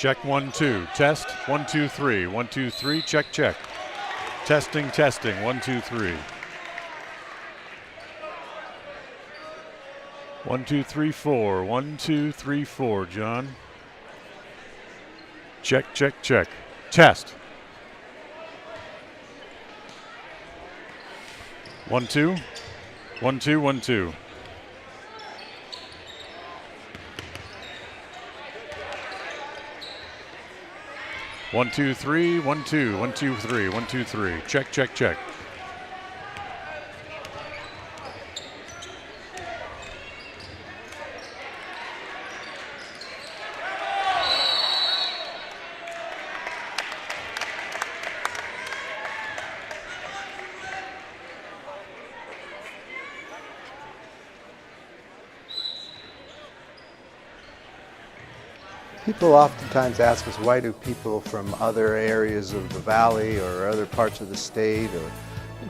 Check 1 2. Test 1 2 3. 1 2 3. Check check. Testing testing 1 2 3. 1 2 3 4. 1 2 3 4. John. Check check check. Test. 1 2. 1 2 1 2. 1 2 3. 1 2. 1 2 3. 1 2 3. Check check check. People oftentimes ask us, why do people from other areas of the valley or other parts of the state or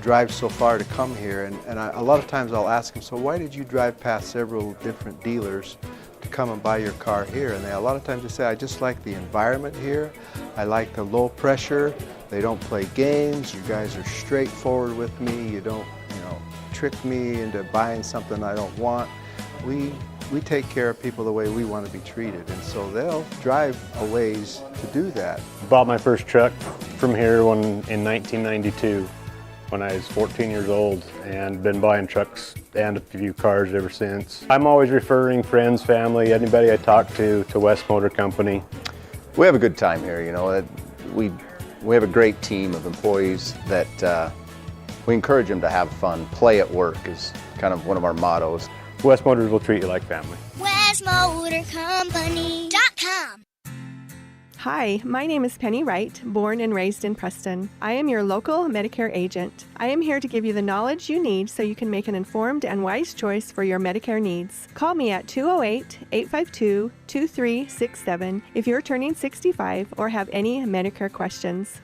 drive so far to come here? And a lot of times I'll ask them, so why did you drive past several different dealers to come and buy your car here? And a lot of times they say, I just like the environment here. I like the low pressure. They don't play games. You guys are straightforward with me. You don't, trick me into buying something I don't want. We take care of people the way we want to be treated, and so they'll drive a ways to do that. Bought my first truck from here in 1992 when I was 14 years old, and been buying trucks and a few cars ever since. I'm always referring friends, family, anybody I talk to West Motor Company. We have a good time here, We have a great team of employees that we encourage them to have fun. Play at work is kind of one of our mottos. West Motors will treat you like family. WestMotorCompany.com. Hi, my name is Penny Wright, born and raised in Preston. I am your local Medicare agent. I am here to give you the knowledge you need so you can make an informed and wise choice for your Medicare needs. Call me at 208-852-2367 if you're turning 65 or have any Medicare questions.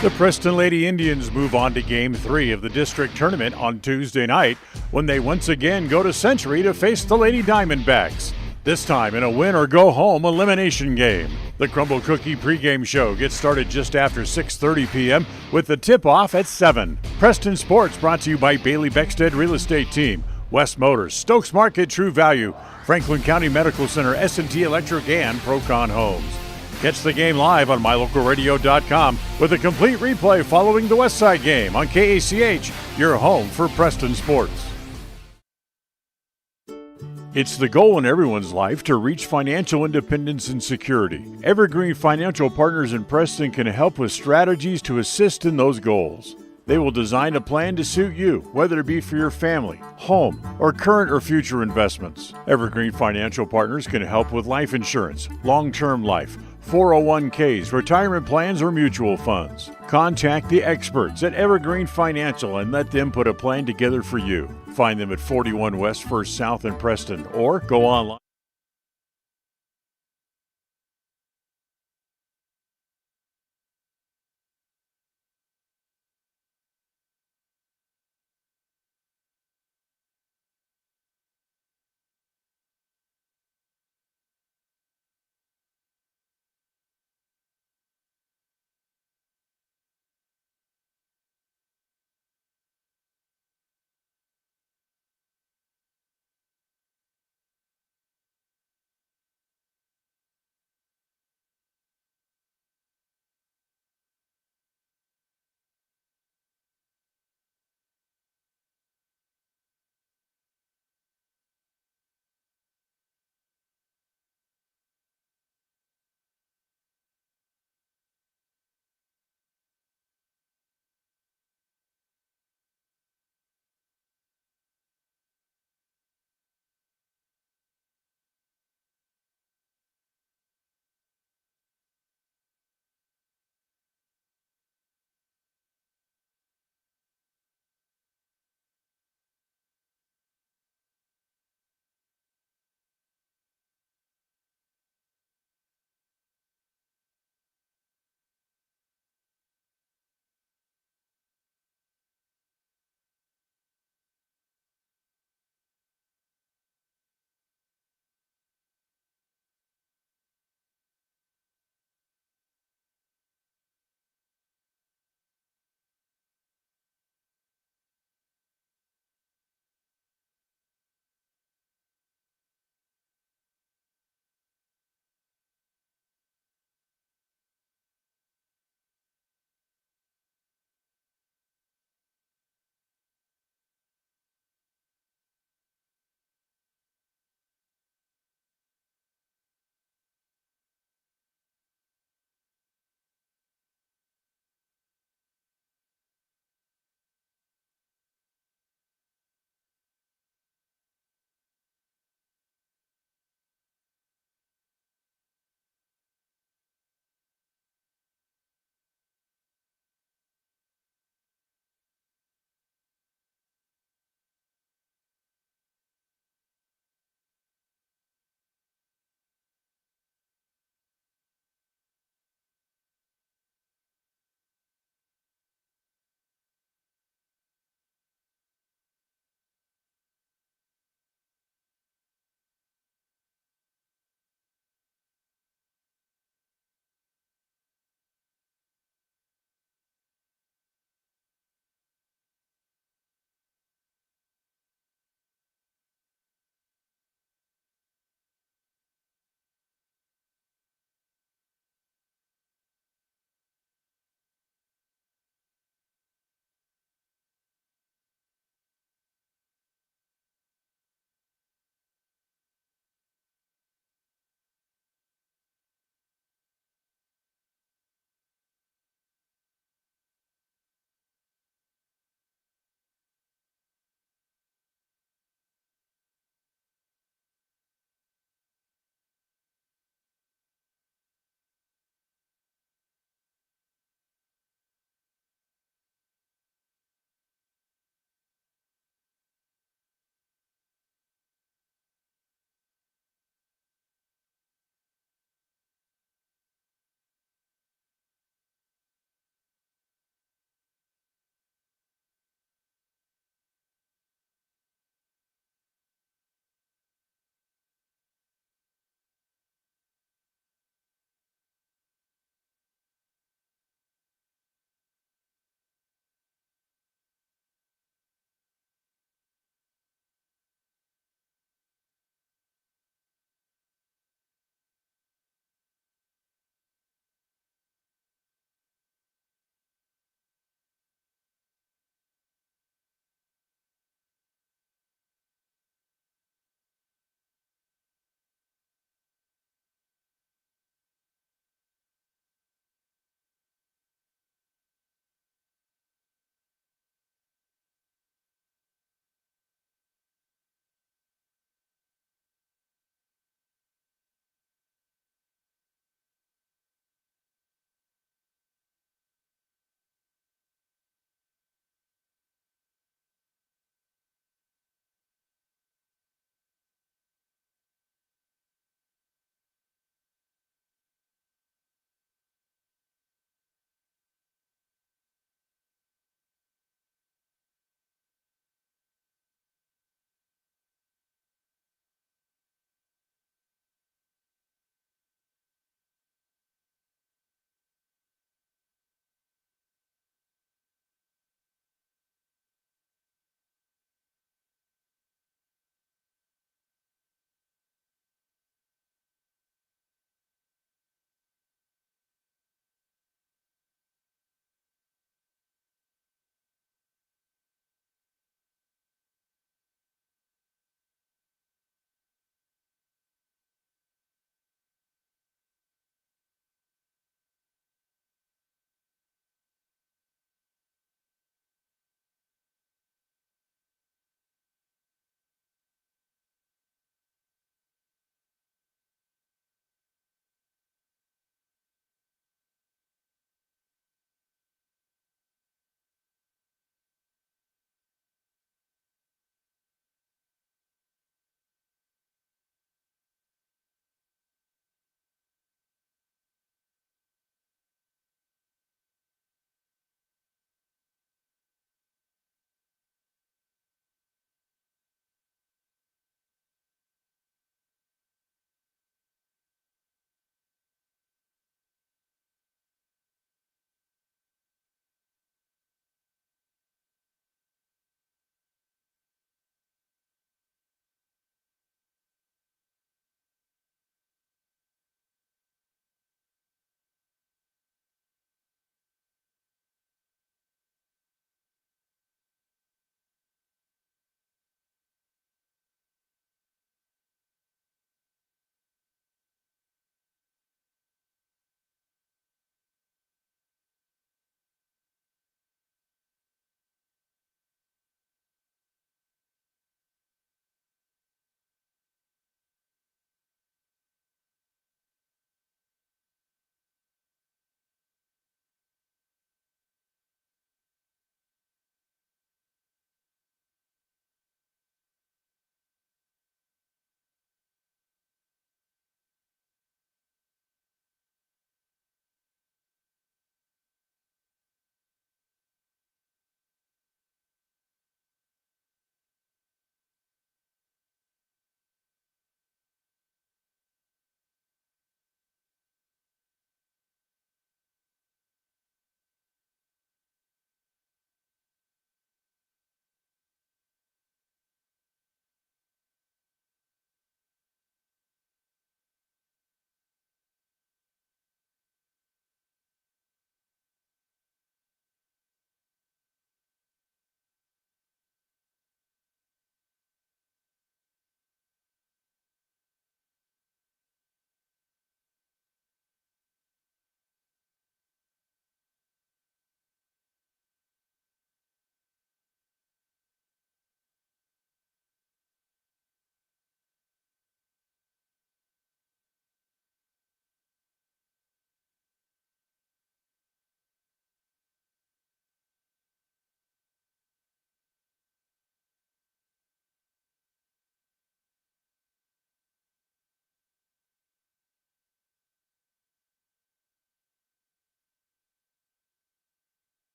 The Preston Lady Indians move on to Game 3 of the district tournament on Tuesday night when they once again go to Century to face the Lady Diamondbacks, this time in a win-or-go-home elimination game. The Crumble Cookie pregame show gets started just after 6:30 p.m. with the tip-off at 7. Preston Sports brought to you by Bailey Beckstead Real Estate Team, West Motors, Stokes Market True Value, Franklin County Medical Center, S&T Electric, and Procon Homes. Catch the game live on mylocalradio.com with a complete replay following the Westside game on KACH, your home for Preston Sports. It's the goal in everyone's life to reach financial independence and security. Evergreen Financial Partners in Preston can help with strategies to assist in those goals. They will design a plan to suit you, whether it be for your family, home, or current or future investments. Evergreen Financial Partners can help with life insurance, long-term life, 401ks, retirement plans, or mutual funds. Contact the experts at Evergreen Financial and let them put a plan together for you. Find them at 41 West 1st South in Preston or go online.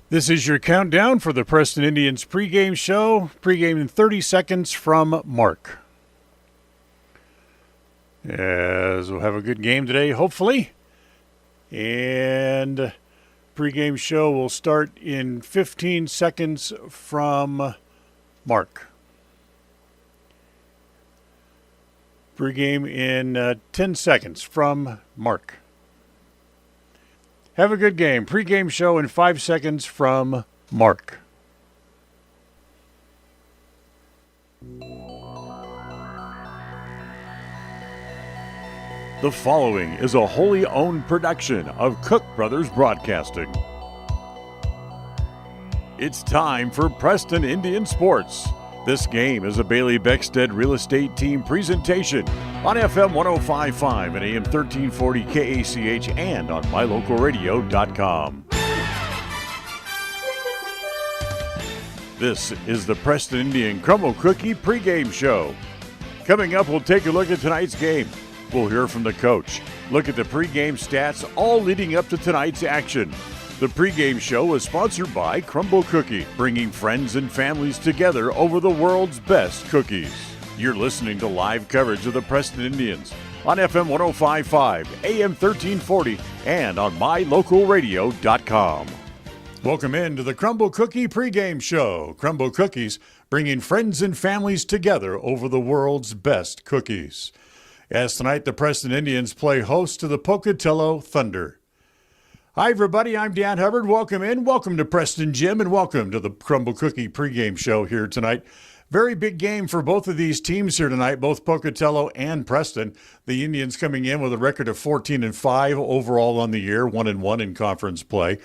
This is your countdown for the Preston Indians pregame show. Pregame in 30 seconds from Mark. As we'll have a good game today, hopefully. And pregame show will start in 15 seconds from Mark. Pregame in 10 seconds from Mark. Have a good game. Pre-game show in 5 seconds from Mark. The following is a wholly owned production of Cook Brothers Broadcasting. It's time for Preston Indian Sports. This game is a Bailey Beckstead Real Estate Team presentation on FM 105.5 and AM 1340 KACH and on mylocalradio.com. This is the Preston Indian Crumble Cookie pregame show. Coming up, we'll take a look at tonight's game. We'll hear from the coach, look at the pregame stats, all leading up to tonight's action. The pregame show is sponsored by Crumble Cookie, bringing friends and families together over the world's best cookies. You're listening to live coverage of the Preston Indians on FM 105.5, AM 1340, and on mylocalradio.com. Welcome in to the Crumble Cookie pregame show. Crumble Cookies, bringing friends and families together over the world's best cookies. As tonight, the Preston Indians play host to the Pocatello Thunder. Hi, everybody. I'm Dan Hubbard. Welcome in. Welcome to Preston Gym, and welcome to the Crumble Cookie pregame show here tonight. Very big game for both of these teams here tonight, both Pocatello and Preston. The Indians coming in with a record of 14-5 overall on the year, 1-1 in conference play.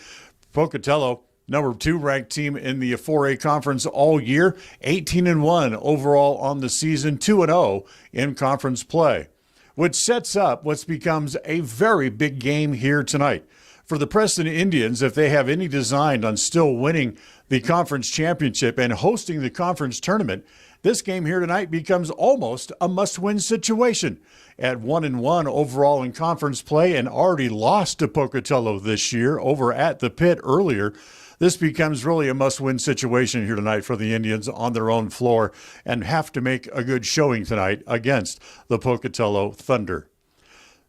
Pocatello, number 2 ranked team in the 4A conference all year, 18-1 overall on the season, 2-0 in conference play, which sets up what becomes a very big game here tonight. For the Preston Indians, if they have any design on still winning the conference championship and hosting the conference tournament, this game here tonight becomes almost a must-win situation. At 1-1 overall in conference play and already lost to Pocatello this year over at the Pit earlier, this becomes really a must-win situation here tonight for the Indians on their own floor and have to make a good showing tonight against the Pocatello Thunder.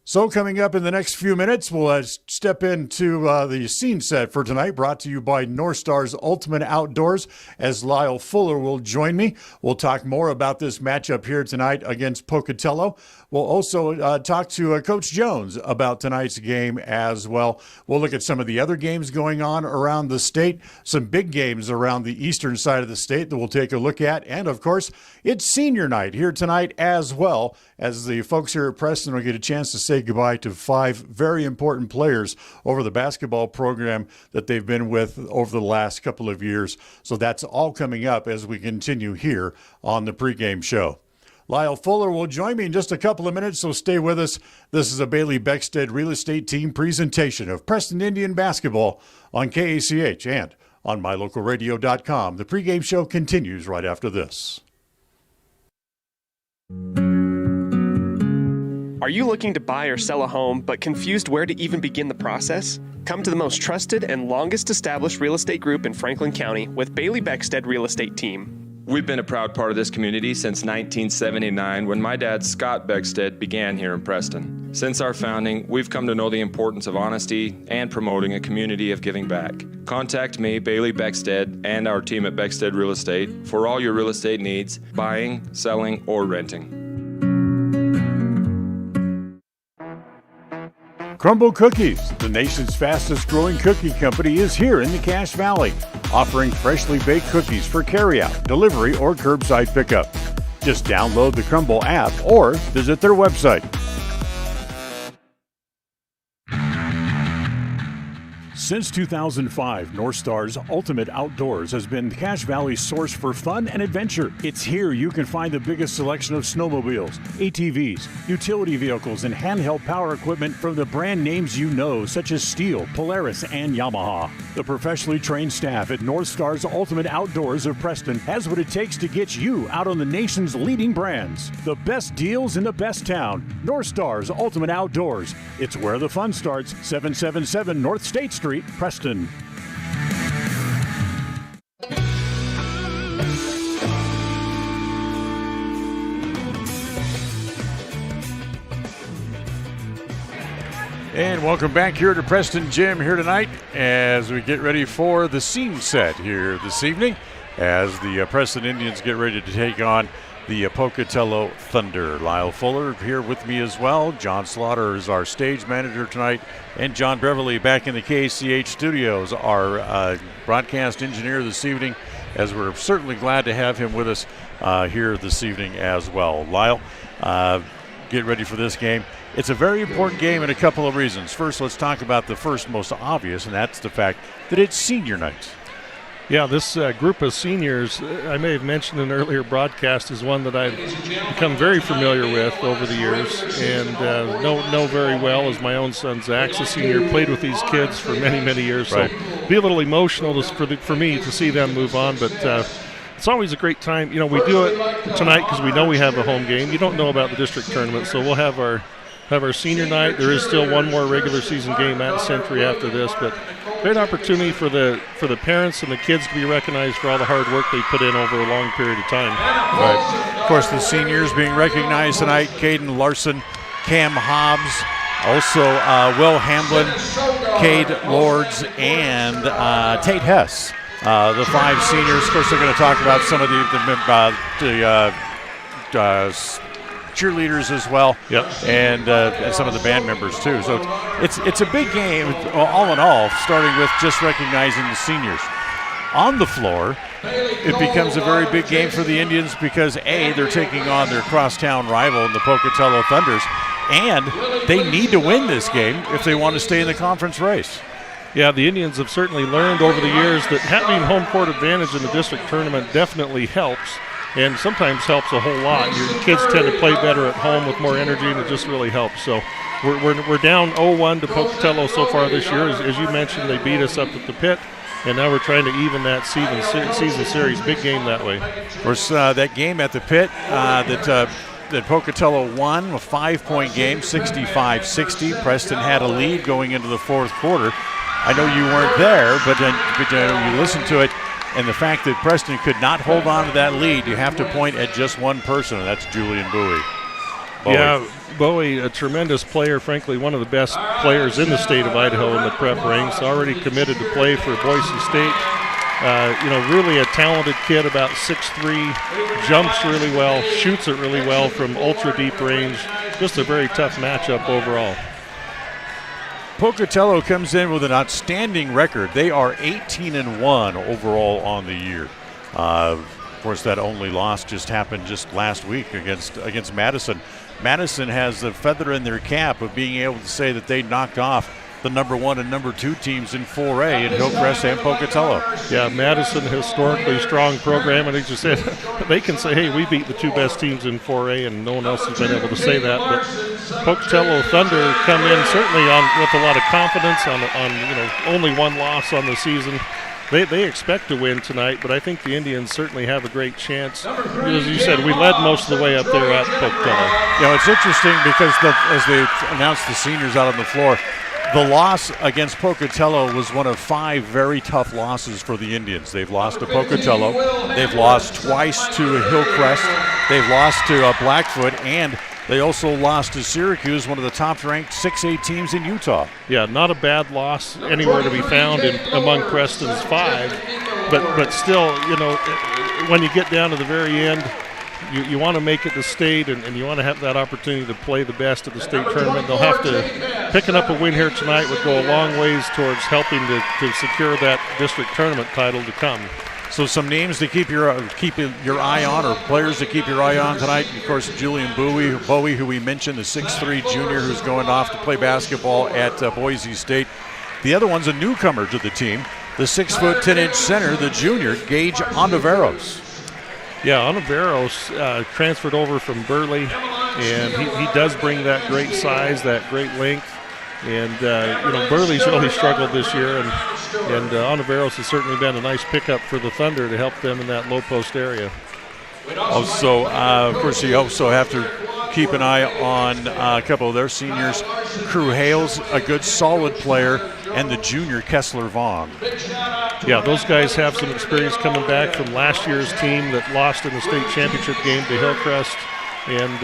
So coming up in the next few minutes, we'll step into the scene set for tonight, brought to you by North Stars Ultimate Outdoors, as Lyle Fuller will join me. We'll talk more about this matchup here tonight against Pocatello. We'll also talk to Coach Jones about tonight's game as well. We'll look at some of the other games going on around the state, some big games around the eastern side of the state that we'll take a look at. And, of course, it's senior night here tonight as well, as the folks here at Preston will get a chance to say goodbye to 5 very important players over the basketball program that they've been with over the last couple of years. So that's all coming up as we continue here on the pregame show. Lyle Fuller will join me in just a couple of minutes, so stay with us. This is a Bailey Beckstead Real Estate Team presentation of Preston Indian basketball on KACH and on mylocalradio.com. The pregame show continues right after this. Are you looking to buy or sell a home but confused where to even begin the process? Come to the most trusted and longest established real estate group in Franklin County with Bailey Beckstead Real Estate Team. We've been a proud part of this community since 1979 when my dad, Scott Beckstead, began here in Preston. Since our founding, we've come to know the importance of honesty and promoting a community of giving back. Contact me, Bailey Beckstead, and our team at Beckstead Real Estate for all your real estate needs, buying, selling, or renting. Crumble Cookies, the nation's fastest growing cookie company, is here in the Cache Valley, offering freshly baked cookies for carryout, delivery, or curbside pickup. Just download the Crumble app or visit their website. Since 2005, North Stars Ultimate Outdoors has been Cache Valley's source for fun and adventure. It's here you can find the biggest selection of snowmobiles, ATVs, utility vehicles, and handheld power equipment from the brand names you know, such as Steel, Polaris, and Yamaha. The professionally trained staff at North Stars Ultimate Outdoors of Preston has what it takes to get you out on the nation's leading brands. The best deals in the best town. North Stars Ultimate Outdoors. It's where the fun starts. 777 North State Street, Preston. And welcome back here to Preston Gym here tonight as we get ready for the scene set here this evening as the Preston Indians get ready to take on the Pocatello Thunder. Lyle Fuller here with me as well. John Slaughter is our stage manager tonight, and John Beverly back in the KCH studios, our broadcast engineer this evening, as we're certainly glad to have him with us here this evening as well. Lyle, get ready for this game. It's a very important game in a couple of reasons. First, let's talk about the first most obvious, and that's the fact that it's senior night. Yeah, this group of seniors, I may have mentioned in an earlier broadcast, is one that I've become very familiar with over the years and know very well, as my own son Zach's a senior, played with these kids for many, many years. Right. So it'll be a little emotional for me to see them move on, but it's always a great time. You know, we do it tonight because we know we have a home game. You don't know about the district tournament, so we'll have our senior night. There is still one more regular season game at Century after this, but great opportunity for the parents and the kids to be recognized for all the hard work they put in over a long period of time. Right. Of course, the seniors being recognized tonight: Caden Larson, Cam Hobbs, also Will Hamblin, Cade Lords, and Tate Hess. The 5 seniors. Of course, they're going to talk about some of the cheerleaders as well, yep, and some of the band members too. So it's a big game, all in all, starting with just recognizing the seniors. On the floor, it becomes a very big game for the Indians because A, they're taking on their crosstown rival in the Pocatello Thunders, and they need to win this game if they want to stay in the conference race. Yeah, the Indians have certainly learned over the years that having home court advantage in the district tournament definitely helps, and sometimes helps a whole lot. Your kids tend to play better at home with more energy, and it just really helps. So we're down 0-1 to Pocatello so far this year. As you mentioned, they beat us up at the pit, and now we're trying to even that season series. Big game that way. Of course, that game at the pit that Pocatello won, a 5-point game, 65-60. Preston had a lead going into the fourth quarter. I know you weren't there, but you listened to it. And the fact that Preston could not hold on to that lead, you have to point at just one person, and that's Julian Bowie. Yeah, Bowie, a tremendous player, frankly, one of the best players in the state of Idaho in the prep ranks, already committed to play for Boise State. Really a talented kid, about 6'3", jumps really well, shoots it really well from ultra-deep range. Just a very tough matchup overall. Pocatello comes in with an outstanding record. They are 18-1 overall on the year. Of course, that only loss just happened just last week against Madison. Madison has the feather in their cap of being able to say that they knocked off the number 1 and number 2 teams in 4A in Hillcrest and Pocatello. Yeah, Madison, historically strong program, and as you said, they can say, hey, we beat the 2 best teams in 4A, and no one else has been able to say that. But Pocatello Thunder come in certainly with a lot of confidence on only 1 loss on the season. They expect to win tonight, but I think the Indians certainly have a great chance. As you said, we led most of the way up there at Pocatello. It's interesting because as they announced the seniors out on the floor, the loss against Pocatello was one of 5 very tough losses for the Indians. They've lost to Pocatello, they've lost twice to Hillcrest, they've lost to Blackfoot, and they also lost to Syracuse, one of the top-ranked 6A teams in Utah. Yeah, not a bad loss anywhere to be found among Preston's 5, but still, when you get down to the very end, you want to make it to state, and you want to have that opportunity to play the best at the state tournament. They'll have to, picking up a win here tonight would go a long ways towards helping to secure that district tournament title to come. So some names to keep your eye on, or players to keep your eye on tonight. Of course, Julian Bowie, who we mentioned, the 6'3" junior who's going off to play basketball at Boise State. The other one's a newcomer to the team, the 6 foot 10-inch center, the junior, Gage Ontiveros. Yeah, Ontiveros transferred over from Burley, and he does bring that great size, that great length. And, Burley's really struggled this year, and Ontiveros has certainly been a nice pickup for the Thunder to help them in that low post area. Also, of course, you also have to keep an eye on a couple of their seniors. Crew Hales, a good, solid player, and the junior Kessler Vaughn. Yeah, those guys have some experience coming back from last year's team that lost in the state championship game to Hillcrest. And,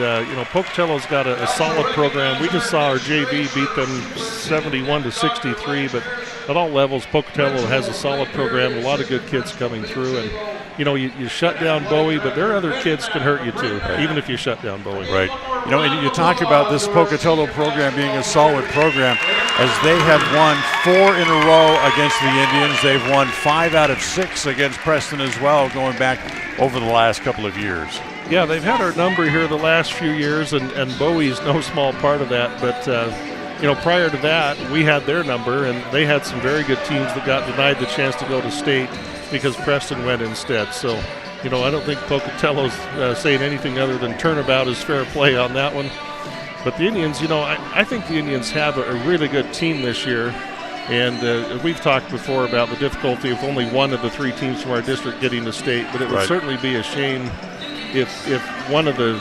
Pocatello's got a solid program. We just saw our JV beat them 71-63, but at all levels, Pocatello has a solid program, a lot of good kids coming through. And, you shut down Bowie, but their other kids can hurt you too, even if you shut down Bowie. Right. And you talk about this Pocatello program being a solid program, as they have won 4 in a row against the Indians. They've won 5 out of 6 against Preston as well, going back over the last couple of years. Yeah, they've had our number here the last few years, and Bowie's no small part of that. But, prior to that, we had their number, and they had some very good teams that got denied the chance to go to state because Preston went instead. So, I don't think Pocatello's saying anything other than turnabout is fair play on that one. But the Indians, I think the Indians have a really good team this year. And we've talked before about the difficulty of only one of the 3 teams from our district getting to state, but it would certainly be a shame if one of the,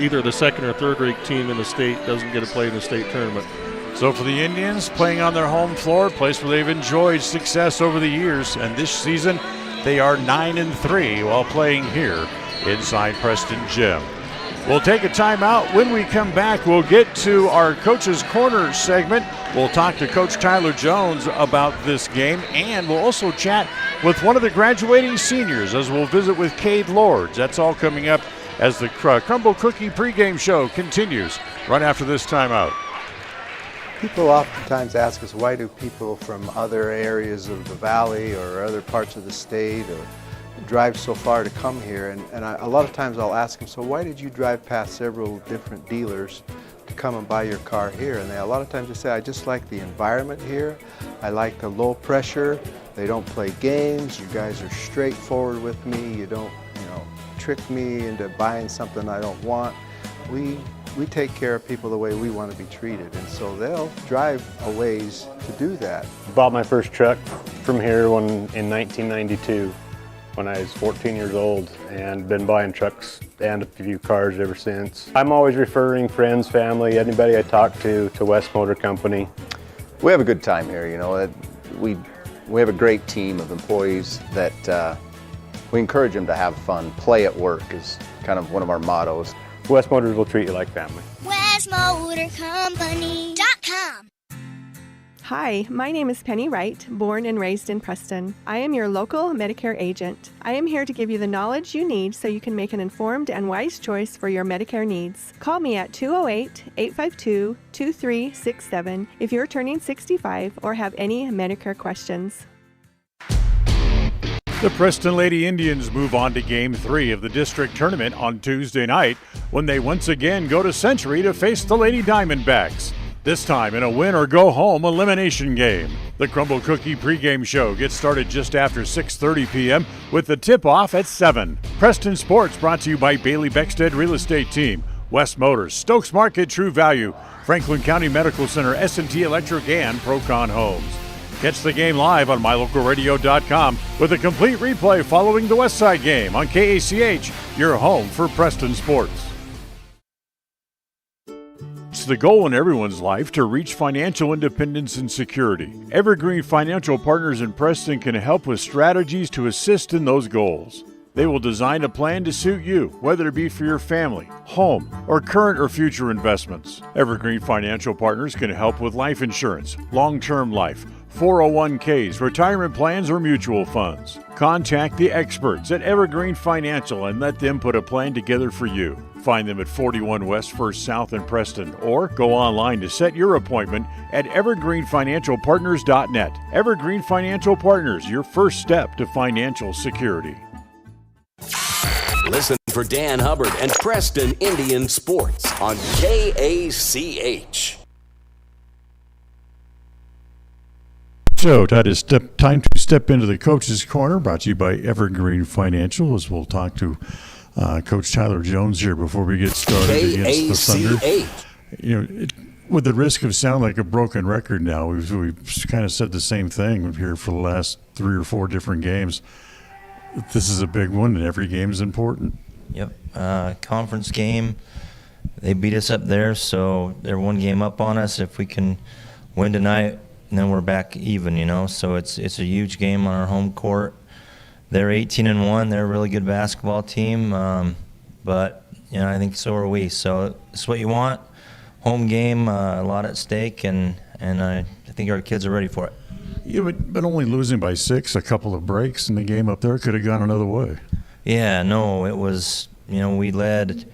either the second or third ranked team in the state doesn't get to play in the state tournament. So for the Indians, playing on their home floor, a place where they've enjoyed success over the years, and this season they are 9-3 while playing here inside Preston Gym. We'll take a timeout. When we come back, we'll get to our Coach's Corner segment. We'll talk to Coach Tyler Jones about this game, and we'll also chat with one of the graduating seniors as we'll visit with Cade Lords. That's all coming up as the Crumble Cookie pregame show continues right after this timeout. People oftentimes ask us, why do people from other areas of the valley or other parts of the state or drive so far to come here? And a lot of times I'll ask them, so why did you drive past several different dealers to come and buy your car here? And a lot of times they say, I just like the environment here. I like the low pressure. They don't play games. You guys are straightforward with me. You don't, trick me into buying something I don't want. We take care of people the way we want to be treated, and so they'll drive a ways to do that. Bought my first truck from here in 1992 when I was 14 years old, and been buying trucks and a few cars ever since. I'm always referring friends, family, anybody I talk to West Motor Company. We have a good time here, We have a great team of employees that we encourage them to have fun. Play at work is kind of one of our mottos. West Motors will treat you like family. WestMotorCompany.com. Hi, my name is Penny Wright, born and raised in Preston. I am your local Medicare agent. I am here to give you the knowledge you need so you can make an informed and wise choice for your Medicare needs. Call me at 208-852-2367 if you're turning 65 or have any Medicare questions. The Preston Lady Indians move on to Game 3 of the district tournament on Tuesday night when they once again go to Century to face the Lady Diamondbacks. This time in a win-or-go-home elimination game. The Crumble Cookie pregame show gets started just after 6:30 p.m. with the tip-off at 7. Preston Sports brought to you by Bailey Beckstead Real Estate Team, West Motors, Stokes Market True Value, Franklin County Medical Center, S&T Electric, and Procon Homes. Catch the game live on mylocalradio.com with a complete replay following the Westside game on KACH, your home for Preston Sports. It's the goal in everyone's life to reach financial independence and security. Evergreen Financial Partners in Preston can help with strategies to assist in those goals. They will design a plan to suit you, whether it be for your family, home, or current or future investments. Evergreen Financial Partners can help with life insurance, long-term life, 401ks, retirement plans, or mutual funds. Contact the experts at Evergreen Financial and let them put a plan together for you. Find them at 41 West 1st South in Preston, or go online to set your appointment at evergreenfinancialpartners.net. Evergreen Financial Partners, your first step to financial security. Listen for Dan Hubbard and Preston Indian Sports on KACH. So, time to step into the Coach's Corner, brought to you by Evergreen Financial, as we'll talk to Coach Tyler Jones here before we get started against the Thunder. With the risk of sounding like a broken record now, we've kind of said the same thing here for the last 3 or 4 different games. This is a big one, and every game is important. Yep. Conference game, they beat us up there, so they're 1 game up on us. If we can win tonight, and then we're back even, So it's a huge game on our home court. They're 18-1. They're a really good basketball team, but I think so are we. So it's what you want. Home game, a lot at stake, and I think our kids are ready for it. Yeah, but only losing by 6, a couple of breaks in the game up there could have gone another way. Yeah, no, it was, we led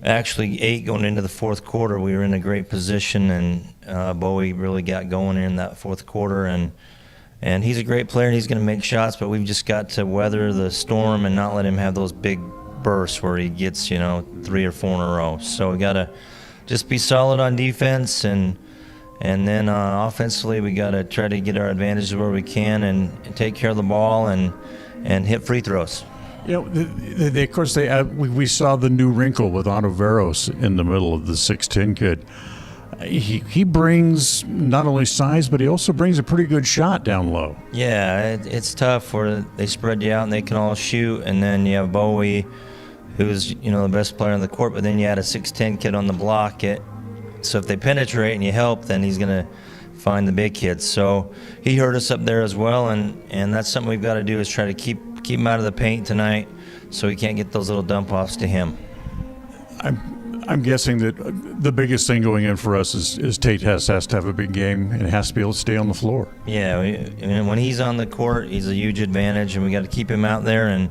actually 8 going into the fourth quarter. We were in a great position, and Bowie really got going in that fourth quarter, and he's a great player, and he's going to make shots, but we've just got to weather the storm and not let him have those big bursts where he gets, 3 or 4 in a row. So we got to just be solid on defense, and then offensively we got to try to get our advantages where we can and take care of the ball and hit free throws. Of course, we saw the new wrinkle with Ontiveros in the middle of the 6'10" kid. He brings not only size, but he also brings a pretty good shot down low. Yeah, it's tough where they spread you out and they can all shoot, and then you have Bowie, who's the best player on the court, but then you had a 6'10" kid on the block. So if they penetrate and you help, then he's going to find the big kids. So he hurt us up there as well, and that's something we've got to do is try to keep him out of the paint tonight so he can't get those little dump-offs to him. I'm guessing that the biggest thing going in for us is Tate has to have a big game and has to be able to stay on the floor. Yeah, when he's on the court, he's a huge advantage, and we got to keep him out there,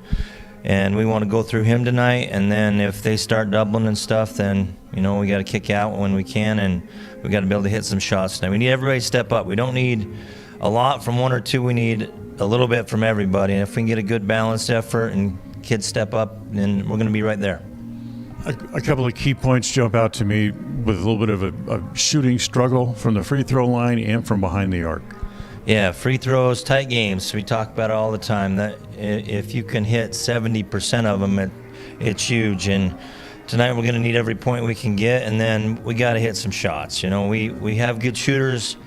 and we want to go through him tonight. And then if they start doubling and stuff, then we got to kick out when we can, and we got to be able to hit some shots tonight. We need everybody to step up. We don't need a lot from one or two. We need a little bit from everybody. And if we can get a good balanced effort and kids step up, then we're going to be right there. A couple of key points jump out to me with a little bit of a shooting struggle from the free throw line and from behind the arc. Yeah, free throws, tight games. We talk about it all the time. That if you can hit 70% of them, it's huge. And tonight we're going to need every point we can get, and then we got to hit some shots. We have good shooters.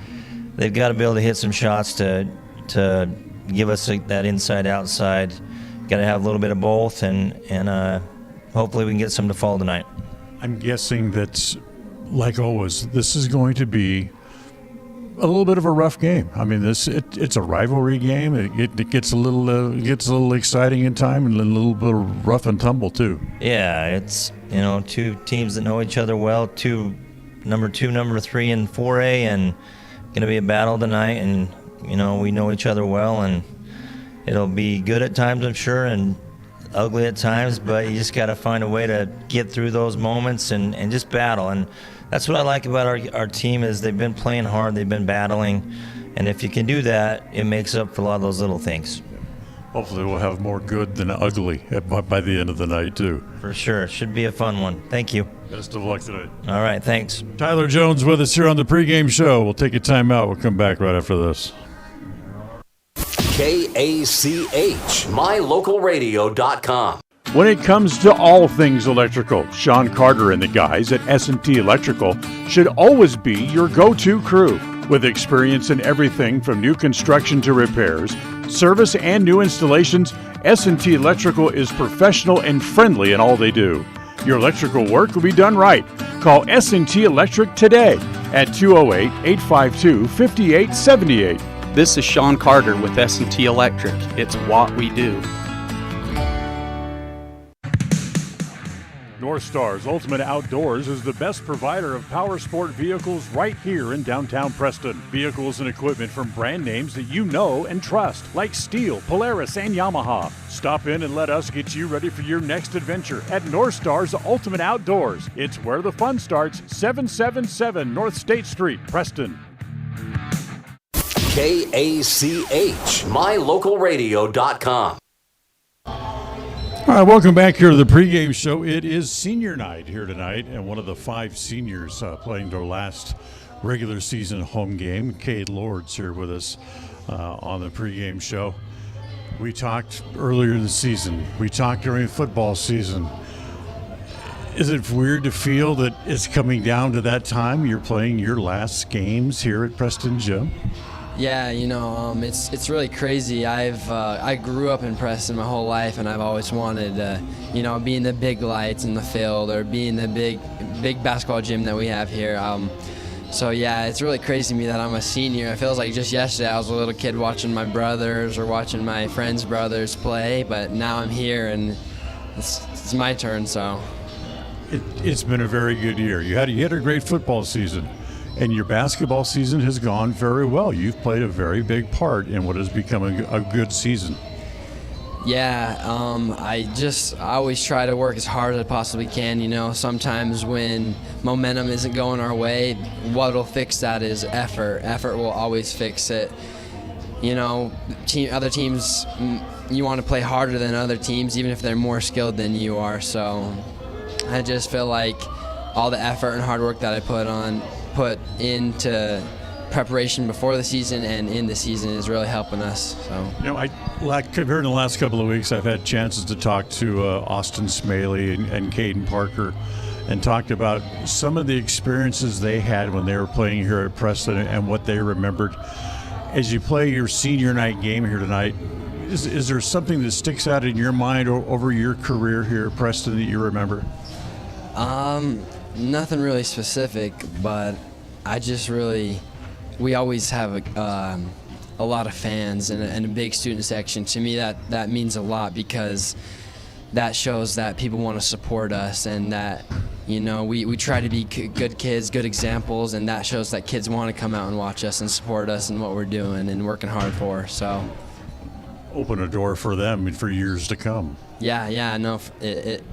They've got to be able to hit some shots to give us that inside-outside. Got to have a little bit of both, and hopefully we can get some to fall tonight. I'm guessing that, like always, this is going to be a little bit of a rough game. I mean, it's a rivalry game. It gets a little exciting in time, and a little bit of rough and tumble too. Yeah, it's two teams that know each other well. Number 2, number 3 in 4A, and going to be a battle tonight. And we know each other well, and it'll be good at times, I'm sure, and ugly at times, but you just got to find a way to get through those moments and just battle. And that's what I like about our team is they've been playing hard, they've been battling, and if you can do that, it makes up for a lot of those little things. Hopefully we'll have more good than ugly by the end of the night too. For sure. Should be a fun one. Thank you. Best of luck tonight. All right, thanks. Tyler Jones with us here on the pregame show. We'll take a time out. We'll come back right after this. KACH, mylocalradio.com. When it comes to all things electrical, Sean Carter and the guys at S&T Electrical should always be your go-to crew. With experience in everything from new construction to repairs, service, and new installations, S&T Electrical is professional and friendly in all they do. Your electrical work will be done right. Call S&T Electric today at 208-852-5878. This is Sean Carter with S&T Electric. It's what we do. North Star's Ultimate Outdoors is the best provider of power sport vehicles right here in downtown Preston. Vehicles and equipment from brand names that you know and trust, like Steel, Polaris, and Yamaha. Stop in and let us get you ready for your next adventure at North Star's Ultimate Outdoors. It's where the fun starts, 777 North State Street, Preston. KACH, mylocalradio.com. All right, welcome back here to the pregame show. It is senior night here tonight, and one of the 5 seniors playing their last regular season home game. Cade Lord's here with us on the pregame show. We talked earlier in the season. We talked during football season. Is it weird to feel that it's coming down to that time? You're playing your last games here at Preston Gym? Yeah, it's really crazy. I grew up in Preston my whole life, and I've always wanted to, be in the big lights in the field or be in the big basketball gym that we have here. So yeah, it's really crazy to me that I'm a senior. It feels like just yesterday I was a little kid watching my brothers or watching my friends' brothers play, but now I'm here and it's my turn. So. It's been a very good year. You had a great football season, and your basketball season has gone very well. You've played a very big part in what has become a good season. Yeah, I always try to work as hard as I possibly can. You know, sometimes when momentum isn't going our way, what'll fix that is effort. Effort will always fix it. You know, other teams, you want to play harder than other teams, even if they're more skilled than you are. So I just feel like all the effort and hard work that I put into preparation before the season and in the season is really helping us. So, you know, here in the last couple of weeks, I've had chances to talk to Austin Smaley and Caden Parker, and talked about some of the experiences they had when they were playing here at Preston and what they remembered. As you play your senior night game here tonight, is there something that sticks out in your mind over your career here at Preston that you remember? Nothing really specific, but we always have a lot of fans and a big student section. To me, that means a lot, because that shows that people want to support us, and that, you know, we try to be good kids, good examples, and that shows that kids want to come out and watch us and support us and what we're doing and working hard for. So open a door for them for years to come. Yeah, no, it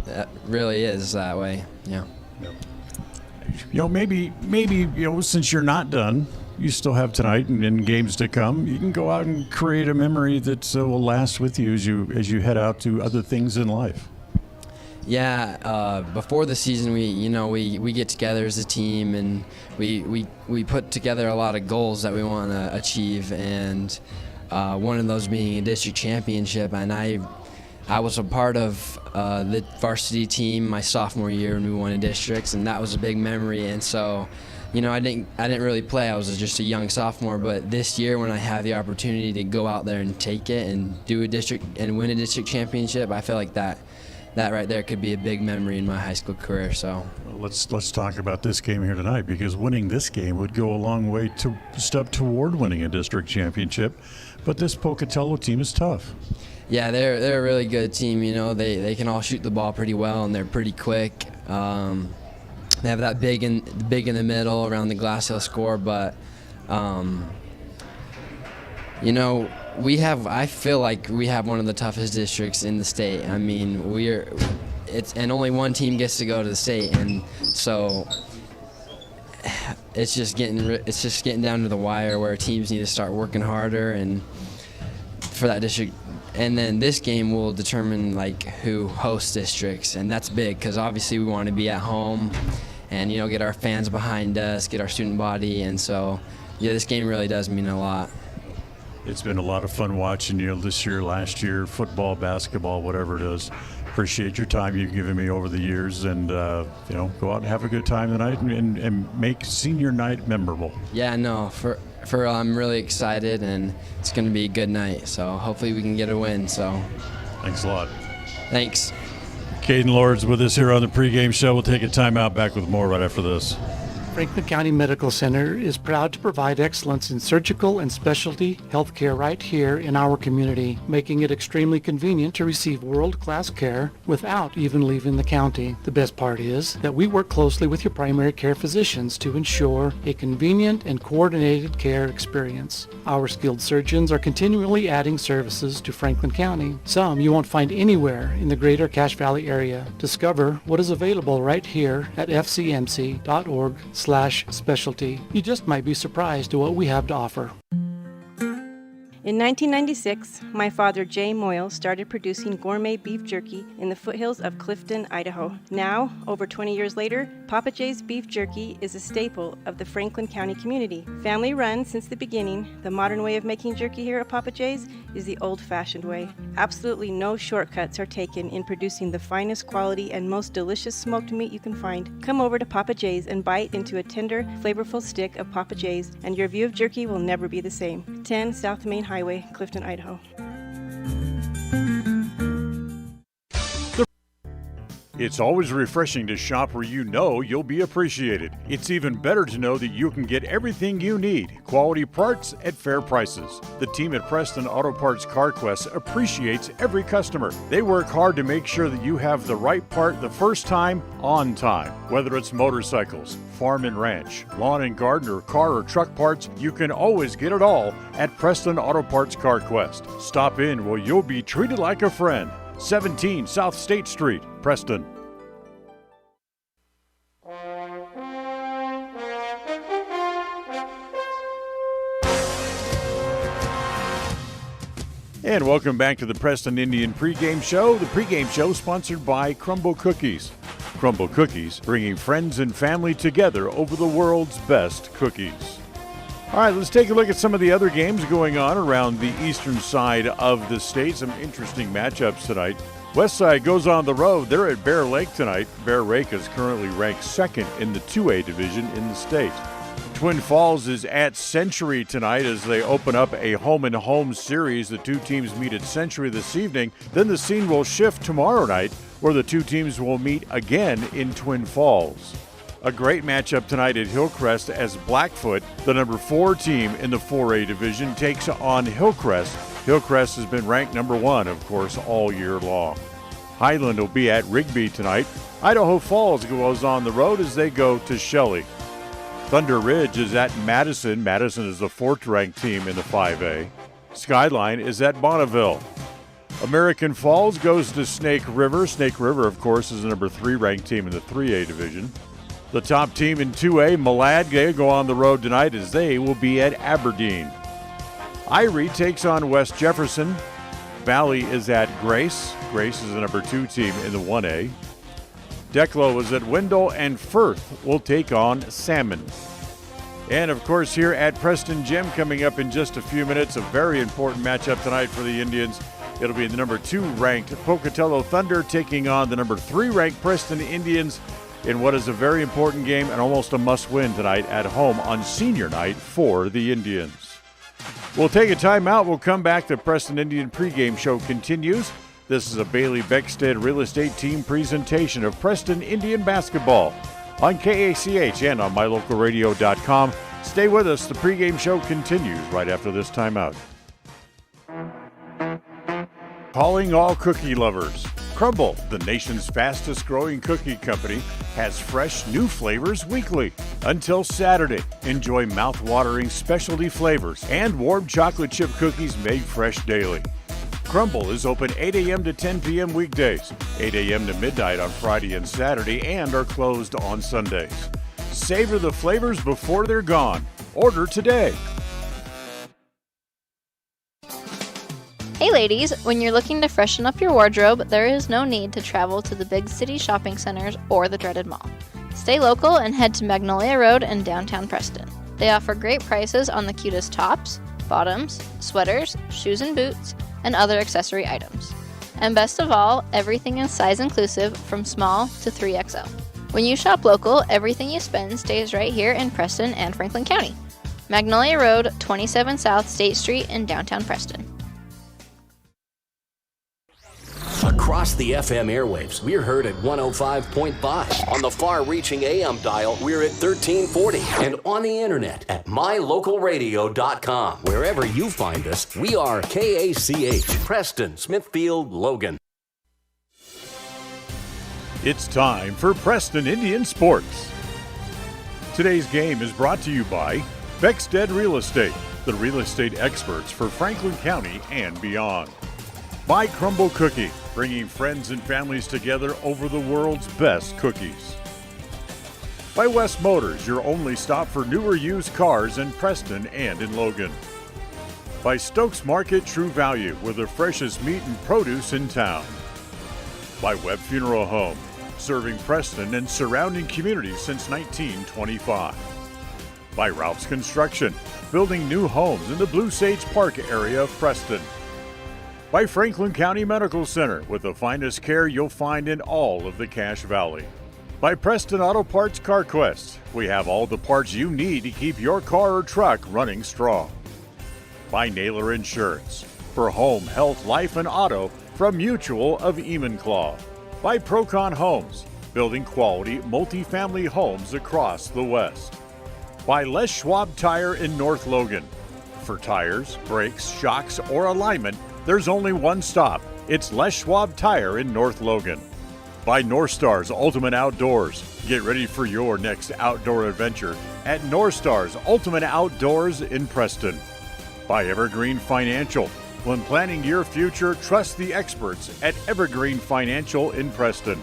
really is that way. Yeah. You know, maybe since you're not done, you still have tonight and games to come. You can go out and create a memory that will last with you as you head out to other things in life. Yeah, before the season, we get together as a team, and we put together a lot of goals that we want to achieve, and one of those being a district championship. And I was a part of the varsity team my sophomore year when we won in districts, and that was a big memory. And so, you know, I didn't really play. I was just a young sophomore. But this year, when I have the opportunity to go out there and take it and do a district and win a district championship, I feel like that right there could be a big memory in my high school career. So let's talk about this game here tonight, because winning this game would go a long way to step toward winning a district championship. But this Pocatello team is tough. Yeah, they're a really good team. You know, they can all shoot the ball pretty well, and they're pretty quick. They have that big in the middle around the Glass Hill score, but you know, I feel like we have one of the toughest districts in the state. I mean, and only one team gets to go to the state, and so it's just getting down to the wire where teams need to start working harder and for that district. And then this game will determine like who hosts districts, and that's big, because obviously we want to be at home and, you know, get our fans behind us, get our student body, and so yeah, this game really does mean a lot. It's been a lot of fun watching you this year, last year, football, basketball, whatever it is. Appreciate your time you've given me over the years, and go out and have a good time tonight and make senior night memorable. Yeah, no, for I'm really excited, and it's going to be a good night. So hopefully we can get a win. So thanks a lot. Thanks. Caden Lord's with us here on the pregame show. We'll take a time out. Back with more right after this. Franklin County Medical Center is proud to provide excellence in surgical and specialty healthcare right here in our community, making it extremely convenient to receive world-class care without even leaving the county. The best part is that we work closely with your primary care physicians to ensure a convenient and coordinated care experience. Our skilled surgeons are continually adding services to Franklin County, some you won't find anywhere in the greater Cache Valley area. Discover what is available right here at fcmc.org/specialty. You just might be surprised at what we have to offer. In 1996, my father, Jay Moyle, started producing gourmet beef jerky in the foothills of Clifton, Idaho. Now, over 20 years later, Papa Jay's beef jerky is a staple of the Franklin County community. Family run since the beginning, the modern way of making jerky here at Papa Jay's is the old-fashioned way. Absolutely no shortcuts are taken in producing the finest quality and most delicious smoked meat you can find. Come over to Papa Jay's and bite into a tender, flavorful stick of Papa Jay's, and your view of jerky will never be the same. 10 South Main Highway, Clifton, Idaho. It's always refreshing to shop where you know you'll be appreciated. It's even better to know that you can get everything you need, quality parts at fair prices. The team at Preston Auto Parts CarQuest appreciates every customer. They work hard to make sure that you have the right part the first time, on time. Whether it's motorcycles, farm and ranch, lawn and garden, or car or truck parts, you can always get it all at Preston Auto Parts CarQuest. Stop in where you'll be treated like a friend. 17 South State Street, Preston. And welcome back to the Preston Indian Pregame Show. The Pregame Show sponsored by Crumble Cookies. Crumble Cookies, bringing friends and family together over the world's best cookies. All right, let's take a look at some of the other games going on around the eastern side of the state. Some interesting matchups tonight. Westside goes on the road. They're at Bear Lake tonight. Bear Lake is currently ranked second in the 2A division in the state. Twin Falls is at Century tonight as they open up a home-and-home series. The two teams meet at Century this evening. Then the scene will shift tomorrow night where the two teams will meet again in Twin Falls. A great matchup tonight at Hillcrest as Blackfoot, the number 4 team in the 4A division, takes on Hillcrest. Hillcrest has been ranked number 1, of course, all year long. Highland will be at Rigby tonight. Idaho Falls goes on the road as they go to Shelley. Thunder Ridge is at Madison. Madison is the 4th-ranked team in the 5A. Skyline is at Bonneville. American Falls goes to Snake River. Snake River, of course, is the number 3-ranked team in the 3A division. The top team in 2A, Malad, they go on the road tonight as they will be at Aberdeen. Erie takes on West Jefferson. Valley is at Grace. Grace is the number 2 team in the 1A. Declo is at Wendell, and Firth will take on Salmon. And, of course, here at Preston Gym, coming up in just a few minutes, a very important matchup tonight for the Indians. It'll be the number 2-ranked Pocatello Thunder taking on the number 3-ranked Preston Indians in what is a very important game and almost a must-win tonight at home on senior night for the Indians. We'll take a timeout. We'll come back. The Preston Indian pregame show continues. This is a Bailey Beckstead Real Estate Team presentation of Preston Indian basketball on KACH and on mylocalradio.com. Stay with us. The pregame show continues right after this timeout. Calling all cookie lovers. Crumble, the nation's fastest growing cookie company, has fresh new flavors weekly. Until Saturday, enjoy mouth-watering specialty flavors and warm chocolate chip cookies made fresh daily. Crumble is open 8 a.m. to 10 p.m. weekdays, 8 a.m. to midnight on Friday and Saturday, and are closed on Sundays. Savor the flavors before they're gone. Order today. Hey ladies, when you're looking to freshen up your wardrobe, there is no need to travel to the big city shopping centers or the dreaded mall. Stay local and head to Magnolia Road in downtown Preston. They offer great prices on the cutest tops, bottoms, sweaters, shoes and boots, and other accessory items. And best of all, everything is size inclusive from small to 3XL. When you shop local, everything you spend stays right here in Preston and Franklin County. Magnolia Road, 27 South State Street in downtown Preston. Across the FM airwaves, we're heard at 105.5. On the far-reaching AM dial, we're at 1340. And on the internet at mylocalradio.com. Wherever you find us, we are KACH, Preston, Smithfield, Logan. It's time for Preston Indian Sports. Today's game is brought to you by Beckstead Real Estate, the real estate experts for Franklin County and beyond. By Crumble Cookie, bringing friends and families together over the world's best cookies. By West Motors, your only stop for newer used cars in Preston and in Logan. By Stokes Market True Value, with the freshest meat and produce in town. By Webb Funeral Home, serving Preston and surrounding communities since 1925. By Ralph's Construction, building new homes in the Blue Sage Park area of Preston. By Franklin County Medical Center, with the finest care you'll find in all of the Cache Valley. By Preston Auto Parts CarQuest, we have all the parts you need to keep your car or truck running strong. By Naylor Insurance, for home, health, life, and auto from Mutual of Enumclaw. By Procon Homes, building quality multifamily homes across the West. By Les Schwab Tire in North Logan. For tires, brakes, shocks, or alignment, there's only one stop. It's Les Schwab Tire in North Logan. By North Star's Ultimate Outdoors. Get ready for your next outdoor adventure at North Star's Ultimate Outdoors in Preston. By Evergreen Financial. When planning your future, trust the experts at Evergreen Financial in Preston.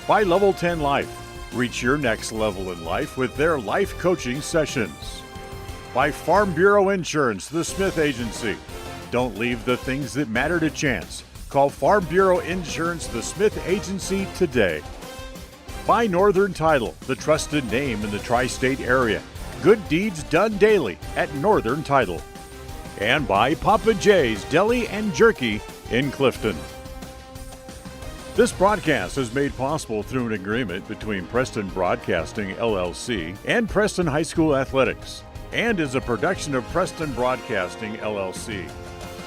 By Level 10 Life. Reach your next level in life with their life coaching sessions. By Farm Bureau Insurance, the Smith Agency. Don't leave the things that matter to chance. Call Farm Bureau Insurance, the Smith Agency today. By Northern Title, the trusted name in the tri-state area. Good deeds done daily at Northern Title. And by Papa J's Deli and Jerky in Clifton. This broadcast is made possible through an agreement between Preston Broadcasting, LLC and Preston High School Athletics, and is a production of Preston Broadcasting, LLC.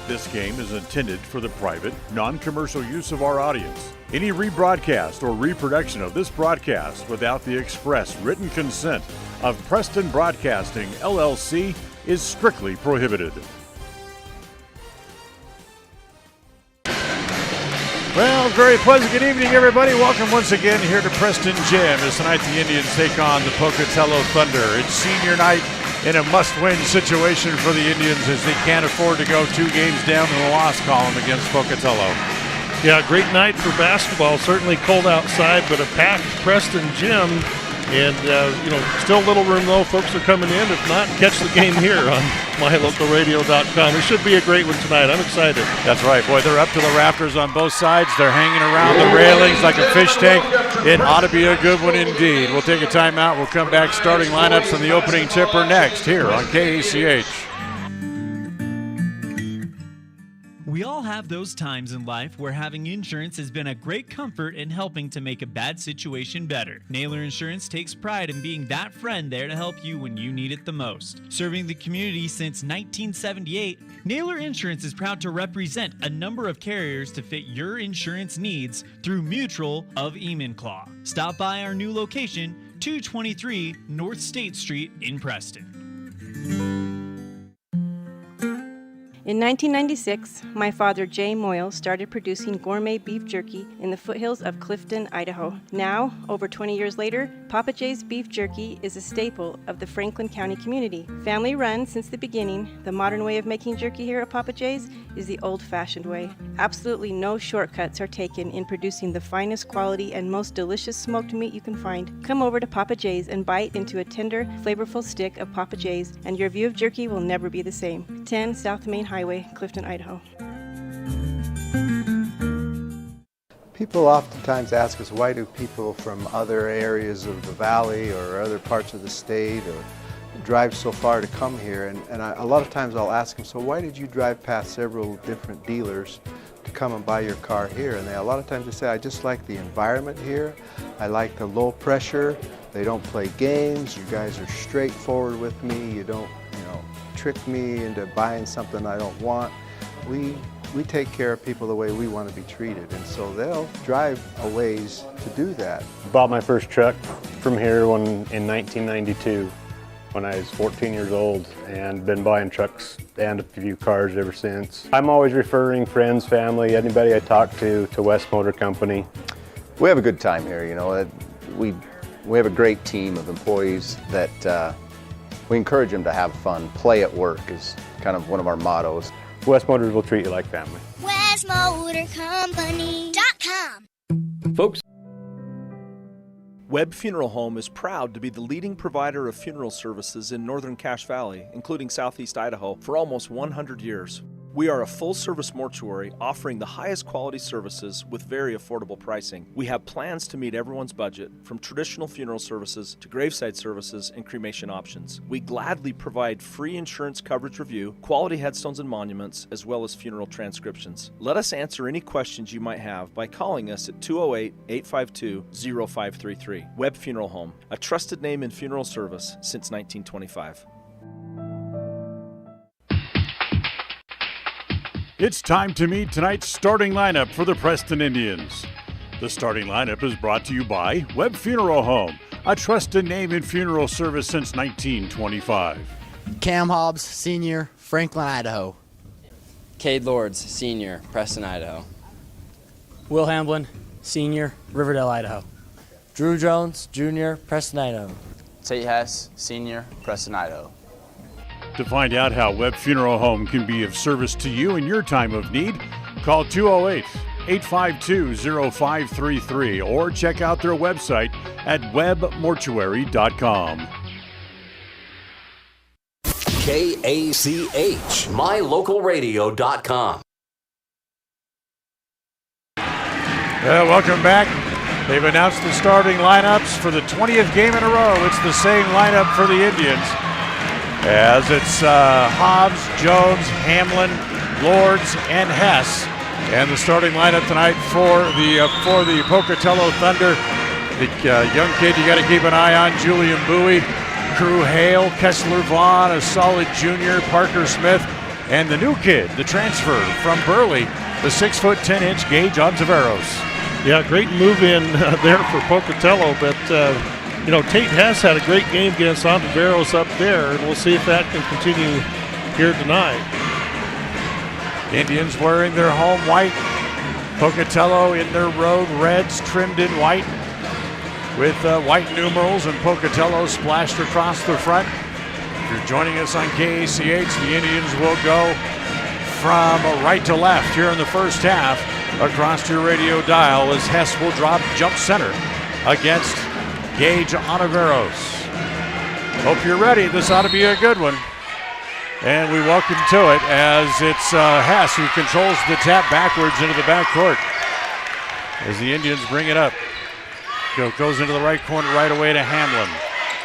This game is intended for the private, non-commercial use of our audience. Any rebroadcast or reproduction of this broadcast without the express written consent of Preston Broadcasting, LLC is strictly prohibited. Well, very pleasant good evening, everybody. Welcome once again here to Preston Gym as tonight the Indians take on the Pocatello Thunder. It's senior night in a must-win situation for the Indians as they can't afford to go 2 games down in the loss column against Pocatello. Yeah, great night for basketball. Certainly cold outside, but a packed Preston Gym. And, still a little room, though. Folks are coming in. If not, catch the game here on mylocalradio.com. It should be a great one tonight. I'm excited. That's right. Boy, they're up to the rafters on both sides. They're hanging around the railings like a fish tank. It ought to be a good one indeed. We'll take a timeout. We'll come back. Starting lineups and the opening tipper next here on KACH. We all have those times in life where having insurance has been a great comfort in helping to make a bad situation better. Naylor Insurance takes pride in being that friend there to help you when you need it the most. Serving the community since 1978, Naylor Insurance is proud to represent a number of carriers to fit your insurance needs through Mutual of Enumclaw. Stop by our new location, 223 North State Street in Preston. In 1996, my father, Jay Moyle, started producing gourmet beef jerky in the foothills of Clifton, Idaho. Now, over 20 years later, Papa J's beef jerky is a staple of the Franklin County community. Family run since the beginning, the modern way of making jerky here at Papa J's is the old-fashioned way. Absolutely no shortcuts are taken in producing the finest quality and most delicious smoked meat you can find. Come over to Papa J's and bite into a tender, flavorful stick of Papa J's, and your view of jerky will never be the same. 10 South Main Highway, Clifton, Idaho. People oftentimes ask us, why do people from other areas of the valley or other parts of the state or drive so far to come here? And a lot of times I'll ask them, so why did you drive past several different dealers to come and buy your car here? And a lot of times they say, I just like the environment here. I like the low pressure. They don't play games. You guys are straightforward with me. You don't, trick me into buying something I don't want. We take care of people the way we want to be treated, and so they'll drive a ways to do that. Bought my first truck from here in 1992 when I was 14 years old, and been buying trucks and a few cars ever since. I'm always referring friends, family, anybody I talk to West Motor Company. We have a good time here, We have a great team of employees that we encourage them to have fun. Play at work is kind of one of our mottos. West Motors will treat you like family. WestMotorCompany.com. Folks, Webb Funeral Home is proud to be the leading provider of funeral services in northern Cache Valley, including southeast Idaho, for almost 100 years. We are a full-service mortuary offering the highest quality services with very affordable pricing. We have plans to meet everyone's budget, from traditional funeral services to graveside services and cremation options. We gladly provide free insurance coverage review, quality headstones and monuments, as well as funeral transcriptions. Let us answer any questions you might have by calling us at 208-852-0533. Webb Funeral Home, a trusted name in funeral service since 1925. It's time to meet tonight's starting lineup for the Preston Indians. The starting lineup is brought to you by Webb Funeral Home, a trusted name in funeral service since 1925. Cam Hobbs, Senior, Franklin, Idaho. Cade Lords, Senior, Preston, Idaho. Will Hamblin, Senior, Riverdale, Idaho. Drew Jones, Junior, Preston, Idaho. Tate Hess, Senior, Preston, Idaho. To find out how Webb Funeral Home can be of service to you in your time of need, call 208-852-0533 or check out their website at webbmortuary.com. KACH, mylocalradio.com. Welcome back. They've announced the starting lineups for the 20th game in a row. It's the same lineup for the Indians, as it's Hobbs, Jones, Hamlin, Lords, and Hess. And the starting lineup tonight for the Pocatello Thunder. The young kid you got to keep an eye on, Julian Bowie, Crew Hale, Kessler Vaughn, a solid junior, Parker Smith, and the new kid, the transfer from Burley, the 6'10" Gage Ontiveros. Yeah, great move in there for Pocatello, but Tate Hess had a great game against Ontiveros up there, and we'll see if that can continue here tonight. Indians wearing their home white, Pocatello in their road reds trimmed in white with white numerals and Pocatello splashed across the front. If you're joining us on KACH, the Indians will go from right to left here in the first half across your radio dial as Hess will jump center against Gage Ontiveros. Hope you're ready. This ought to be a good one. And we welcome to it as it's Hess who controls the tap backwards into the backcourt as the Indians bring it up. Goes into the right corner right away to Hamlin.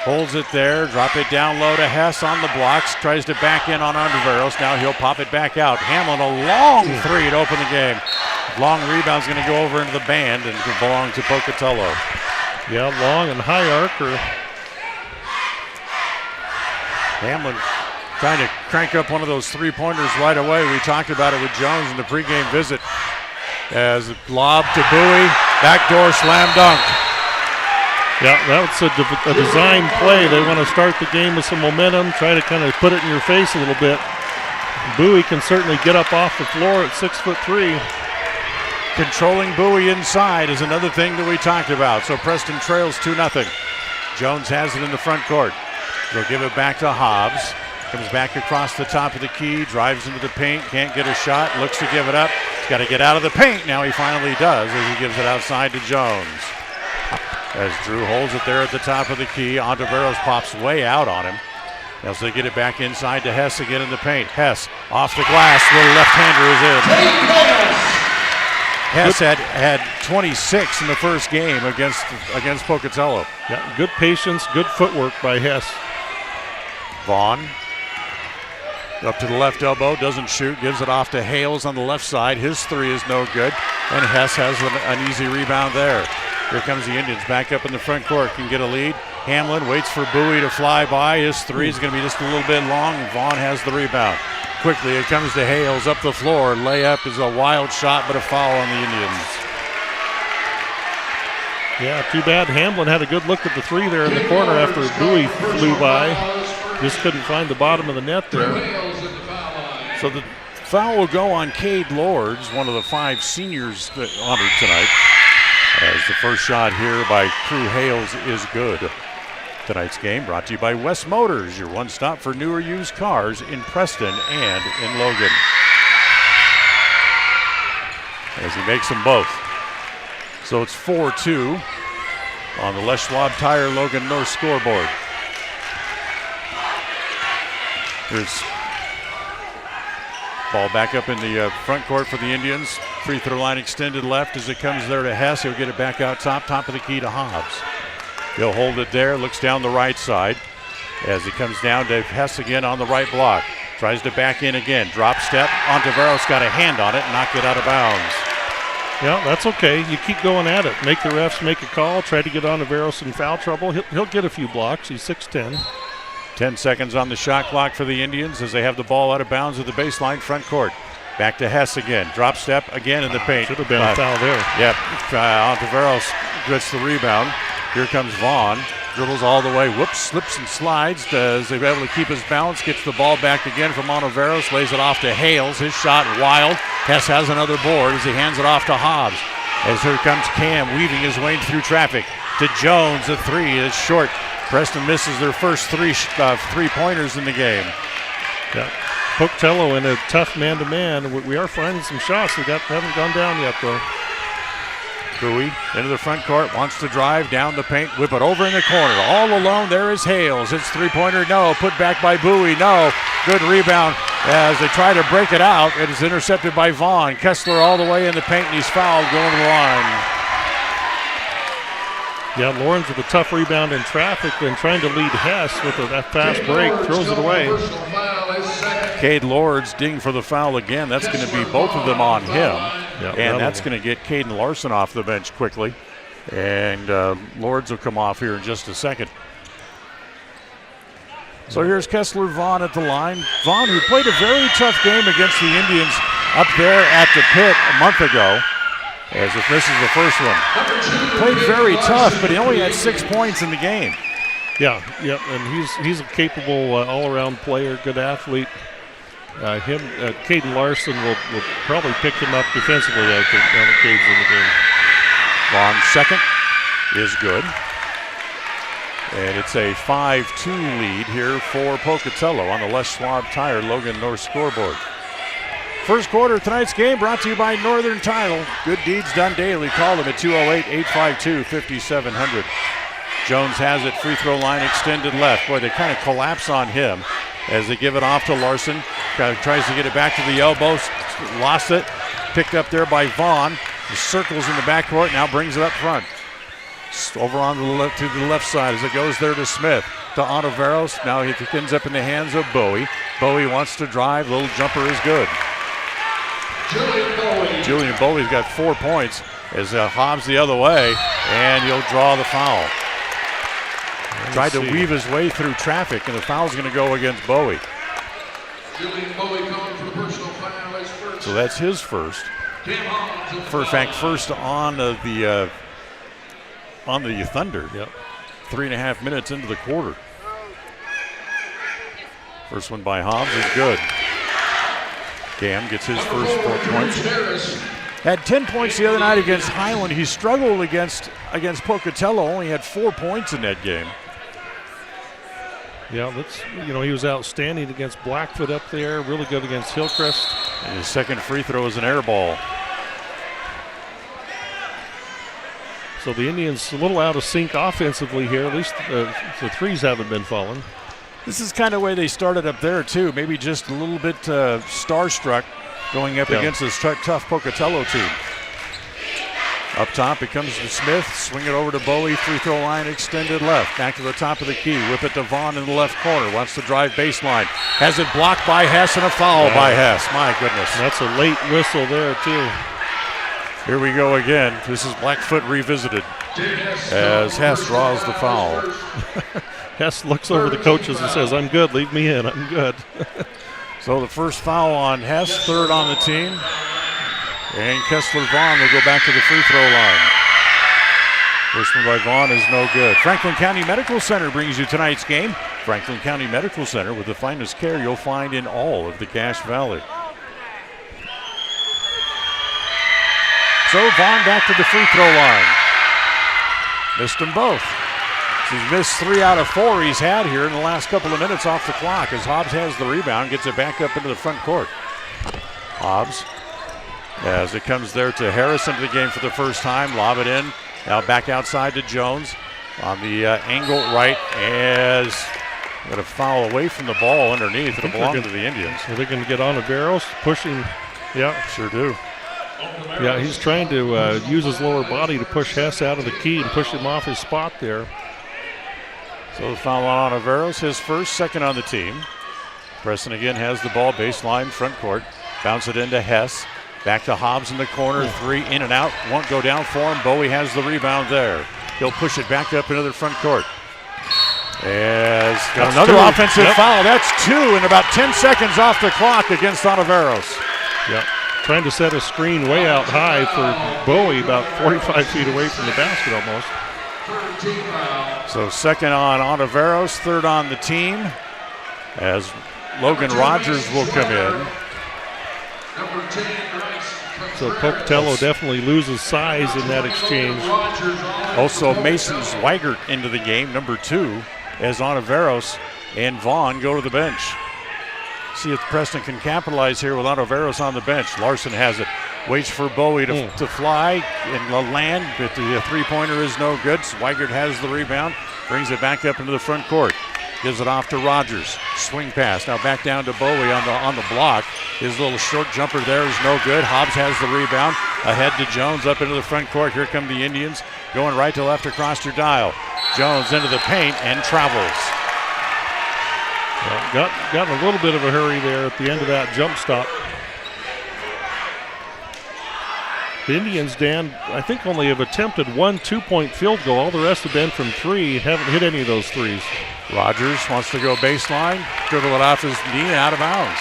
Holds it there, drop it down low to Hess on the blocks, tries to back in on Ontiveros. Now he'll pop it back out. Hamlin, a long three to open the game. Long rebound's going to go over into the band and belong to Pocatello. Yeah, long and high archer. Hamlin trying to crank up one of those three-pointers right away. We talked about it with Jones in the pregame visit. As lob to Bowie, backdoor slam dunk. Yeah, that's a design play. They want to start the game with some momentum, try to kind of put it in your face a little bit. Bowie can certainly get up off the floor at 6'3". Controlling Bowie inside is another thing that we talked about. So Preston trails 2-0. Jones has it in the front court. They'll give it back to Hobbs. Comes back across the top of the key, drives into the paint, can't get a shot, looks to give it up. He's got to get out of the paint. Now he finally does as he gives it outside to Jones. As Drew holds it there at the top of the key, Ontiveros pops way out on him. As they get it back inside to Hess again in the paint. Hess off the glass, little left-hander is in. Hess had 26 in the first game against Pocatello. Yeah, good patience, good footwork by Hess. Vaughn up to the left elbow, doesn't shoot, gives it off to Hales on the left side. His three is no good, and Hess has an easy rebound there. Here comes the Indians back up in the front court, can get a lead. Hamlin waits for Bowie to fly by. His three is going to be just a little bit long, and Vaughn has the rebound. Quickly it comes to Hales up the floor. Layup is a wild shot, but a foul on the Indians. Yeah, too bad Hamlin had a good look at the three there in the corner after Bowie flew by. Just couldn't find the bottom of the net there. So the foul will go on Cade Lords, one of the 5 seniors that honored tonight. As the first shot here by Crew Hales is good. Tonight's game brought to you by West Motors, your one stop for newer used cars in Preston and in Logan. As he makes them both. So it's 4-2 on the Les Schwab Tire Logan North scoreboard. There's ball back up in the front court for the Indians. Free throw line extended left as it comes there to Hess. He'll get it back out top of the key to Hobbs. He'll hold it there, looks down the right side as he comes down to Hess again on the right block. Tries to back in again, drop step. Ontiveros got a hand on it and knocked it out of bounds. Yeah, that's okay. You keep going at it. Make the refs make a call, try to get Ontiveros in foul trouble. He'll get a few blocks. He's 6'10". 10 seconds on the shot clock for the Indians as they have the ball out of bounds at the baseline front court. Back to Hess again. Drop step again in the paint. Should have been a foul there. Yep. Ontiveros gets the rebound. Here comes Vaughn. Dribbles all the way. Whoops. Slips and slides. Does he's able to keep his balance. Gets the ball back again from Ontiveros. Lays it off to Hales. His shot wild. Hess has another board as he hands it off to Hobbs. As here comes Cam weaving his way through traffic. To Jones. A three is short. Preston misses their first three-pointers in the game. Yeah. Pocatello in a tough man-to-man. We are finding some shots. Haven't gone down yet, though. Bowie into the front court, wants to drive down the paint, whip it over in the corner. All alone, there is Hales. It's three-pointer, no. Put back by Bowie, no. Good rebound as they try to break it out. It is intercepted by Vaughn. Kessler all the way in the paint, and he's fouled going to the line. Yeah, Lawrence with a tough rebound in traffic, then trying to lead Hess with that fast break, throws it away. Cade Lords ding for the foul again. That's going to be both of them on him. Yeah, and that's going to get Caden Larson off the bench quickly. And Lords will come off here in just a second. So here's Kessler Vaughn at the line. Vaughn, who played a very tough game against the Indians up there at the pit a month ago, as if this is the first one. Played very tough, but he only had 6 points in the game. Yeah, and he's a capable all-around player, good athlete. Caden Larson will probably pick him up defensively, I think, now that Cade's in the game. Vaughn's second is good. And it's a 5-2 lead here for Pocatello on the Les Schwab Tire Logan North scoreboard. First quarter of tonight's game brought to you by Northern Title. Good deeds done daily. Call them at 208-852-5700. Jones has it, free throw line extended left. Boy, they kind of collapse on him as they give it off to Larson. Kind of tries to get it back to the elbow, lost it. Picked up there by Vaughn. He circles in the backcourt, now brings it up front. Over on the left to the left side as it goes there to Smith. To Ontiveros. Now he ends up in the hands of Bowie. Bowie wants to drive. Little jumper is good. Julian Bowie's got 4 points as Hobbs the other way, and he'll draw the foul. Tried to weave his way through traffic, and the foul's going to go against Bowie. So that's his first. In fact, first on the Thunder. Yep. 3.5 minutes into the quarter. First one by Hobbs is good. Cam gets his first 4 points. Had 10 points the other night against Highland. He struggled against Pocatello. Only had 4 points in that game. Yeah, he was outstanding against Blackfoot up there. Really good against Hillcrest. And his second free throw is an air ball. So the Indians a little out of sync offensively here. At least the threes haven't been falling. This is kind of the way they started up there, too. Maybe just a little bit starstruck going up against this tough Pocatello team. Up top, it comes to Smith. Swing it over to Bowie. Free throw line extended left. Back to the top of the key. Whip it to Vaughn in the left corner. Wants to drive baseline. Has it blocked by Hess and a foul by Hess. My goodness. That's a late whistle there, too. Here we go again. This is Blackfoot revisited as Hess draws the foul. Hess looks over the coaches and says, "I'm good, leave me in, I'm good." So the first foul on Hess, third on the team. And Kessler Vaughn will go back to the free throw line. First one by Vaughn is no good. Franklin County Medical Center brings you tonight's game. Franklin County Medical Center with the finest care you'll find in all of the Cache Valley. So Vaughn back to the free throw line. Missed them both. He's missed 3 out of 4 he's had here in the last couple of minutes off the clock as Hobbs has the rebound, gets it back up into the front court. Hobbs, as it comes there to Harris into the game for the first time, lob it in. Now back outside to Jones on the angle right as got a foul away from the ball underneath. It'll belong to the Indians. Are they going to get on Averos pushing? Yeah, sure do. Yeah, he's trying to use his lower body to push Hess out of the key and push him off his spot there. So the foul on Averos, his first, second on the team. Preston again has the ball, baseline, front court. Bounce it into Hess. Back to Hobbs in the corner, 3 in and out. Won't go down for him. Bowie has the rebound there. He'll push it back up into the front court. As got another offensive foul. That's 2 and about 10 seconds off the clock against Ontiveros. Yeah. Trying to set a screen way out high for Bowie, about 45 feet away from the basket almost. So second on Ontiveros, third on the team, as Logan Rogers will come in. So Pocatello definitely loses size in that exchange. Also Mason Zweigert into the game, number 2, as Ontiveros and Vaughn go to the bench. See if Preston can capitalize here with Ontiveros on the bench. Larson has it. Waits for Bowie to fly and land, but the three-pointer is no good. Zweigert has the rebound, brings it back up into the front court. Gives it off to Rogers. Swing pass. Now back down to Bowie on the block. His little short jumper there is no good. Hobbs has the rebound. Ahead to Jones up into the front court. Here come the Indians going right to left across your dial. Jones into the paint and travels. Well, got in a little bit of a hurry there at the end of that jump stop. The Indians, Dan, I think only have attempted 1 2-point field goal. All the rest have been from 3. Haven't hit any of those threes. Rogers wants to go baseline, dribble it off his knee and out of bounds.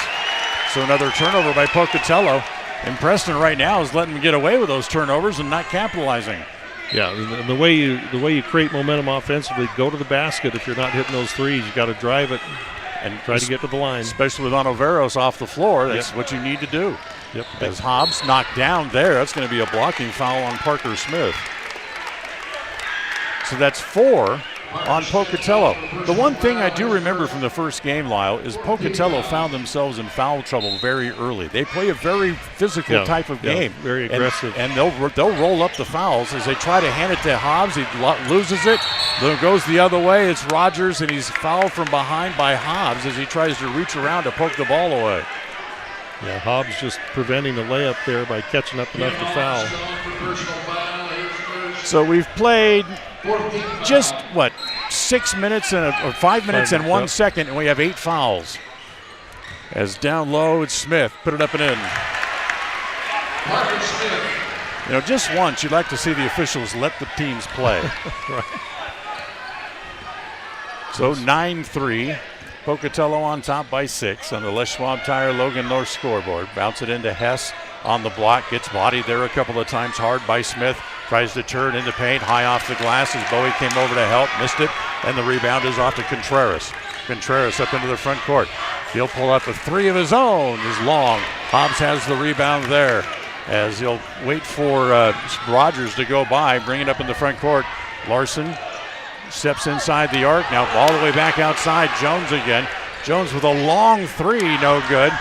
So another turnover by Pocatello. And Preston right now is letting them get away with those turnovers and not capitalizing. Yeah, and the way you create momentum offensively, go to the basket. If you're not hitting those threes, you got to drive it and try to get to the line. Especially with Ontiveros off the floor, that's what you need to do. Yep. As Hobbs knocked down there, that's going to be a blocking foul on Parker Smith. So that's 4 on Pocatello. The one thing I do remember from the first game, Lyle, is Pocatello found themselves in foul trouble very early. They play a very physical type of game. Very aggressive. And they'll roll up the fouls as they try to hand it to Hobbs. He loses it. Then goes the other way. It's Rogers, and he's fouled from behind by Hobbs as he tries to reach around to poke the ball away. Yeah, Hobbs just preventing the layup there by catching up enough to foul. So we've played just, 6 minutes or 5 minutes and 1 second, and we have 8 fouls. As down low, it's Smith. Put it up and in. Just once, you'd like to see the officials let the teams play. Right. So 9-3. Pocatello on top by 6 on the Les Schwab Tire Logan North scoreboard. Bounce it into Hess on the block. Gets bodied there a couple of times hard by Smith. Tries to turn into paint. High off the glass as Bowie came over to help. Missed it. And the rebound is off to Contreras. Contreras up into the front court. He'll pull up a 3 of his own. Is long. Hobbs has the rebound there as he'll wait for Rogers to go by. Bring it up in the front court. Larson steps inside the arc, now all the way back outside. Jones again. Jones with a long 3, no good.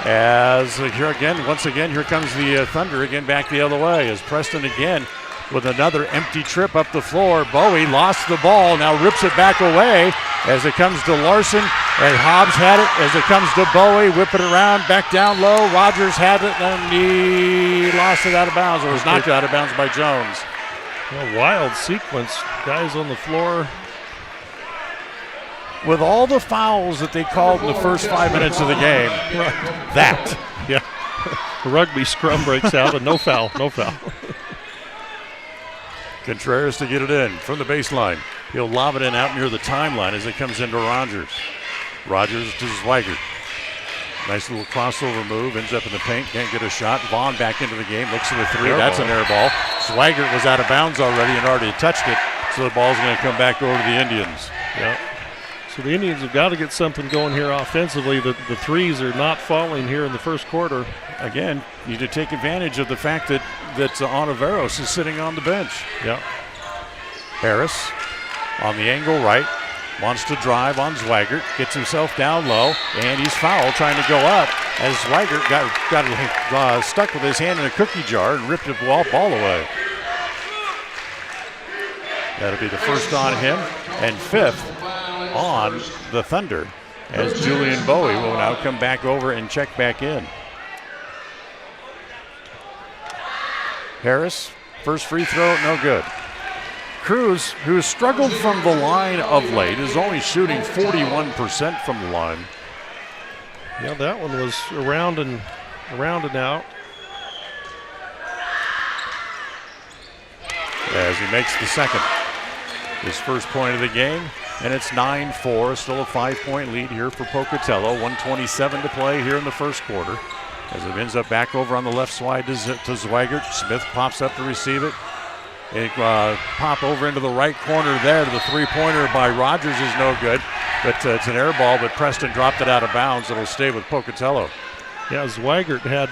As here again, once again, here comes the Thunder again back the other way. As Preston again with another empty trip up the floor. Bowie lost the ball, now rips it back away as it comes to Larson. And Hobbs had it as it comes to Bowie. Whip it around, back down low. Rogers had it, and he lost it out of bounds, or was knocked out of bounds by Jones. A wild sequence. Guys on the floor. With all the fouls that they called in the first 5 minutes of the game, Yeah. The rugby scrum breaks out and no foul. Contreras to get it in from the baseline. He'll lob it in out near the timeline as it comes into Rogers. Rogers to Zweigert. Nice little crossover move, ends up in the paint, can't get a shot. Vaughn back into the game, looks for the 3, that's an air ball. Zweigert was out of bounds already and already touched it, so the ball's going to come back over to the Indians. Yeah. So the Indians have got to get something going here offensively. The threes are not falling here in the first quarter. Again, you need to take advantage of the fact that Ontiveros is sitting on the bench. Yeah. Harris on the angle right. Wants to drive on Zweigert, gets himself down low, and he's fouled trying to go up as Zweigert got stuck with his hand in a cookie jar and ripped the ball away. That'll be the first on him and 5th on the Thunder as Julian Bowie will now come back over and check back in. Harris, first free throw, no good. Cruz, who has struggled from the line of late, is only shooting 41% from the line. Yeah, that one was around and out. As he makes the second. His first point of the game, and it's 9-4, still a 5-point lead here for Pocatello. 1:27 to play here in the first quarter. as it ends up back over on the left side to Zweigert. Smith pops up to receive it. It pop over into the right corner there to the three-pointer by Rogers is no good. But it's an air ball, but Preston dropped it out of bounds. It'll stay with Pocatello. Yeah, Zweigert had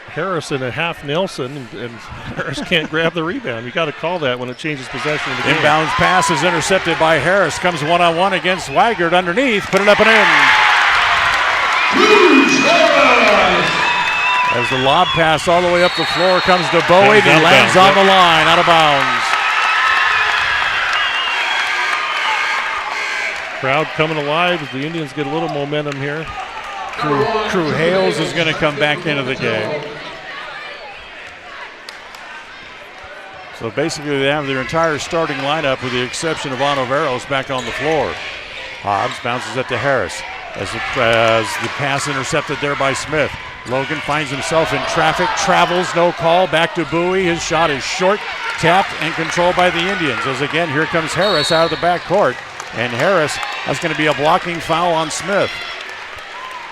Harris in a half Nelson, and Harris can't grab the rebound. You got to call that when it changes possession of the game. Inbounds pass is intercepted by Harris. Comes one-on-one against Zweigert underneath. Put it up and in. As the lob pass all the way up the floor comes to Bowie. He lands on the line, out of bounds. Crowd coming alive as the Indians get a little momentum here. Crew Hales is going to come back into the game. So basically they have their entire starting lineup with the exception of Onoveros back on the floor. Hobbs bounces it to Harris as the pass intercepted there by Smith. Logan finds himself in traffic, travels, no call, back to Bowie. His shot is short, tapped, and controlled by the Indians. As again, here comes Harris out of the backcourt. And Harris, that's going to be a blocking foul on Smith.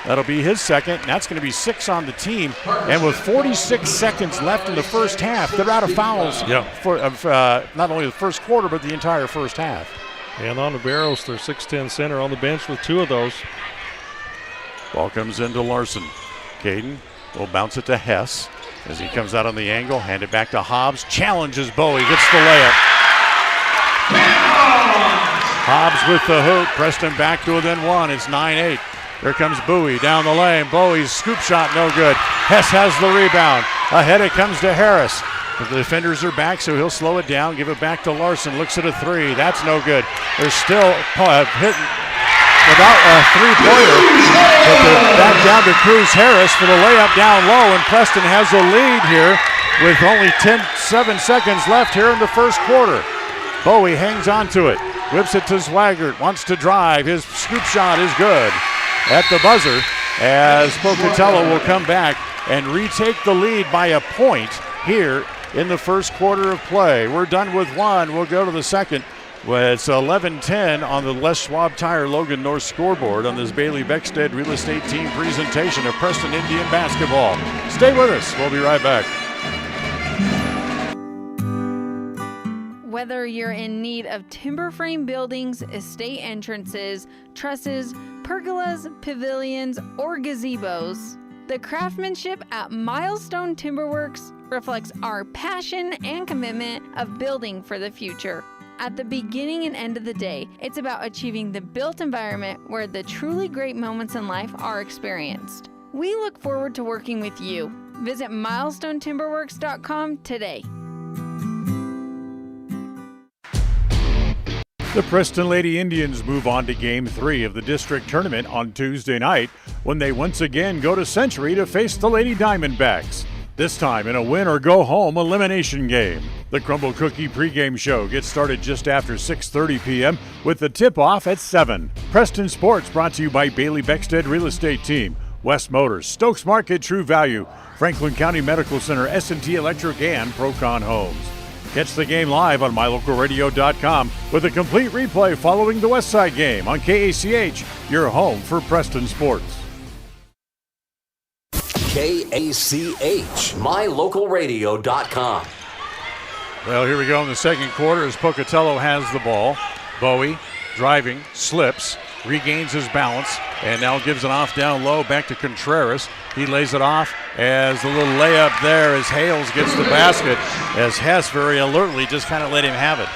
That'll be his second, and that's going to be 6 on the team. And with 46 seconds left in the first half, they're out of fouls for not only the first quarter, but the entire first half. And Onoveros, their 6'10 center, on the bench with 2 of those. Ball comes into Larson. Caden will bounce it to Hess as he comes out on the angle, hand it back to Hobbs, challenges Bowie, gets the layup. Hobbs with the hoop, Preston back to within 1, it's 9-8. Here comes Bowie down the lane, Bowie's scoop shot no good. Hess has the rebound, ahead it comes to Harris. But the defenders are back, so he'll slow it down, give it back to Larson, looks at a 3, that's no good. They're still hitting without a three-pointer, but they're back down to Cruz Harris for the layup down low, and Preston has a lead here with only 7 seconds left here in the first quarter. Bowie hangs on to it, whips it to Zweigert, wants to drive, his scoop shot is good at the buzzer as Pocatello will come back and retake the lead by a point here in the first quarter of play. We're done with 1, we'll go to the second. Well, it's 11-10 on the Les Schwab Tire Logan North scoreboard on this Bailey Beckstead Real Estate Team presentation of Preston Indian basketball. Stay with us. We'll be right back. Whether you're in need of timber frame buildings, estate entrances, trusses, pergolas, pavilions, or gazebos, the craftsmanship at Milestone Timberworks reflects our passion and commitment of building for the future. At the beginning and end of the day, it's about achieving the built environment where the truly great moments in life are experienced. We look forward to working with you. Visit milestonetimberworks.com today. The Preston Lady Indians move on to Game 3 of the district tournament on Tuesday night when they once again go to Century to face the Lady Diamondbacks. This time in a win-or-go-home elimination game. The Crumble Cookie pregame show gets started just after 6:30 p.m. with the tip-off at 7. Preston Sports brought to you by Bailey Beckstead Real Estate Team, West Motors, Stokes Market True Value, Franklin County Medical Center, S&T Electric, and Procon Homes. Catch the game live on mylocalradio.com with a complete replay following the Westside game on KACH, your home for Preston Sports. KACH, mylocalradio.com. Well, here we go in the second quarter as Pocatello has the ball. Bowie driving, slips, regains his balance, and now gives it off down low back to Contreras. He lays it off as the little layup there as Hales gets the basket, as Hess very alertly just kind of let him have it.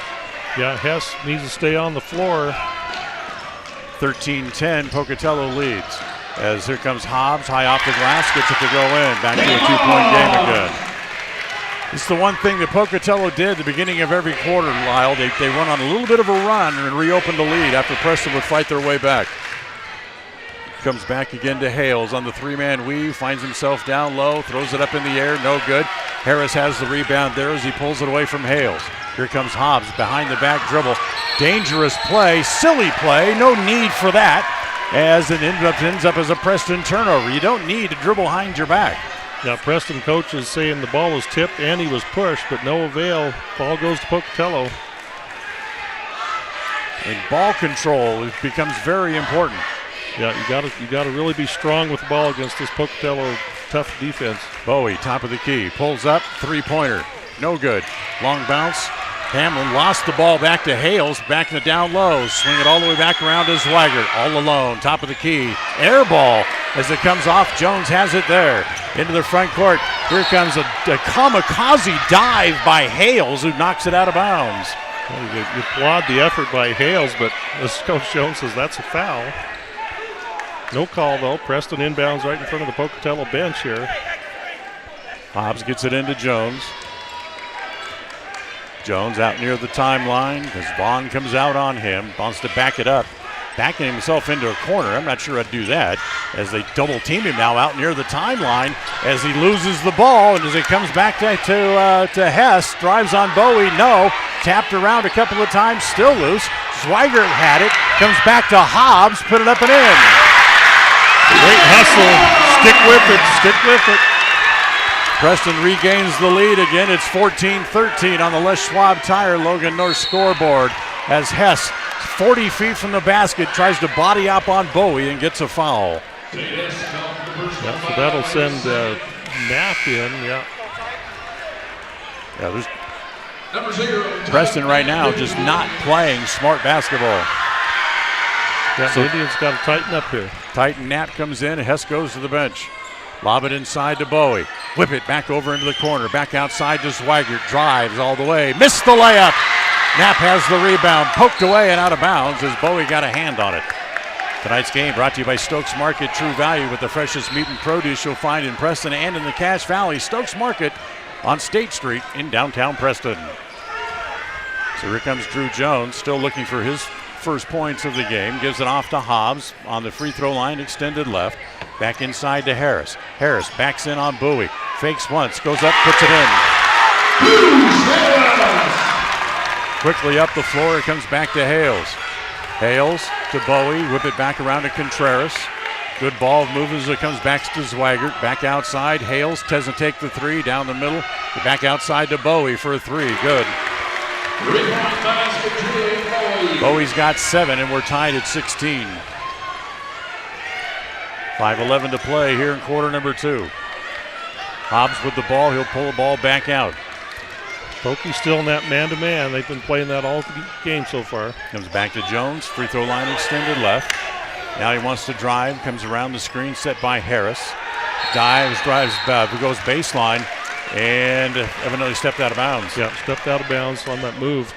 Yeah, Hess needs to stay on the floor. 13-10, Pocatello leads. As here comes Hobbs, high off the glass, gets it to go in. Back to a two-point game again. It's the one thing that Pocatello did at the beginning of every quarter, Lyle. They went on a little bit of a run and reopened the lead after Preston would fight their way back. Comes back again to Hales on the three-man weave, finds himself down low, throws it up in the air, no good. Harris has the rebound there as he pulls it away from Hales. Here comes Hobbs behind the back dribble. Dangerous play, silly play, no need for that. As it ends up as a Preston turnover. You don't need to dribble behind your back. Now, Preston coach is saying the ball was tipped and he was pushed, but no avail. Ball goes to Pocatello. And ball control becomes very important. Yeah, you got to really be strong with the ball against this Pocatello tough defense. Bowie, top of the key, pulls up, three-pointer, no good. Long bounce. Hamlin lost the ball back to Hales, back in the down low. Swing it all the way back around to Zweigert, all alone, top of the key. Air ball as it comes off. Jones has it there into the front court. Here comes a kamikaze dive by Hales, who knocks it out of bounds. Well, you applaud the effort by Hales, but as Coach Jones says, that's a foul. No call, though. Preston inbounds right in front of the Pocatello bench here. Hobbs gets it into Jones. Jones out near the timeline as Vaughn comes out on him. Wants to back it up. Backing himself into a corner. I'm not sure I'd do that as they double team him now out near the timeline as he loses the ball. And as it comes back to Hess, drives on Bowie. No. Tapped around a couple of times. Still loose. Zweigert had it. Comes back to Hobbs. Put it up and in. Great hustle. Stick with it. Stick with it. Preston regains the lead again. It's 14-13 on the Les Schwab Tire Logan North scoreboard as Hess, 40 feet from the basket, tries to body up on Bowie and gets a foul. Yeah, so that'll send Knapp in. Yeah. There's Preston right now just not playing smart basketball. Yeah, so the Indians got to tighten up here. Tighten Knapp comes in. Hess goes to the bench. Lob it inside to Bowie. Whip it back over into the corner. Back outside to Zweigert. Drives all the way. Missed the layup. Knapp has the rebound. Poked away and out of bounds as Bowie got a hand on it. Tonight's game brought to you by Stokes Market. True value with the freshest meat and produce you'll find in Preston and in the Cache Valley. Stokes Market on State Street in downtown Preston. So here comes Drew Jones, still looking for his first points of the game. Gives it off to Hobbs on the free throw line, extended left. Back inside to Harris. Harris backs in on Bowie. Fakes once, goes up, puts it in. Quickly up the floor, it comes back to Hales. Hales to Bowie, whip it back around to Contreras. Good ball movement as it comes back to Zweigert. Back outside, Hales doesn't take the three, down the middle. Back outside to Bowie for a three, good. Bowie's got 7 and we're tied at 16. 5:11 to play here in quarter number 2. Hobbs with the ball, he'll pull the ball back out. Pokey's still in that man-to-man. They've been playing that all game so far. Comes back to Jones, free throw line extended left. Now he wants to drive, comes around the screen set by Harris. Drives, goes baseline, and evidently stepped out of bounds. Yeah, stepped out of bounds on that move.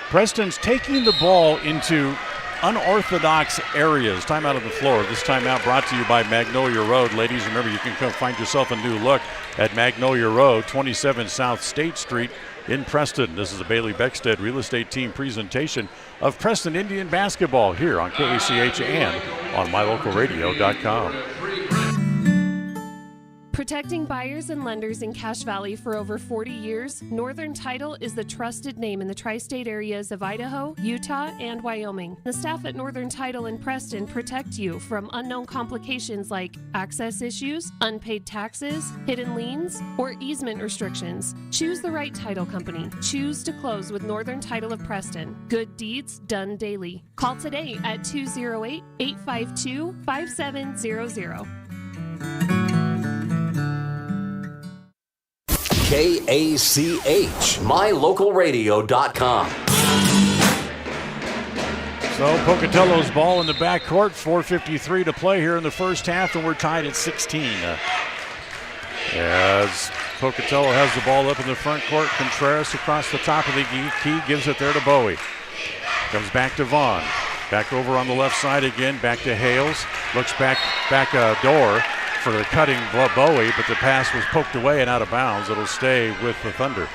Preston's taking the ball into unorthodox areas. Timeout of the floor. This timeout brought to you by Magnolia Road. Ladies, remember you can come find yourself a new look at Magnolia Road, 27 South State Street in Preston. This is a Bailey Beckstead Real Estate Team presentation of Preston Indian basketball here on KACH and on mylocalradio.com. Protecting buyers and lenders in Cache Valley for over 40 years, Northern Title is the trusted name in the tri-state areas of Idaho, Utah, and Wyoming. The staff at Northern Title in Preston protect you from unknown complications like access issues, unpaid taxes, hidden liens, or easement restrictions. Choose the right title company. Choose to close with Northern Title of Preston. Good deeds done daily. Call today at 208-852-5700. KACH, mylocalradio.com. So Pocatello's ball in the backcourt, 4:53 to play here in the first half, and we're tied at 16. As Pocatello has the ball up in the front court, Contreras across the top of the key, gives it there to Bowie. Comes back to Vaughn. Back over on the left side again, back to Hales. Looks back door for the cutting Bowie, but the pass was poked away and out of bounds. It'll stay with the Thunder.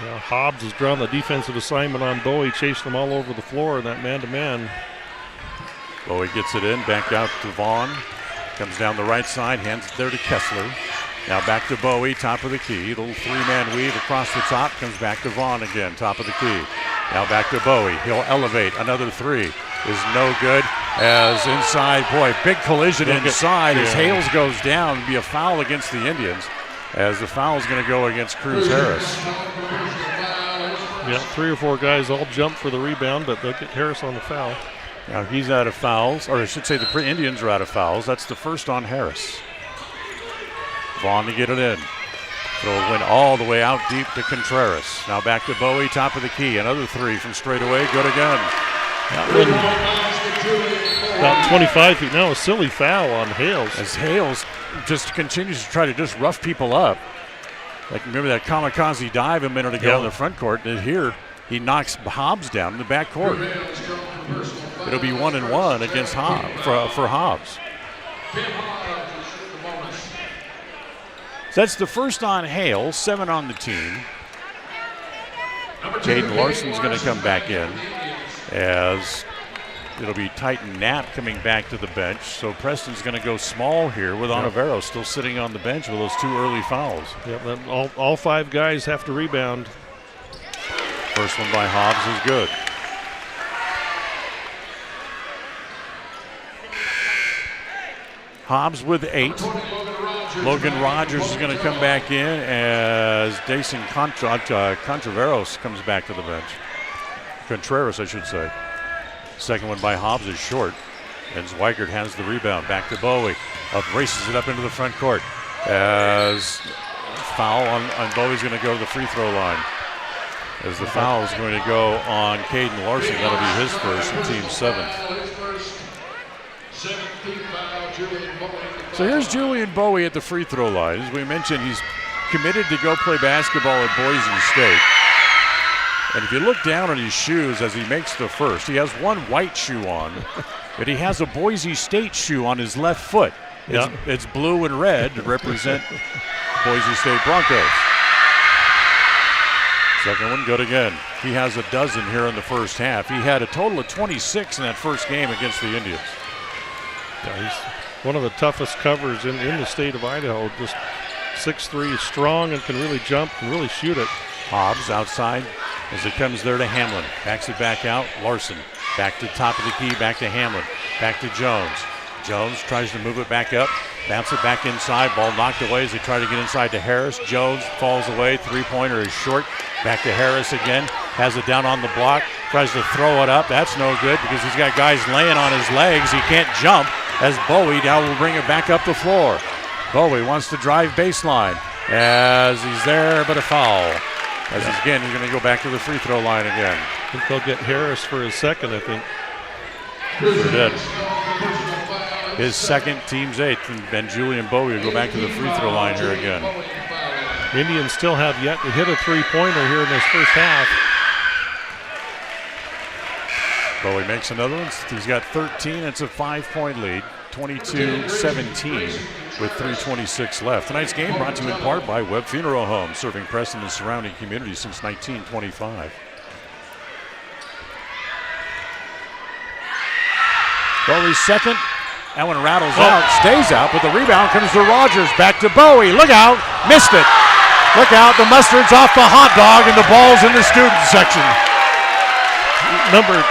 Yeah, Hobbs has drawn the defensive assignment on Bowie, chasing them all over the floor in that man-to-man. Bowie gets it in, back out to Vaughn. Comes down the right side, hands it there to Kessler. Now back to Bowie, top of the key. Little three-man weave across the top, comes back to Vaughn again, top of the key. Now back to Bowie. He'll elevate. Another three is no good. As inside, boy, big collision inside as Hales goes down. It'll be a foul against the Indians, as the foul is going to go against Cruz Harris. Yeah, 3 or 4 guys all jump for the rebound, but they'll get Harris on the foul. Now he's out of fouls, or I should say the Indians are out of fouls. That's the first on Harris. Vaughn to get it in. Throw went all the way out deep to Contreras. Now back to Bowie, top of the key. Another three from straight away, good again. About 25 feet now, a silly foul on Hales. As Hales just continues to try to just rough people up. Like, remember that kamikaze dive a minute ago in the front court. And here, he knocks Hobbs down in the back court. It'll be 1-1 against Hobbs, for Hobbs. So that's the first on Hale, 7 on the team. Caden Larson's going to come back in as it'll be Titan Knapp coming back to the bench. So Preston's going to go small here with Onivero still sitting on the bench with those 2 early fouls. Yep, all 5 guys have to rebound. First one by Hobbs is good. Hobbs with 8. Logan Rogers is going to come back in as Dason Contreras comes back to the bench. Contreras, I should say. Second one by Hobbs is short. And Zweigert has the rebound. Back to Bowie. Races it up into the front court. As foul on Bowie's going to go to the free throw line. As the foul is going to go on Caden Larson. That'll be his first and team 7th. So here's Julian Bowie at the free throw line. As we mentioned, he's committed to go play basketball at Boise State. And if you look down on his shoes as he makes the first, he has one white shoe on, but he has a Boise State shoe on his left foot. It's blue and red to represent Boise State Broncos. Second one good again. He has a dozen here in the first half. He had a total of 26 in that first game against the Indians. Yeah, he's one of the toughest covers in the state of Idaho. Just 6'3", strong and can really jump and really shoot it. Hobbs outside as it comes there to Hamlin. Backs it back out. Larson back to the top of the key, back to Hamlin. Back to Jones. Jones tries to move it back up. Bounce it back inside. Ball knocked away as they try to get inside to Harris. Jones falls away. Three-pointer is short. Back to Harris again. Has it down on the block. Tries to throw it up. That's no good because he's got guys laying on his legs. He can't jump as Bowie now will bring it back up the floor. Bowie wants to drive baseline as he's there, but a foul. As he's going to go back to the free throw line again. I think they'll get Harris for his second, I think. Sure did. His second, team's 8th, and then Julian Bowie will go back to the free throw line here again. The Indians still have yet to hit a three-pointer here in this first half. Bowie makes another one. He's got 13. It's a 5-point lead, 22-17 with 3:26 left. Tonight's game brought to you in part by Webb Funeral Home, serving Preston and surrounding communities since 1925. Bowie's second. That one rattles out, stays out, but the rebound comes to Rogers. Back to Bowie. Look out. Missed it. Look out. The mustard's off the hot dog, and the ball's in the student section. Number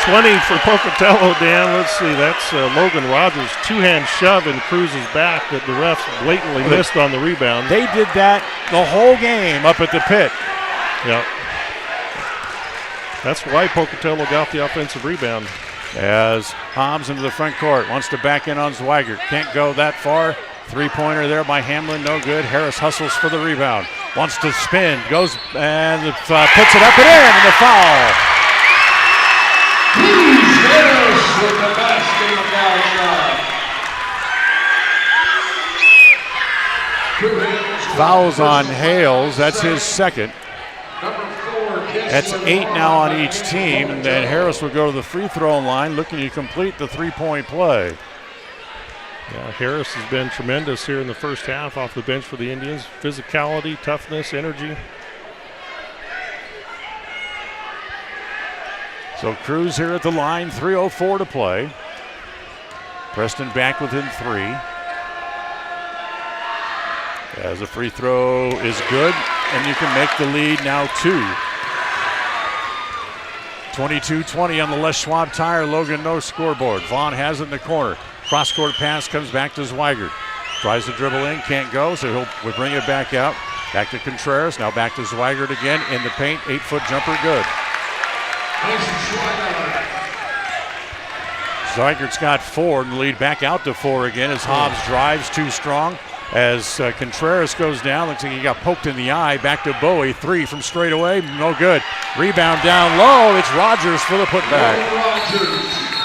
20 for Pocatello, Dan. Let's see. That's Logan Rogers. Two-hand shove and Cruz's back that the refs blatantly missed on the rebound. They did that the whole game up at the pit. Yeah. That's why Pocatello got the offensive rebound. As Hobbs into the front court, wants to back in on Zweigert. Can't go that far. Three-pointer there by Hamlin, no good. Harris hustles for the rebound. Wants to spin, goes and puts it up and in, and the foul. Harris with the basket of Fouls on Hales, that's his second. That's 8 now on each team, and then Harris will go to the free throw line looking to complete the three-point play. Yeah, Harris has been tremendous here in the first half off the bench for the Indians. Physicality, toughness, energy. So Cruz here at the line, 3:04 to play. Preston back within 3. As a free throw is good, and you can make the lead now 2. 22-20 on the Les Schwab Tire Logan No scoreboard. Vaughn has it in the corner. Cross-court pass comes back to Zweigert. Tries to dribble in, can't go, so we'll bring it back out. Back to Contreras, now back to Zweigert again in the paint. 8-foot jumper, good. Zeigert's got 4 and the lead back out to 4 again as Hobbs drives too strong. As Contreras goes down, looks like he got poked in the eye. Back to Bowie, 3 from straight away, no good. Rebound down low, it's Rogers for the putback.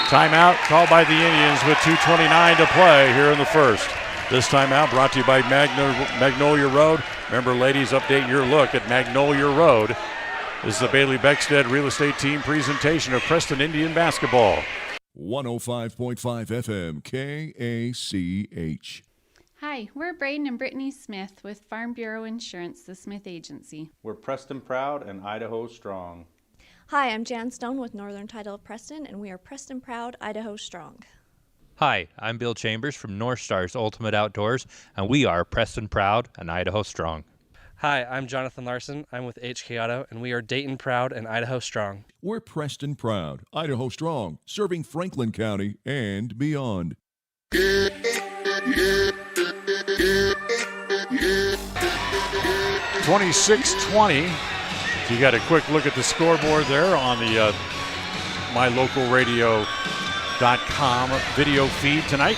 Timeout called by the Indians with 2:29 to play here in the first. This timeout brought to you by Magnolia Road. Remember, ladies, update your look at Magnolia Road. This is the Bailey Beckstead Real Estate Team presentation of Preston Indian basketball. 105.5 FM KACH. Hi, we're Braden and Brittany Smith with Farm Bureau Insurance, the Smith Agency. We're Preston Proud and Idaho Strong. Hi, I'm Jan Stone with Northern Title of Preston, and we are Preston Proud, Idaho Strong. Hi, I'm Bill Chambers from North Stars Ultimate Outdoors, and we are Preston Proud and Idaho Strong. Hi, I'm Jonathan Larson. I'm with HK Auto, and we are Dayton Proud and Idaho Strong. We're Preston Proud, Idaho Strong, serving Franklin County and beyond. 26-20. So you got a quick look at the scoreboard there on the mylocalradio.com video feed tonight.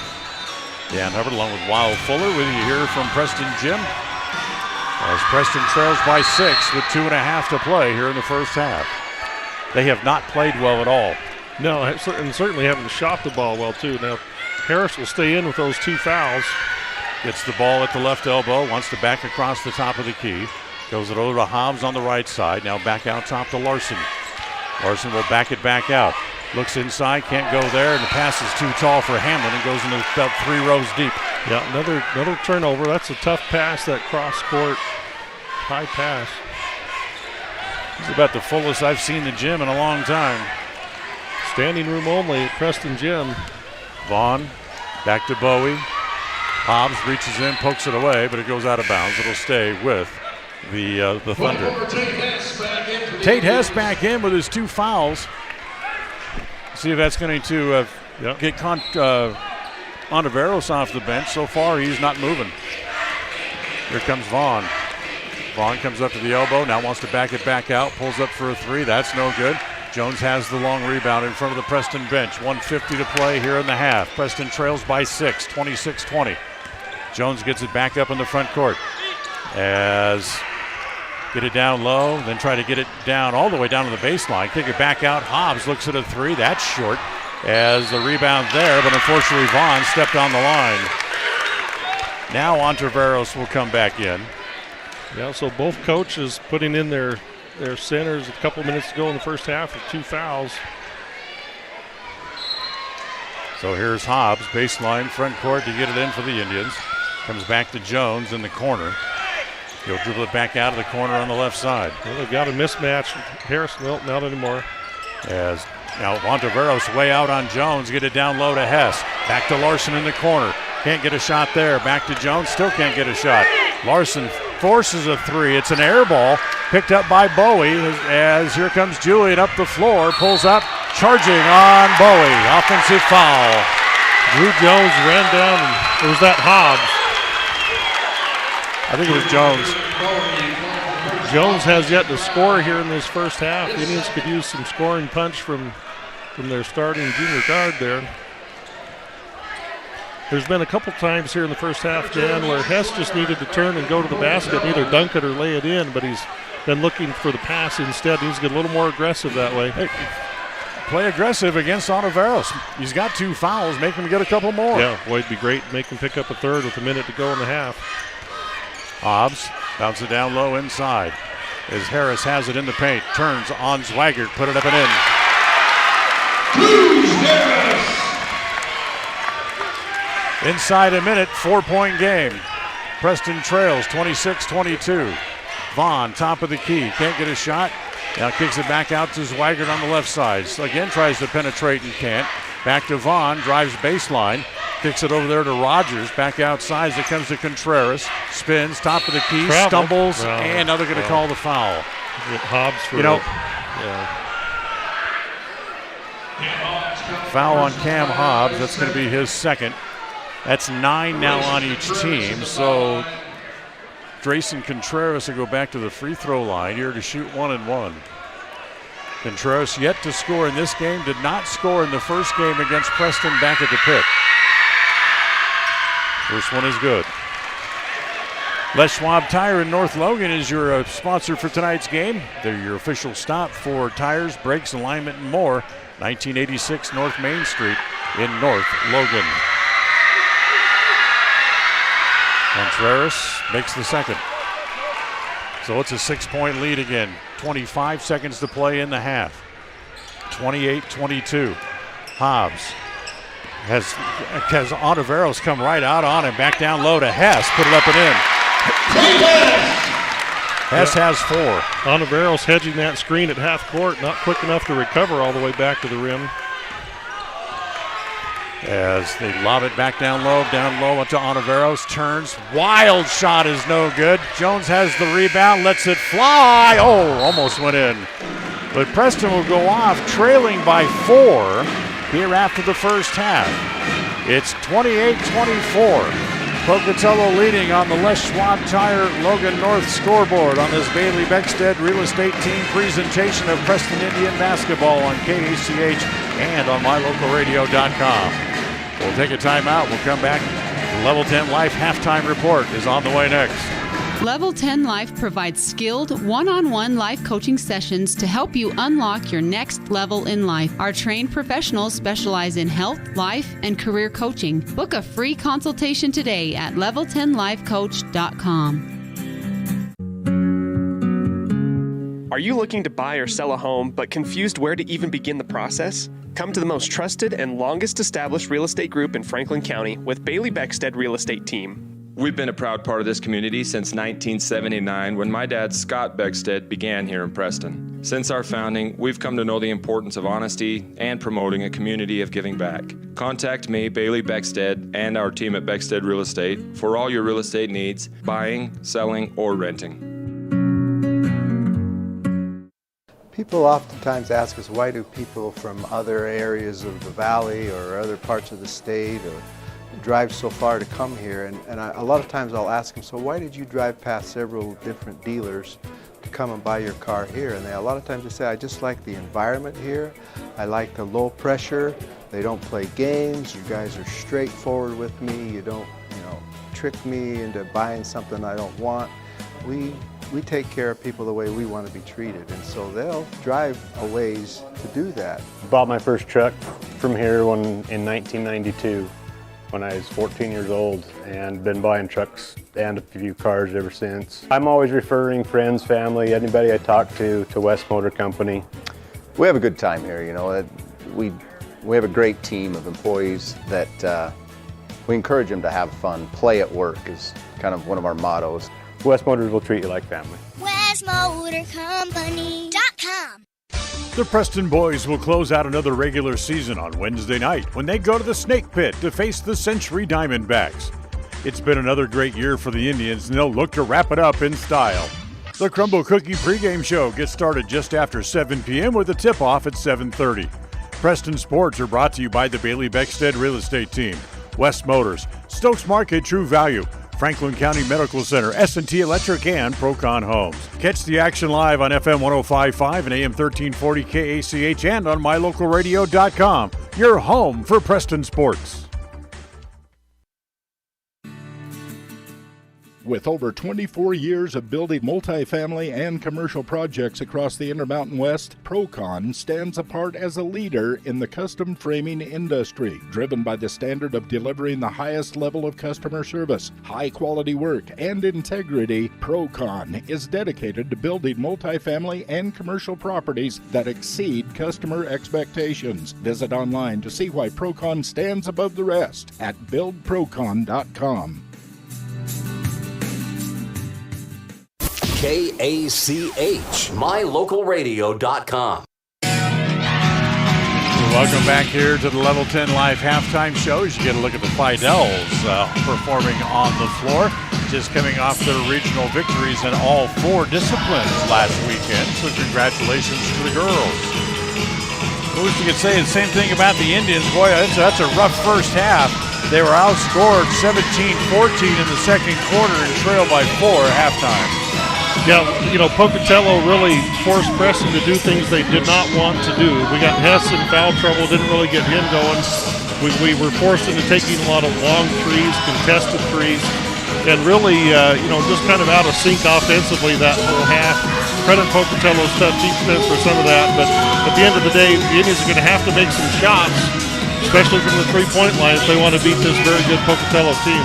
Dan Hubbard along with Wild Fuller with you here from Preston Gym. As Preston trails by 6 with 2.5 to play here in the first half. They have not played well at all. No, and certainly haven't shot the ball well, too. Now, Harris will stay in with those 2 fouls. Gets the ball at the left elbow, wants to back across the top of the key. Goes it over to Hobbs on the right side. Now back out top to Larson. Larson will back it back out. Looks inside, can't go there, and the pass is too tall for Hamlin and goes into about 3 rows deep. Yeah, another turnover. That's a tough pass, that cross-court high pass. It's about the fullest I've seen the gym in a long time. Standing room only at Preston Gym. Vaughn back to Bowie. Hobbs reaches in, pokes it away, but it goes out of bounds. It'll stay with the Thunder. Tate Hess back in with his 2 fouls. See if that's going to get Ontiveros off the bench. So far, he's not moving. Here comes Vaughn. Vaughn comes up to the elbow, now wants to back it back out, pulls up for a 3. That's no good. Jones has the long rebound in front of the Preston bench. 1:50 to play here in the half. Preston trails by 6, 26-20. Jones gets it back up in the front court. As get it down low, then try to get it down all the way down to the baseline. Kick it back out. Hobbs looks at a 3. That's short. As the rebound there, but unfortunately Vaughn stepped on the line. Now Ontiveros will come back in. Yeah, so both coaches putting in their centers a couple minutes ago in the first half with 2 fouls. So here's Hobbs, baseline, front court to get it in for the Indians. Comes back to Jones in the corner. He'll dribble it back out of the corner on the left side. Well, they've got a mismatch. Harris, not anymore. As now Ontiveros way out on Jones, get it down low to Hess. Back to Larson in the corner. Can't get a shot there. Back to Jones, still can't get a shot. Larson forces a 3. It's an air ball picked up by Bowie as here comes Julian up the floor, pulls up, charging on Bowie. Offensive foul. Drew Jones ran down, and it was that Hobbs. I think it was Jones. Jones has yet to score here in this first half. The Indians could use some scoring punch from their starting junior guard there. There's been a couple times here in the first half, Dan, where Hess just needed to turn and go to the basket, either dunk it or lay it in, but he's been looking for the pass instead. He needs to get a little more aggressive that way. Hey, play aggressive against Ontiveros. He's got 2 fouls. Make him get a couple more. Yeah, boy, it'd be great. Make him pick up a 3rd with a minute to go in the half. Hobbs bounces it down low inside. As Harris has it in the paint. Turns on Zweigert. Put it up and in. Inside a minute, 4-point game. Preston trails 26-22. Vaughn, top of the key. Can't get a shot. Now kicks it back out to Zweigert on the left side. So again, tries to penetrate and can't. Back to Vaughn, drives baseline. Kicks it over there to Rogers. Back outside as it comes to Contreras. Spins, top of the key, stumbles, and now they're going to call the foul. Hobbs for foul on Cam Hobbs. That's going to be his 2nd. That's 9 now on each team. So Drayson Contreras will go back to the free throw line here to shoot 1 and 1. Contreras yet to score in this game, did not score in the first game against Preston back at the pit. First one is good. Les Schwab Tire in North Logan is your sponsor for tonight's game. They're your official stop for tires, brakes, alignment, and more. 1986 North Main Street in North Logan. Contreras makes the second. So it's a 6-point lead again. 25 seconds to play in the half. 28-22. Hobbs has Ontiveros come right out on him. Back down low to Hess. Put it up and in. Hess has 4. Ontiveros hedging that screen at half court. Not quick enough to recover all the way back to the rim. As they lob it back down low onto Ontiveros. Turns. Wild shot is no good. Jones has the rebound. Lets it fly. Oh, almost went in. But Preston will go off trailing by 4 here after the first half. It's 28-24. Pocatello leading on the Les Schwab Tire Logan North scoreboard on this Bailey Beckstead Real Estate Team presentation of Preston Indian basketball on KACH and on mylocalradio.com. We'll take a timeout. We'll come back. The Level 10 Life halftime report is on the way next. Level 10 Life provides skilled one-on-one life coaching sessions to help you unlock your next level in life. Our trained professionals specialize in health, life, and career coaching. Book a free consultation today at level10lifecoach.com. Are you looking to buy or sell a home but confused where to even begin the process? Come to the most trusted and longest established real estate group in Franklin County with Bailey Beckstead Real Estate Team. We've been a proud part of this community since 1979 when my dad, Scott Beckstead, began here in Preston. Since our founding, we've come to know the importance of honesty and promoting a community of giving back. Contact me, Bailey Beckstead, and our team at Beckstead Real Estate for all your real estate needs, buying, selling, or renting. People oftentimes ask us, why do people from other areas of the valley or other parts of the state or drive so far to come here? And a lot of times I'll ask them, so why did you drive past several different dealers to come and buy your car here? And a lot of times they say, I just like the environment here. I like the low pressure. They don't play games. You guys are straightforward with me. You don't, trick me into buying something I don't want. We take care of people the way we want to be treated, and so they'll drive a ways to do that. Bought my first truck from here in 1992 when I was 14 years old, and been buying trucks and a few cars ever since. I'm always referring friends, family, anybody I talk to West Motor Company. We have a good time here, We have a great team of employees that we encourage them to have fun. Play at work is kind of one of our mottos. West Motors will treat you like family. WestMotorCompany.com. The Preston boys will close out another regular season on Wednesday night when they go to the Snake Pit to face the Century Diamondbacks. It's been another great year for the Indians, and they'll look to wrap it up in style. The Crumble Cookie pregame show gets started just after 7 p.m. with a tip-off at 7:30. Preston Sports are brought to you by the Bailey Beckstead Real Estate Team, West Motors, Stokes Market True Value, Franklin County Medical Center, S&T Electric, and Procon Homes. Catch the action live on FM 105.5 and AM 1340 KACH and on mylocalradio.com, your home for Preston sports. With over 24 years of building multifamily and commercial projects across the Intermountain West, Procon stands apart as a leader in the custom framing industry. Driven by the standard of delivering the highest level of customer service, high-quality work, and integrity, Procon is dedicated to building multifamily and commercial properties that exceed customer expectations. Visit online to see why Procon stands above the rest at buildprocon.com. KACH, mylocalradio.com. Welcome back here to the Level 10 Live halftime show. As you get a look at the Fidels performing on the floor, just coming off their regional victories in all 4 disciplines last weekend. So congratulations to the girls. I wish you could say the same thing about the Indians. Boy, that's a rough first half. They were outscored 17-14 in the second quarter and trailed by 4 at halftime. Yeah, Pocatello really forced Preston to do things they did not want to do. We got Hess in foul trouble, didn't really get him going. We were forced into taking a lot of long threes, contested threes, and really, just kind of out of sync offensively that whole half. Credit Pocatello's tough defense for some of that, but at the end of the day, the Indians are going to have to make some shots, especially from the three-point line, if they want to beat this very good Pocatello team.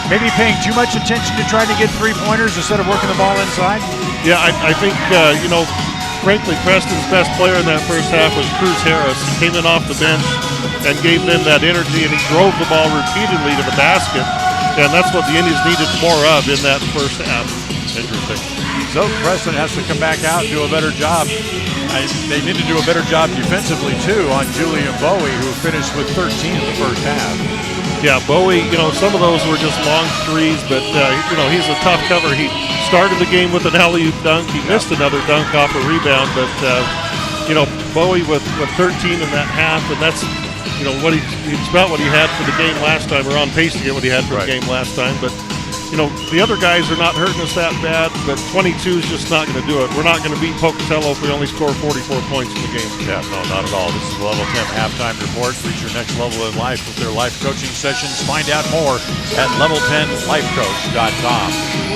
Maybe paying too much attention to trying to get three-pointers instead of working the ball inside? Yeah, I think, frankly, Preston's best player in that first half was Cruz Harris. He came in off the bench and gave them that energy, and he drove the ball repeatedly to the basket, and that's what the Indians needed more of in that first half. Interesting. So Preston has to come back out and do a better job. They need to do a better job defensively, too, on Julian Bowie, who finished with 13 in the first half. Yeah, Bowie, some of those were just long threes, but, he's a tough cover. He started the game with an alley-oop dunk. He missed another dunk off a rebound, but, Bowie with 13 in that half, and that's, it's about what he had for the game last time, or on pace to get what he had for the game last time, but, the other guys are not hurting us that bad, but 22 is just not going to do it. We're not going to beat Pocatello if we only score 44 points in the game. Yeah, no, not at all. This is the Level 10 Halftime Report. Reach your next level in life with their life coaching sessions. Find out more at level10lifecoach.com.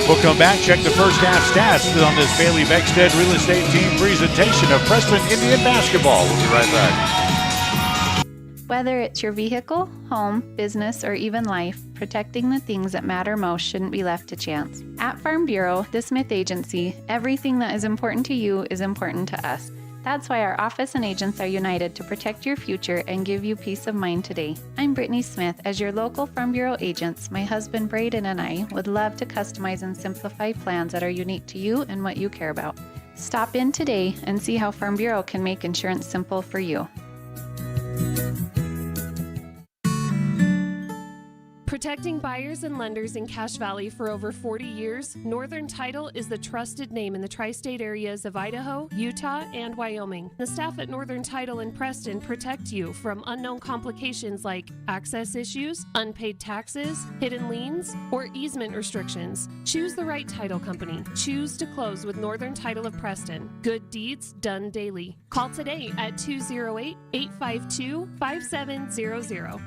We'll come back, check the first half stats on this Bailey Beckstead Real Estate Team presentation of Preston Indian basketball. We'll be right back. Whether it's your vehicle, home, business, or even life, protecting the things that matter most shouldn't be left to chance. At Farm Bureau, the Smith Agency, everything that is important to you is important to us. That's why our office and agents are united to protect your future and give you peace of mind today. I'm Brittany Smith. As your local Farm Bureau agents, my husband Braden and I would love to customize and simplify plans that are unique to you and what you care about. Stop in today and see how Farm Bureau can make insurance simple for you. Protecting buyers and lenders in Cache Valley for over 40 years, Northern Title is the trusted name in the tri-state areas of Idaho, Utah, and Wyoming. The staff at Northern Title in Preston protect you from unknown complications like access issues, unpaid taxes, hidden liens, or easement restrictions. Choose the right title company. Choose to close with Northern Title of Preston. Good deeds done daily. Call today at 208-852-5700.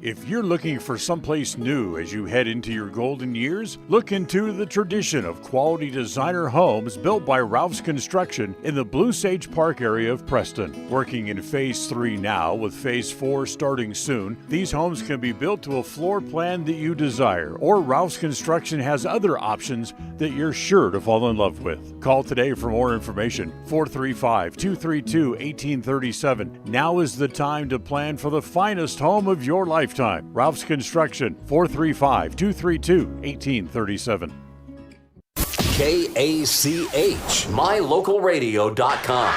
If you're looking for someplace new as you head into your golden years, look into the tradition of quality designer homes built by Ralph's Construction in the Blue Sage Park area of Preston. Working in Phase 3 now, with Phase 4 starting soon, these homes can be built to a floor plan that you desire, or Ralph's Construction has other options that you're sure to fall in love with. Call today for more information, 435-232-1837. Now is the time to plan for the finest home of your lifetime. Ralph's Construction, 435-232-1837. KACH, mylocalradio.com.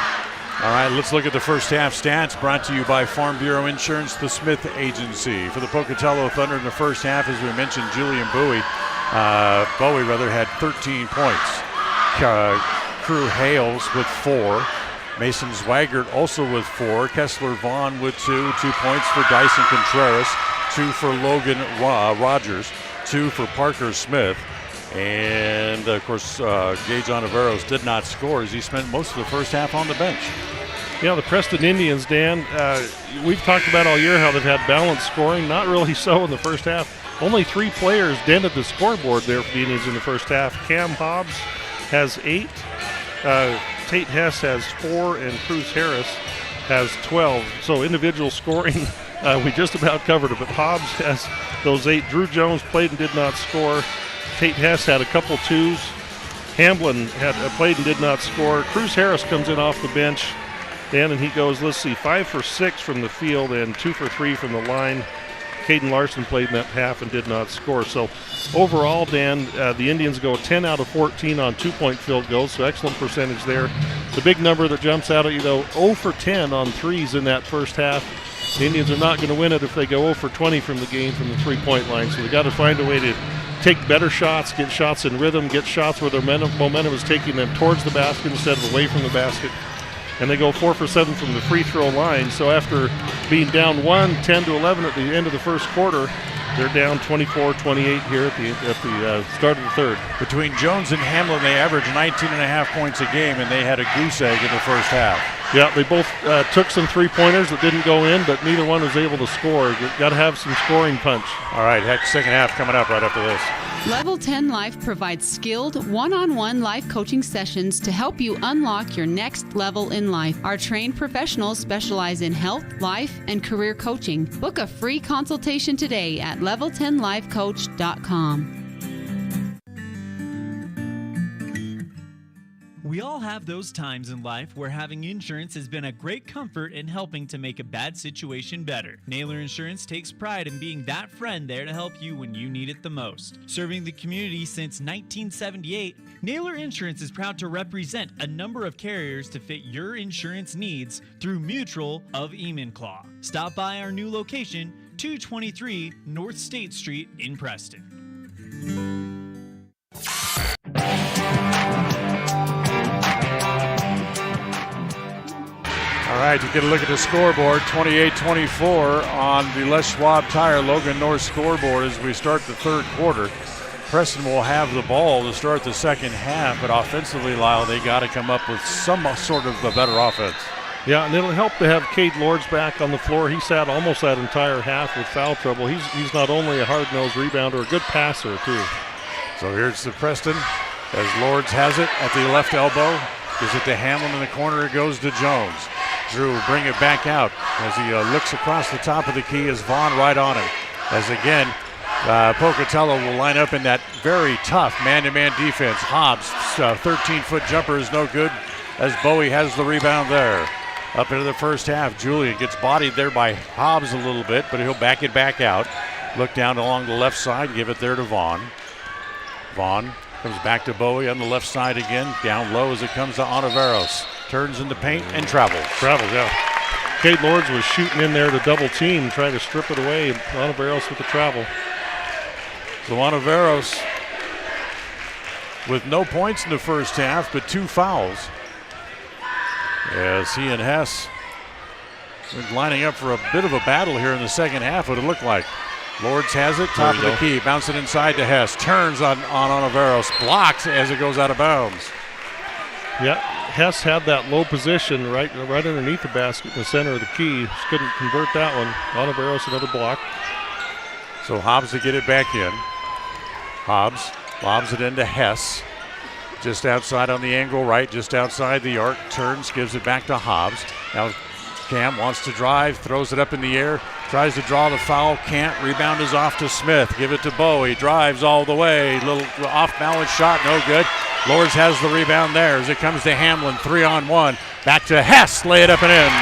All right, let's look at the first half stats brought to you by Farm Bureau Insurance, the Smith Agency. For the Pocatello Thunder in the first half, as we mentioned, Julian Bowie had 13 points. Crew Hales with 4. Mason Zwaggart also with 4. Kessler Vaughn with 2. 2 points for Dyson Contreras. 2 for Logan Rogers. 2 for Parker Smith. And, of course, Gage Onaveros did not score as he spent most of the first half on the bench. Yeah, the Preston Indians, Dan, we've talked about all year how they've had balanced scoring. Not really so in the first half. Only 3 players dented the scoreboard there for the Indians in the first half. Cam Hobbs has 8. Tate Hess has 4, and Cruz Harris has 12. So individual scoring, we just about covered it, but Hobbs has those 8. Drew Jones played and did not score. Tate Hess had a couple 2s. Hamblin had played and did not score. Cruz Harris comes in off the bench, Dan, and he goes, 5 for 6 from the field and 2 for 3 from the line. Caden Larson played in that half and did not score. So overall, Dan, the Indians go 10 out of 14 on 2-point field goals, so excellent percentage there. The big number that jumps out at you, though, 0 for 10 on 3s in that first half. The Indians are not going to win it if they go 0 for 20 from the game from the 3-point line, so they've got to find a way to take better shots, get shots in rhythm, get shots where their momentum is taking them towards the basket instead of away from the basket. And they go 4 for 7 from the free throw line. So after being down 10-11 at the end of the first quarter, They're down 24-28 here at the start of the third. Between Jones and Hamlin, they averaged 19.5 points a game, and they had a goose egg in the first half. Yeah, they both took some three-pointers that didn't go in, but neither one was able to score. Got to have some scoring punch. All right, second half coming up right after this. Level 10 Life provides skilled one-on-one life coaching sessions to help you unlock your next level in life. Our trained professionals specialize in health, life, and career coaching. Book a free consultation today at level10lifecoach.com. We all have those times in life where having insurance has been a great comfort in helping to make a bad situation better. Naylor Insurance takes pride in being that friend there to help you when you need it the most. Serving the community since 1978, Naylor Insurance is proud to represent a number of carriers to fit your insurance needs through Mutual of Enumclaw. Stop by our new location, 223 North State Street in Preston. All right, you get a look at the scoreboard, 28-24 on the Les Schwab Tire Logan North scoreboard as we start the third quarter. Preston will have the ball to start the second half, but offensively, Lyle, they got to come up with some sort of a better offense. Yeah, and it'll help to have Cade Lords back on the floor. He sat almost that entire half with foul trouble. He's not only a hard-nosed rebounder, a good passer, too. So here's the Preston as Lords has it at the left elbow. Gives it to Hamlin in the corner. It goes to Jones. Drew will bring it back out as he looks across the top of the key as Vaughn right on him. As again, Pocatello will line up in that very tough man-to-man defense. Hobbs' 13-foot jumper is no good as Bowie has the rebound there. Up into the first half, Julian gets bodied there by Hobbs a little bit, but he'll back it back out. Look down along the left side, give it there to Vaughn. Vaughn comes back to Bowie on the left side again. Down low as it comes to Ontiveros. Turns in the paint and travels. Yeah. Cade Lords was shooting in there to double team, trying to strip it away. Ontiveros with the travel. So Ontiveros with no points in the first half, but 2 fouls. As he and Hess are lining up for a bit of a battle here in the second half, what it looked like. Lords has it, top of the key, bounce it inside to Hess. Turns on Ontiveros, blocks as it goes out of bounds. Yeah, Hess had that low position right underneath the basket in the center of the key. Just couldn't convert that one. Ontiveros another block. So Hobbs to get it back in. Hobbs lobs it into Hess. Just outside on the angle right, just outside the arc. Turns, gives it back to Hobbs. Now Cam wants to drive, throws it up in the air, tries to draw the foul, can't. Rebound is off to Smith. Give it to Bowie, drives all the way. Little off-balance shot, no good. Lords has the rebound there as it comes to Hamlin, 3-on-1. Back to Hess, lay it up and in.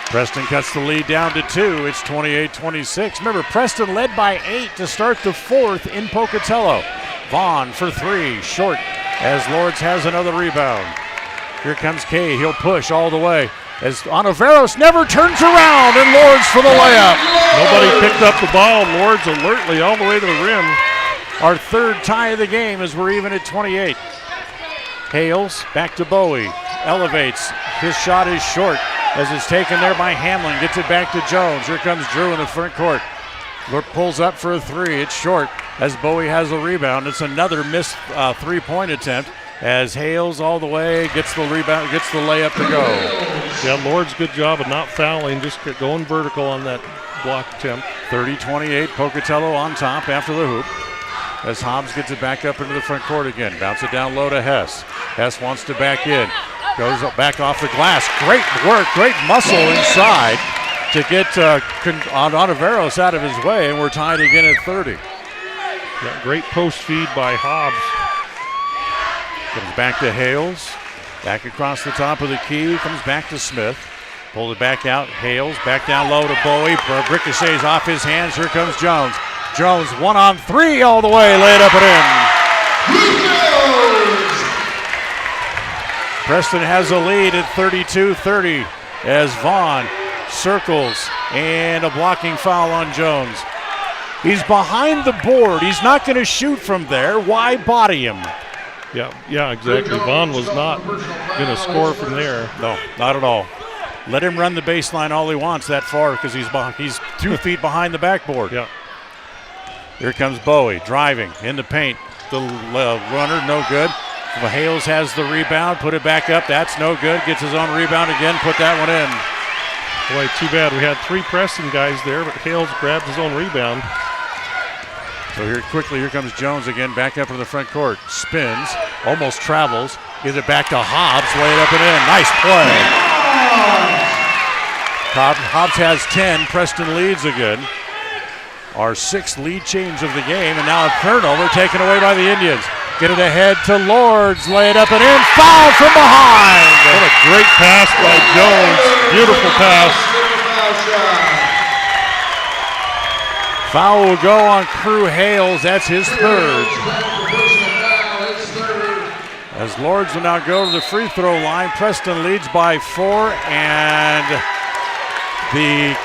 Preston cuts the lead down to 2. It's 28-26. Remember, Preston led by 8 to start the fourth in Pocatello. Vaughn for 3, short as Lords has another rebound. Here comes Kay, he'll push all the way as Ontiveros never turns around and Lords for the layup. Nobody picked up the ball. Lords alertly all the way to the rim. Our third tie of the game as we're even at 28. Hales back to Bowie, elevates. His shot is short as it's taken there by Hamlin. Gets it back to Jones. Here comes Drew in the front court. Pulls up for a 3. It's short as Bowie has the rebound. It's another missed three-point attempt as Hales all the way gets the rebound, gets the layup to go. Yeah, Lord's good job of not fouling, just going vertical on that block attempt. 30-28, Pocatello on top after the hoop. As Hobbs gets it back up into the front court again. Bounce it down low to Hess. Hess wants to back in. Goes back off the glass. Great work, great muscle inside to get Ontiveros out of his way, and we're tied again at 30. Yeah, great post feed by Hobbs. Comes back to Hales. Back across the top of the key. Comes back to Smith. Pulled it back out. Hales back down low to Bowie. Ricochets off his hands. Here comes Jones. Jones 1-on-3 all the way. Lay it up and in. Preston has a lead at 32-30 as Vaughn circles and a blocking foul on Jones. He's behind the board. He's not going to shoot from there. Why body him? Yeah, exactly. Vaughn was not going to score from there. No, not at all. Let him run the baseline all he wants that far because he's 2 feet behind the backboard. Yeah. Here comes Bowie driving in the paint. The runner, no good. Hales has the rebound, put it back up. That's no good. Gets his own rebound again, put that one in. Boy, too bad. We had 3 Preston guys there, but Hales grabbed his own rebound. So here comes Jones again, back up to the front court. Spins, almost travels, gives it back to Hobbs, lay it up and in. Nice play. Hobbs has 10, Preston leads again. Our 6th lead change of the game, and now a turnover taken away by the Indians. Get it ahead to Lords, lay it up and in, foul from behind. What a great pass by Jones, beautiful pass. Foul will go on Crew Hales, that's his 3rd. As Lords will now go to the free throw line, Preston leads by 4, and the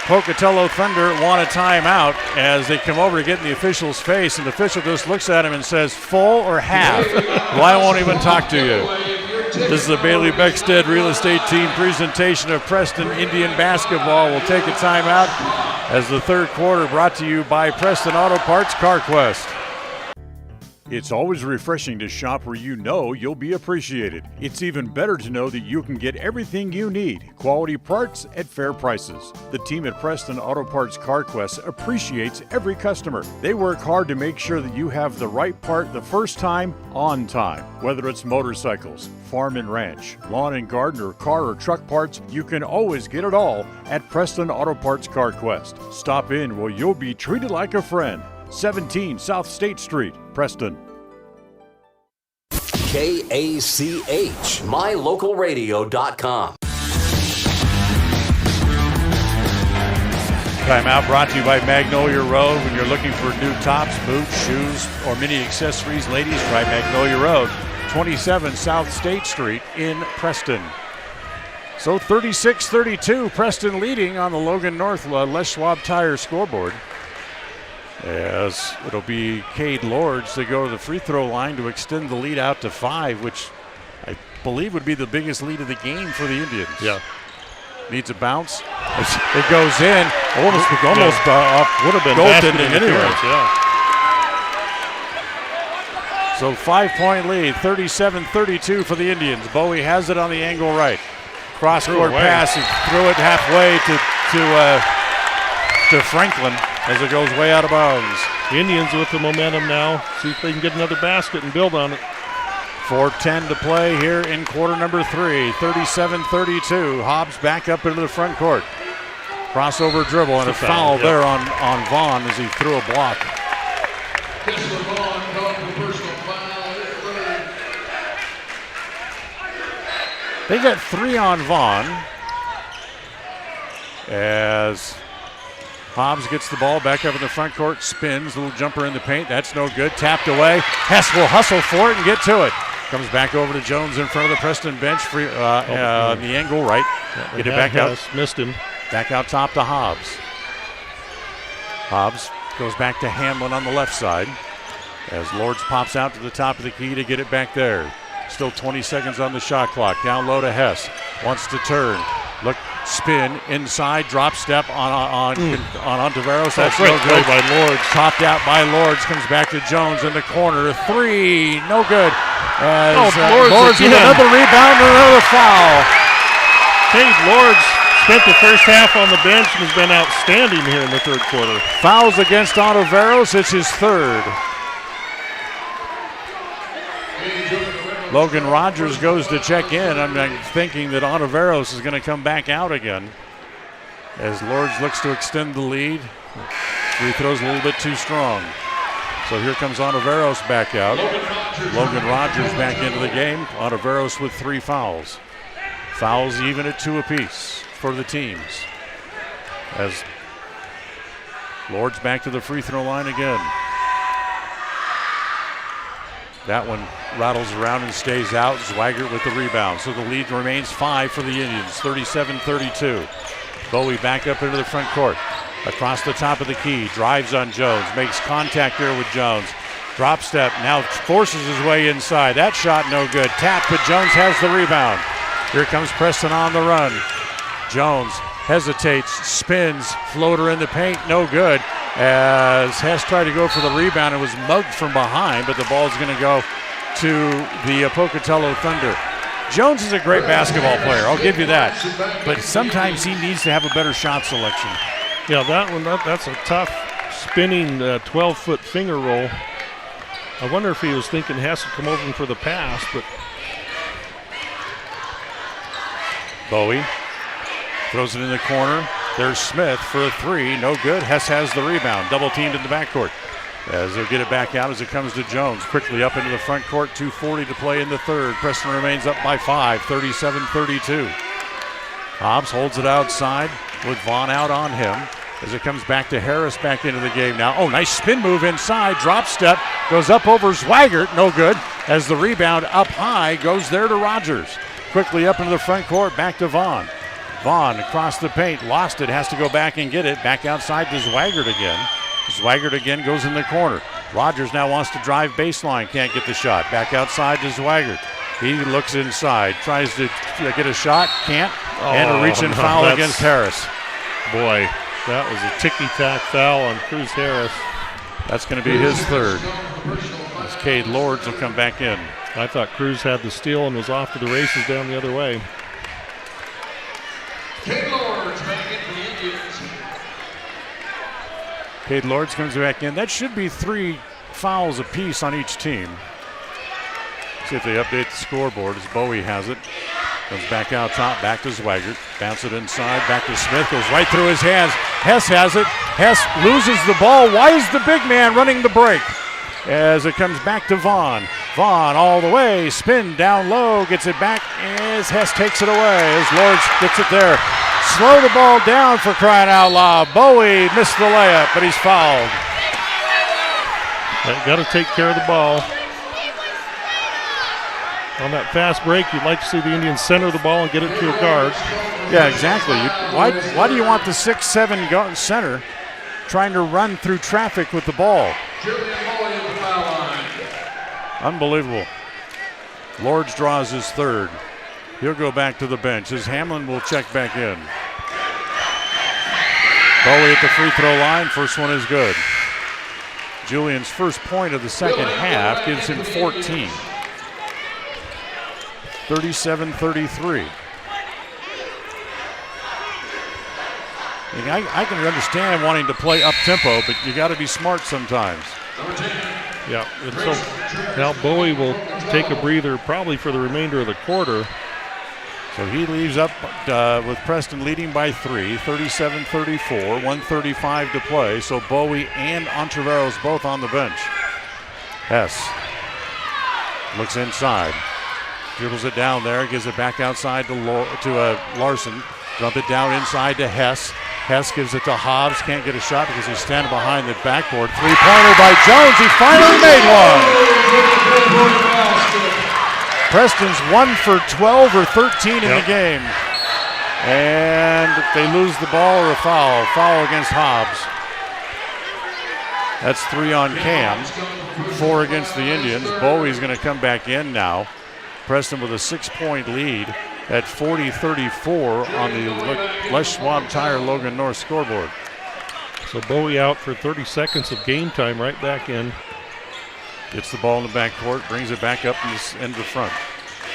Pocatello Thunder want a timeout as they come over to get in the official's face, and the official just looks at him and says, full or half? Well, I won't even talk to you. This is a Bailey Beckstead Real Estate Team presentation of Preston Indian basketball. We'll take a timeout as the 3rd quarter brought to you by Preston Auto Parts CarQuest. It's always refreshing to shop where you know you'll be appreciated. It's even better to know that you can get everything you need, quality parts at fair prices. The team at Preston Auto Parts CarQuest appreciates every customer. They work hard to make sure that you have the right part the first time, on time. Whether it's motorcycles, farm and ranch, lawn and garden, or car or truck parts, you can always get it all at Preston Auto Parts CarQuest. Stop in where you'll be treated like a friend. 17 South State Street, Preston. KACH, mylocalradio.com. Timeout brought to you by Magnolia Road. When you're looking for new tops, boots, shoes, or many accessories, ladies, try Magnolia Road, 27 South State Street in Preston. So 36-32, Preston leading on the Logan North Les Schwab Tire scoreboard. As it'll be Cade Lords to go to the free throw line to extend the lead out to 5, which I believe would be the biggest lead of the game for the Indians. Yeah. Needs a bounce. It goes in. Almost would have been goaltending anyway. Yeah. So 5-point lead, 37-32 for the Indians. Bowie has it on the angle right. Cross-court pass, he threw it halfway to Franklin as it goes way out of bounds. The Indians with the momentum now. See if they can get another basket and build on it. 4:10 to play here in quarter number 3. 37-32. Hobbs back up into the front court. Crossover dribble and a foul there on Vaughn as he threw a block. They got 3 on Vaughn as Hobbs gets the ball back up in the front court, spins, little jumper in the paint. That's no good. Tapped away. Hess will hustle for it and get to it. Comes back over to Jones in front of the Preston bench, on the angle right. Yeah, get it back out. Missed him. Back out top to Hobbs. Hobbs goes back to Hamlin on the left side as Lords pops out to the top of the key to get it back there. Still 20 seconds on the shot clock. Down low to Hess. Wants to turn. Look, spin inside, drop step on Ontiveros. That's no good. By Lords. Topped out by Lords. Comes back to Jones in the corner. 3, no good. As Lords with another rebound and another foul. Cade Lords spent the first half on the bench and has been outstanding here in the 3rd quarter. Fouls against Ontiveros. It's his 3rd. Logan Rogers goes to check in. I'm thinking that Ontiveros is going to come back out again as Lords looks to extend the lead. Free throws a little bit too strong. So here comes Ontiveros back out. Logan Rogers back into the game. Ontiveros with 3 fouls. Fouls even at 2 apiece for the teams. As Lords back to the free throw line again. That one rattles around and stays out. Zweigert with the rebound. So the lead remains 5 for the Indians, 37-32. Bowie back up into the front court. Across the top of the key, drives on Jones, makes contact there with Jones. Drop step, now forces his way inside. That shot no good. Tap, but Jones has the rebound. Here comes Preston on the run. Jones hesitates, spins, floater in the paint, no good. As Hess tried to go for the rebound and was mugged from behind, but the ball's going to go to the Pocatello Thunder. Jones is a great basketball player, I'll give you that. But sometimes he needs to have a better shot selection. Yeah, that one, that's a tough spinning 12-foot finger roll. I wonder if he was thinking Hess would come over for the pass, but Bowie throws it in the corner. There's Smith for a three, no good. Hess has the rebound, double teamed in the backcourt. As they'll get it back out as it comes to Jones. Quickly up into the front court, 2:40 to play in the third. Preston remains up by 5, 37-32. Hobbs holds it outside with Vaughn out on him. As it comes back to Harris back into the game now. Oh, nice spin move inside, drop step, goes up over Zweigert, no good. As the rebound up high goes there to Rogers. Quickly up into the front court, back to Vaughn. Vaughn across the paint, lost it, has to go back and get it. Back outside to Zweigert again. Zweigert again goes in the corner. Rogers now wants to drive baseline, can't get the shot. Back outside to Zweigert. He looks inside, tries to get a shot, can't. And a reach and foul against Harris. Boy, that was a ticky-tack foul on Cruz Harris. That's going to be his third. As Cade Lords will come back in. I thought Cruz had the steal and was off to the races down the other way. Cade Lords back into the Indians. Cade Lords comes back in. That should be 3 fouls apiece on each team. See if they update the scoreboard as Bowie has it. Comes back out top, back to Zweigert. Bounce it inside, back to Smith. Goes right through his hands. Hess has it. Hess loses the ball. Why is the big man running the break? As it comes back to Vaughn. Vaughn all the way. Spin down low. Gets it back as Hess takes it away. As Lords gets it there. Slow the ball down for crying out loud. Bowie missed the layup, but he's fouled. Got to take care of the ball. On that fast break, you'd like to see the Indians center the ball and get it to a guard. Yeah, exactly. Why do you want the 6'7" center trying to run through traffic with the ball? Unbelievable. Lords draws his third. He'll go back to the bench as Hamlin will check back in. Bowie at the free throw line. First one is good. Julian's first point of the second half gives him 14. 37-33. I can understand wanting to play up-tempo, but you got to be smart sometimes. Yeah, and so now Bowie will take a breather probably for the remainder of the quarter. So he leaves up with Preston leading by 3, 37-34, 1:35 to play. So Bowie and Ontiveros both on the bench. Hess looks inside. Dribbles it down there, gives it back outside to Larson. Dump it down inside to Hess. Hess gives it to Hobbs. Can't get a shot because he's standing behind the backboard. Three-pointer by Jones. He finally made one. Preston's 1 for 12 or 13 in the game. And they lose the ball or a foul. Foul against Hobbs. That's 3 on Cam. 4 against the Indians. Bowie's going to come back in now. Preston with a 6-point lead at 40-34 on the Les Schwab Tire Logan North scoreboard. So Bowie out for 30 seconds of game time, right back in. Gets the ball in the backcourt, brings it back up into the front.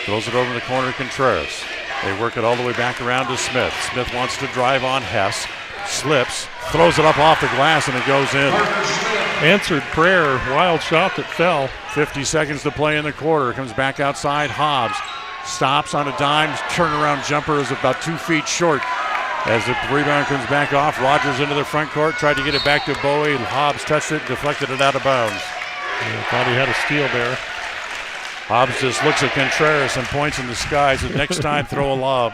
Throws it over in the corner to Contreras. They work it all the way back around to Smith. Smith wants to drive on Hess. Slips, throws it up off the glass, and it goes in. Answered prayer, wild shot that fell. 50 seconds to play in the quarter. Comes back outside, Hobbs. Stops on a dime, turnaround jumper is about 2 feet short. As the rebound comes back off, Rogers into the front court, tried to get it back to Bowie. Hobbs touched it, deflected it out of bounds. I thought he had a steal there. Hobbs just looks at Contreras and points in the sky, says next time throw a lob.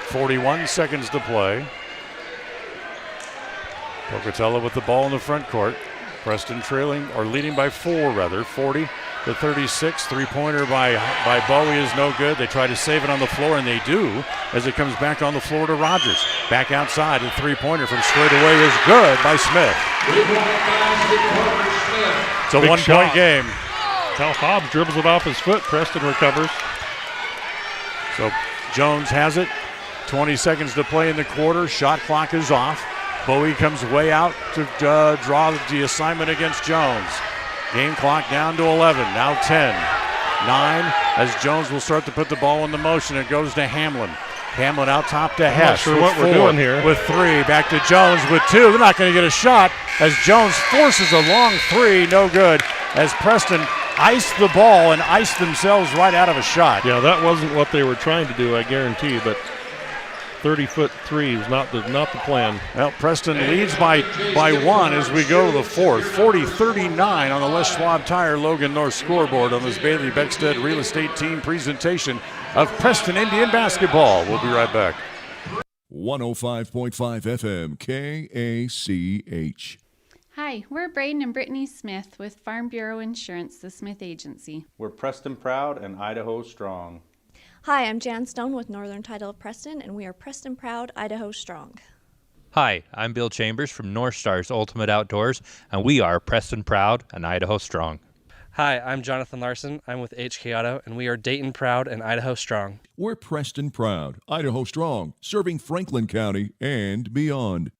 41 seconds to play. Pocatello with the ball in the front court. Preston trailing, or leading by 4 rather, 40-36. Three-pointer by Bowie is no good. They try to save it on the floor, and they do, as it comes back on the floor to Rogers. Back outside, a three-pointer from straight away is good by Smith. It's a one-point game. Now Hobbs dribbles it off his foot. Preston recovers. So Jones has it. 20 seconds to play in the quarter. Shot clock is off. Bowie comes way out to draw the assignment against Jones. Game clock down to 11. Now 10. 9 as Jones will start to put the ball into motion. It goes to Hamlin. Hamlin out top to Hess. Not sure what we're doing here. With 3. Back to Jones with 2. They're not going to get a shot as Jones forces a long 3. No good as Preston iced the ball and iced themselves right out of a shot. Yeah, that wasn't what they were trying to do, I guarantee, but 30-foot 3 is not the plan. Well, Preston leads by 1 as we go to the fourth. 40-39 on the Les Schwab Tire Logan North scoreboard on this Bailey Beckstead Real Estate Team presentation of Preston Indian basketball. We'll be right back. 105.5 FM KACH. Hi, we're Braden and Brittany Smith with Farm Bureau Insurance, the Smith Agency. We're Preston proud and Idaho strong. Hi, I'm Jan Stone with Northern Title of Preston, and we are Preston proud, Idaho strong. Hi, I'm Bill Chambers from North Stars Ultimate Outdoors, and we are Preston proud and Idaho strong. Hi, I'm Jonathan Larson. I'm with HK Auto, and we are Dayton proud and Idaho strong. We're Preston proud, Idaho strong, serving Franklin County and beyond.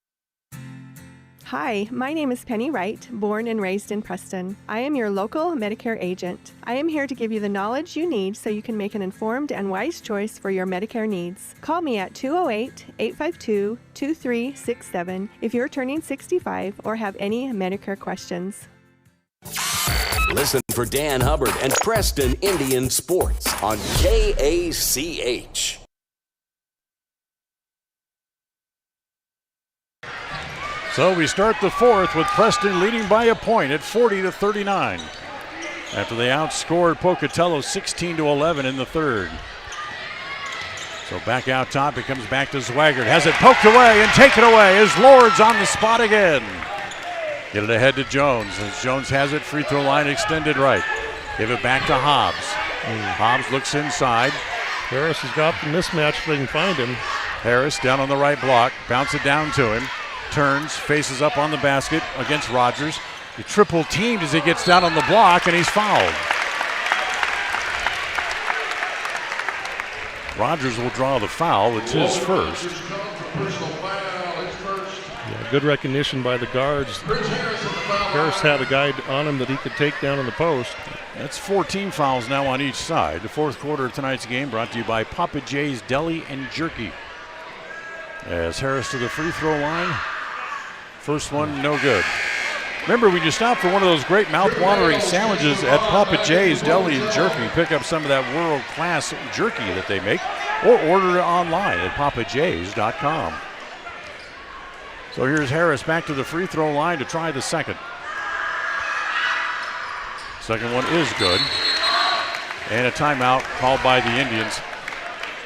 Hi, my name is Penny Wright, born and raised in Preston. I am your local Medicare agent. I am here to give you the knowledge you need so you can make an informed and wise choice for your Medicare needs. Call me at 208-852-2367 if you're turning 65 or have any Medicare questions. Listen for Dan Hubbard and Preston Indian Sports on KACH. So we start the fourth with Preston leading by a point at 40-39 after they outscored Pocatello 16-11 in the third. So back out top, it comes back to Zwaggart. Has it poked away and taken away as Lord's on the spot again. Get it ahead to Jones as Jones has it, free throw line extended right. Give it back to Hobbs. Hobbs looks inside. Harris has got the mismatch if they can find him. Harris down on the right block, bounce it down to him. Turns, faces up on the basket against Rogers. He triple teamed as he gets down on the block and he's fouled. Rogers will draw the foul. It's his first. Yeah, good recognition by the guards. Harris had a guy on him that he could take down in the post. That's 14 fouls now on each side. The fourth quarter of tonight's game brought to you by Papa J's Deli and Jerky. As Harris to the free throw line. First one, no good. Remember, when you stop for one of those great mouth-watering sandwiches at Papa J's Deli and Jerky, pick up some of that world-class jerky that they make, or order it online at papajs.com. So here's Harris back to the free throw line to try the second. Second one is good. And a timeout called by the Indians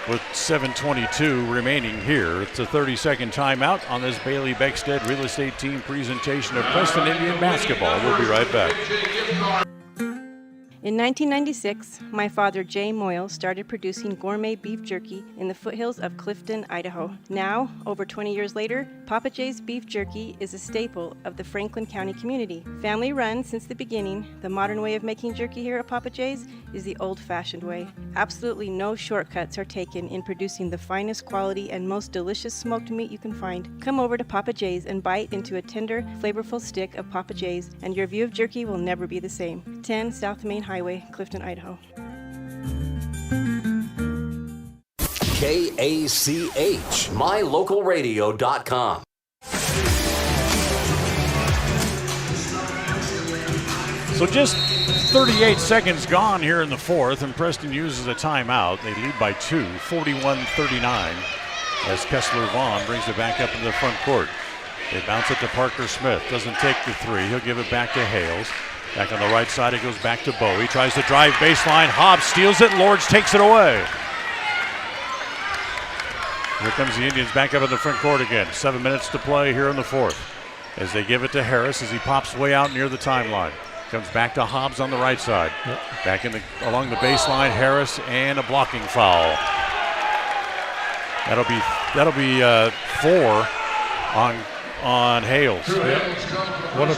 with 7:22 remaining here. It's a 30-second timeout on this Bailey Beckstead Real Estate Team presentation of Preston Indian basketball. We'll be right back. In 1996, my father, Jay Moyle, started producing gourmet beef jerky in the foothills of Clifton, Idaho. Now, over 20 years later, Papa J's beef jerky is a staple of the Franklin County community. Family run since the beginning, the modern way of making jerky here at Papa J's is the old-fashioned way. Absolutely no shortcuts are taken in producing the finest quality and most delicious smoked meat you can find. Come over to Papa J's and bite into a tender, flavorful stick of Papa J's, and your view of jerky will never be the same. 10 South Main Highway, Clifton, Idaho. KACH, mylocalradio.com. So just 38 seconds gone here in the fourth, and Preston uses a timeout. They lead by 2, 41-39, as Kessler Vaughn brings it back up in the front court. They bounce it to Parker Smith. Doesn't take the three. He'll give it back to Hales. Back on the right side, it goes back to Bowie. Tries to drive baseline. Hobbs steals it. Lords takes it away. Here comes the Indians back up in the front court again. 7 minutes to play here in the fourth. As they give it to Harris as he pops way out near the timeline. Comes back to Hobbs on the right side. Yep. Back along the baseline, Harris, and a blocking foul. That'll be 4 on Hales. Yep. One of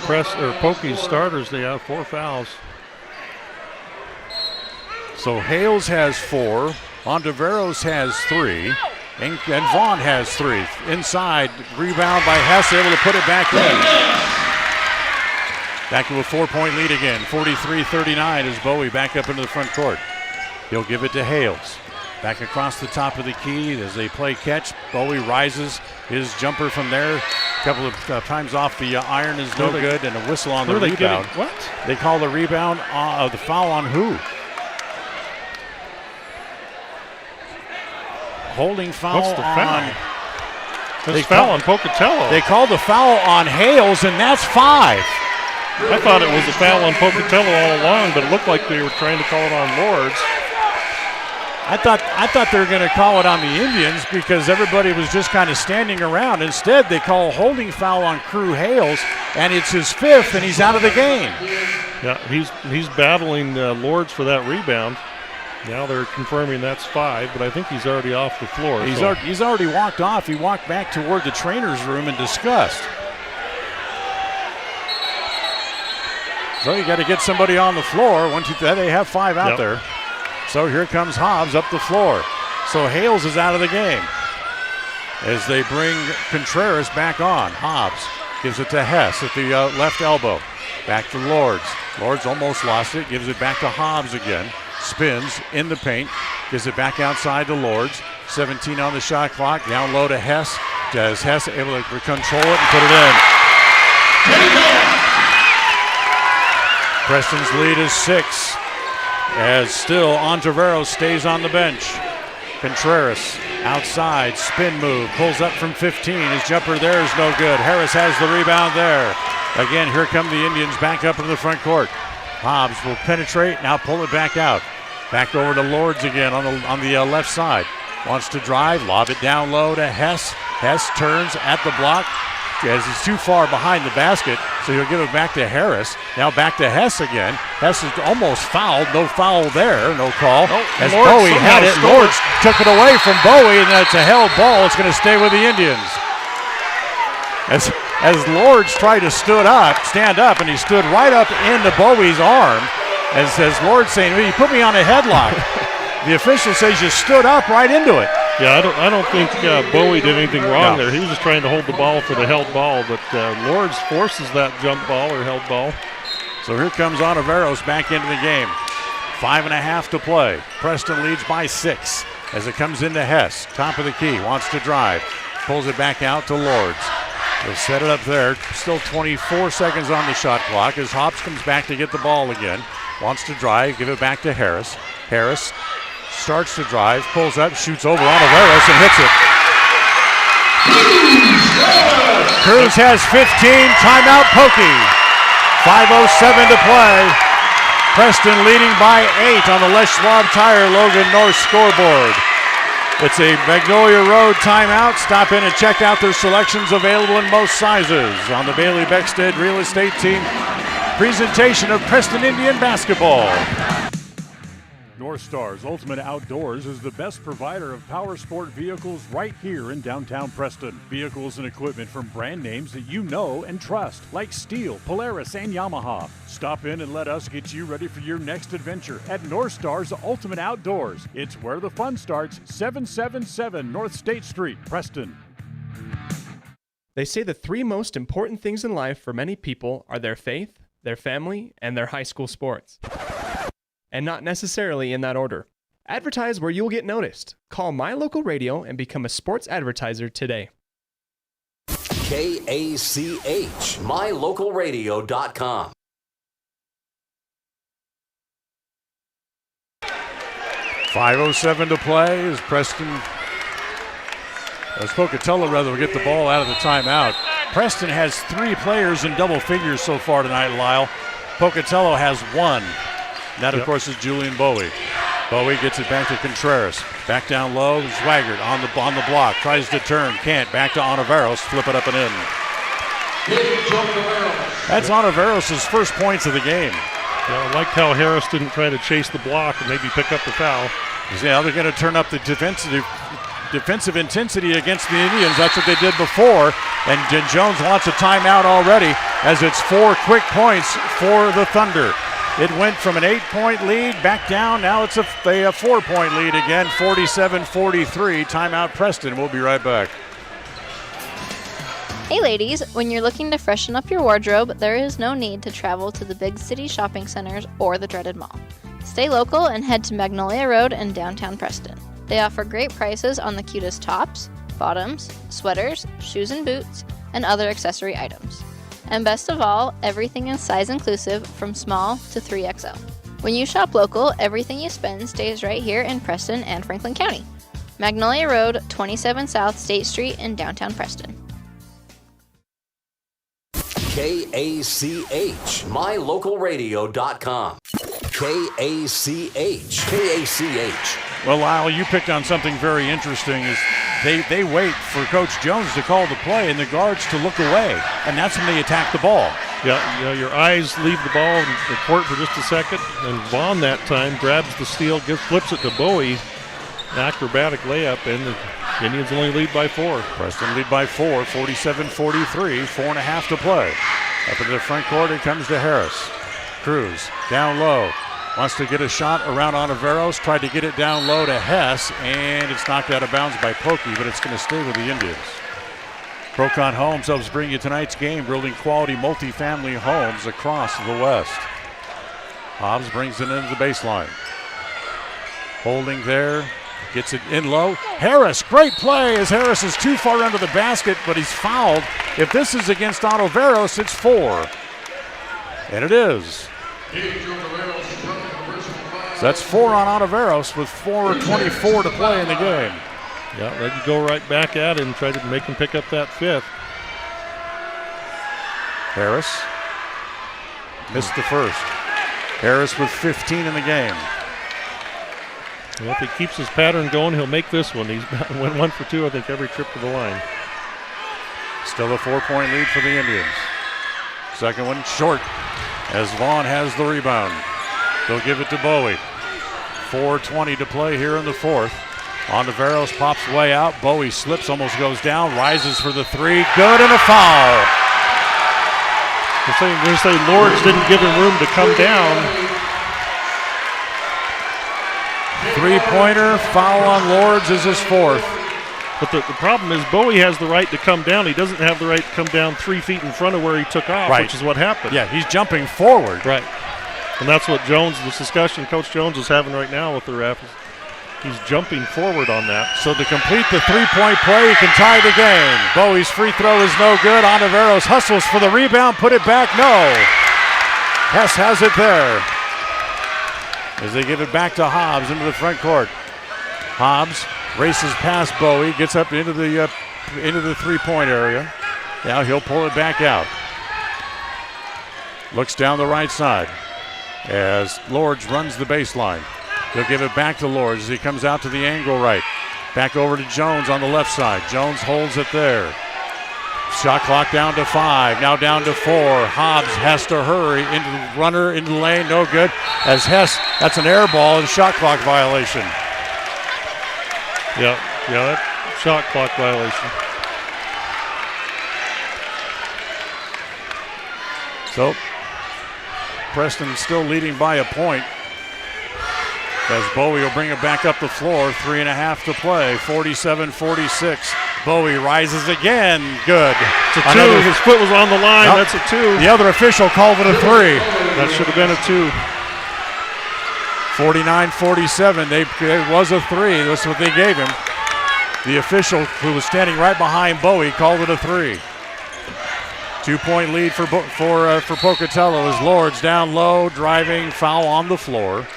Pokey's starters, they have 4 fouls. So Hales has 4. Ontiveros has 3. And Vaughn has 3. Inside, rebound by Hess, able to put it back in. Back to a 4-point lead again, 43-39 as Bowie back up into the front court. He'll give it to Hales. Back across the top of the key as they play catch. Bowie rises. His jumper from there, a couple of times off the iron is no good, and a whistle on the rebound. What? They call the rebound of the foul on who? Holding foul. What's the on... foul? There's foul on Pocatello. They called the foul on Hales, and that's 5. I thought it was a foul on Pocatello all along, but it looked like they were trying to call it on Lords. I thought they were going to call it on the Indians because everybody was just kind of standing around. Instead, they call a holding foul on Crew Hales, and it's his 5th, and he's out of the game. Yeah, he's battling Lords for that rebound. Now they're confirming that's 5, but I think he's already off the floor. He's already walked off. He walked back toward the trainer's room in disgust. So you got to get somebody on the floor. 1, 2, 3. They have 5 out there. So here comes Hobbs up the floor. So Hales is out of the game as they bring Contreras back on. Hobbs gives it to Hess at the left elbow. Back to Lords. Lords almost lost it. Gives it back to Hobbs again. Spins in the paint. Gives it back outside to Lords. 17 on the shot clock. Down low to Hess. Does Hess able to control it and put it in? Preston's lead is 6. As still Ontiveros stays on the bench. Contreras outside, spin move, pulls up from 15. His jumper there is no good. Harris has the rebound there. Again, here come the Indians back up into the front court. Hobbs will penetrate, now pull it back out. Back over to Lords again on the left side. Wants to drive, lob it down low to Hess. Hess turns at the block as he's too far behind the basket, so he'll give it back to Harris. Now back to Hess again. Hess is almost fouled. No foul there, no call. As Bowie had it, Lords took it away from Bowie, and it's a held ball. It's going to stay with the Indians. As Lords tried to stand up, and he stood right up into Bowie's arm. As Lords saying, well, you put me on a headlock. The official says you stood up right into it. Yeah, I don't think Bowie did anything wrong there. He was just trying to hold the ball for the held ball, but Lords forces that jump ball or held ball. So here comes Ontiveros back into the game. 5.5 to play. Preston leads by 6 as it comes into Hess. Top of the key, wants to drive. Pulls it back out to Lords. They'll set it up there. Still 24 seconds on the shot clock as Hobbs comes back to get the ball again. Wants to drive, give it back to Harris. Harris starts to drive, pulls up, shoots over Ontiveros and hits it. Cruz has 15, timeout Pokey. 5:07 to play. Preston leading by 8 on the Les Schwab Tire Logan North scoreboard. It's a Magnolia Road timeout. Stop in and check out their selections available in most sizes on the Bailey Beckstead Real Estate Team presentation of Preston Indian basketball. North Stars Ultimate Outdoors is the best provider of power sport vehicles right here in downtown Preston. Vehicles and equipment from brand names that you know and trust, like Steel, Polaris, and Yamaha. Stop in and let us get you ready for your next adventure at North Stars Ultimate Outdoors. It's where the fun starts, 777 North State Street, Preston. They say the 3 most important things in life for many people are their faith, their family, and their high school sports. And not necessarily in that order. Advertise where you'll get noticed. Call My Local Radio and become a sports advertiser today. KACH, mylocalradio.com. 5:07 to play as Pocatello will get the ball out of the timeout. Preston has 3 players in double figures so far tonight, Lyle. Pocatello has 1. That, of course, is Julian Bowie. Bowie gets it back to Contreras. Back down low, Zwaggart on the block. Tries to turn, can't. Back to Ontiveros. Flip it up and in. That's Ontiveros' first points of the game. Yeah, I liked how Harris didn't try to chase the block and maybe pick up the foul. Yeah, they're going to turn up the defensive intensity against the Indians. That's what they did before. And Jones wants a timeout already as it's 4 quick points for the Thunder. It went from an 8-point lead back down. Now it's a 4-point lead again, 47-43. Timeout Preston. We'll be right back. Hey ladies, when you're looking to freshen up your wardrobe, there is no need to travel to the big city shopping centers or the dreaded mall. Stay local and head to Magnolia Road in downtown Preston. They offer great prices on the cutest tops, bottoms, sweaters, shoes and boots, and other accessory items. And best of all, everything is size inclusive from small to 3XL. When you shop local, everything you spend stays right here in Preston and Franklin County. Magnolia Road, 27 South State Street in downtown Preston. KACH, mylocalradio.com. KACH. Well, Lyle, you picked on something very interesting. Is they wait for Coach Jones to call the play and the guards to look away, and that's when they attack the ball. Yeah, your eyes leave the ball in the court for just a second, and Vaughn that time grabs the steal, flips it to Bowie, an acrobatic layup, and the Indians only lead by 4. Preston lead by 4, 47-43, 4.5 to play. Up into the front court, it comes to Harris. Cruz down low. Wants to get a shot around Ontiveros. Tried to get it down low to Hess, and it's knocked out of bounds by Pokey, but it's going to stay with the Indians. Procon Homes helps bring you tonight's game, building quality multifamily homes across the West. Hobbs brings it into the baseline. Holding there, gets it in low. Harris, great play as Harris is too far under the basket, but he's fouled. If this is against Ontiveros, it's 4. And it is. So that's 4 on Ontiveros with 4:24 to play in the game. Yeah, they can go right back at it and try to make him pick up that 5th. Harris missed the first. Harris with 15 in the game. Well, if he keeps his pattern going, he'll make this one. He's went 1 for 2, I think, every trip to the line. Still a 4-point lead for the Indians. Second one short as Vaughn has the rebound. They'll give it to Bowie. 4:20 to play here in the 4th. Ontiveros pops way out. Bowie slips, almost goes down, rises for the 3. Good, and a foul. They're saying Lords didn't give him room to come down. 3-pointer, foul on Lords is his 4th. But the problem is Bowie has the right to come down. He doesn't have the right to come down 3 feet in front of where he took off, right, which is what happened. Yeah, he's jumping forward. Right. And that's what this discussion Coach Jones is having right now with the ref. He's jumping forward on that. So to complete the 3-point play, he can tie the game. Bowie's free throw is no good. Ontiveros hustles for the rebound, put it back, no. Hess has it there. As they give it back to Hobbs into the front court. Hobbs races past Bowie, gets up into the 3-point area. Now he'll pull it back out. Looks down the right side as Lords runs the baseline. He'll give it back to Lords as he comes out to the angle right. Back over to Jones on the left side. Jones holds it there. Shot clock down to 5, now down to 4. Hobbs has to hurry into the runner into the lane, no good. As Hess, that's an air ball and shot clock violation. Yeah, that shot clock violation. So, Preston still leading by a point. As Bowie will bring it back up the floor, 3.5 to play, 47-46. Bowie rises again, good. It's a 2, his foot was on the line, That's a 2. The other official called it a 3. That should have been a 2. 49-47, it was a 3, that's what they gave him. The official, who was standing right behind Bowie, called it a 3. 2-point lead for Pocatello as Lords down low, driving, foul on the floor.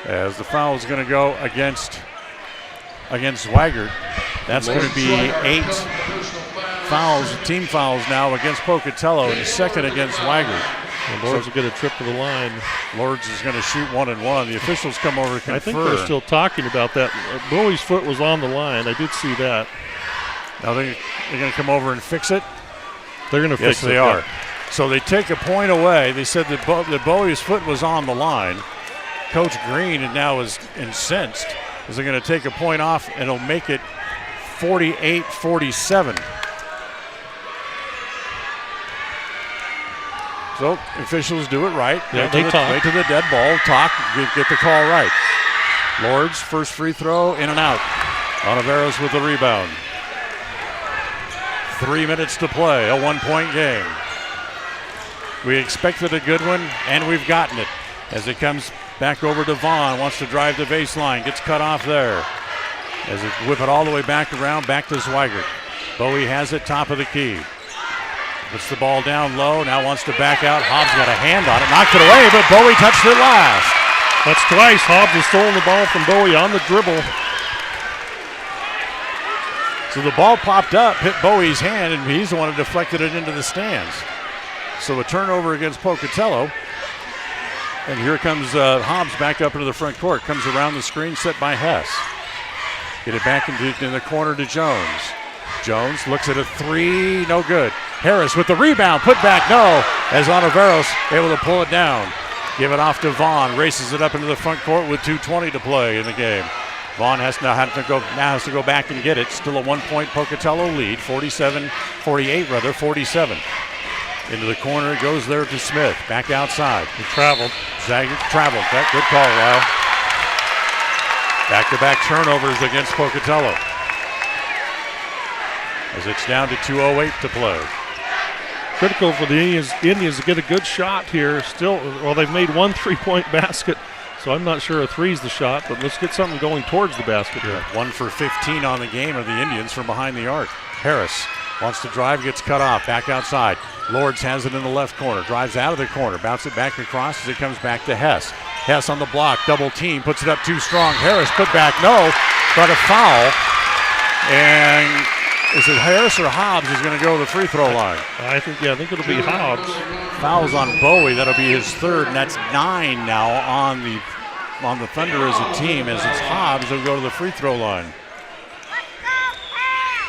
As the foul is going to go against Swigert. That's going to be 8 fouls, team fouls now against Pocatello, and 2nd against Swigert. And Lords will get a trip to the line. Lords is going to shoot 1-1. The officials come over to confer. I think they're still talking about that. Bowie's foot was on the line. I did see that. Now they're going to come over and fix it? They're going to fix it. Yes, they are. So they take a point away. They said that Bowie's foot was on the line. Coach Green now is incensed as they're going to take a point off, and it'll make it 48-47. So officials do it right. Yeah, they talk. Wait to the dead ball, talk, get the call right. Lords, first free throw, in and out. Ontiveros with the rebound. 3 minutes to play, a 1-point game. We expected a good one, and we've gotten it. As it comes back over to Vaughn, wants to drive the baseline, gets cut off there. As it whip it all the way back around, back to Zweigert. Bowie has it, top of the key. Puts the ball down low, now wants to back out. Hobbs got a hand on it, knocked it away, but Bowie touched it last. That's twice. Hobbs has stolen the ball from Bowie on the dribble. So the ball popped up, hit Bowie's hand, and he's the one who deflected it into the stands. So a turnover against Pocatello. And here comes Hobbs back up into the front court. Comes around the screen set by Hess. Get it back in the corner to Jones. Jones looks at a three, no good. Harris with the rebound, put back, no. As Ontiveros able to pull it down. Give it off to Vaughn, races it up into the front court with 2:20 to play in the game. Vaughn has to go back and get it. Still a 1-point Pocatello lead, 47. Into the corner, it goes there to Smith. Back outside. He traveled. Zager traveled. That good call, Lyle. Back-to-back turnovers against Pocatello. As it's down to 2:08 to play. Critical for the Indians to get a good shot here. Still, well, they've made one 3-point basket, so I'm not sure a three's the shot, but let's get something going towards the basket here. 1 for 15 on the game of the Indians from behind the arc. Harris wants to drive, gets cut off, back outside. Lords has it in the left corner, drives out of the corner, bounce it back across as it comes back to Hess. Hess on the block, double team, puts it up too strong. Harris put back, no, but a foul. And is it Harris or Hobbs is going to go to the free throw line? I think it'll be Hobbs. Fouls on Bowie, that'll be his third, and that's 9 now on the Thunder as a team, as it's Hobbs who'll go to the free throw line.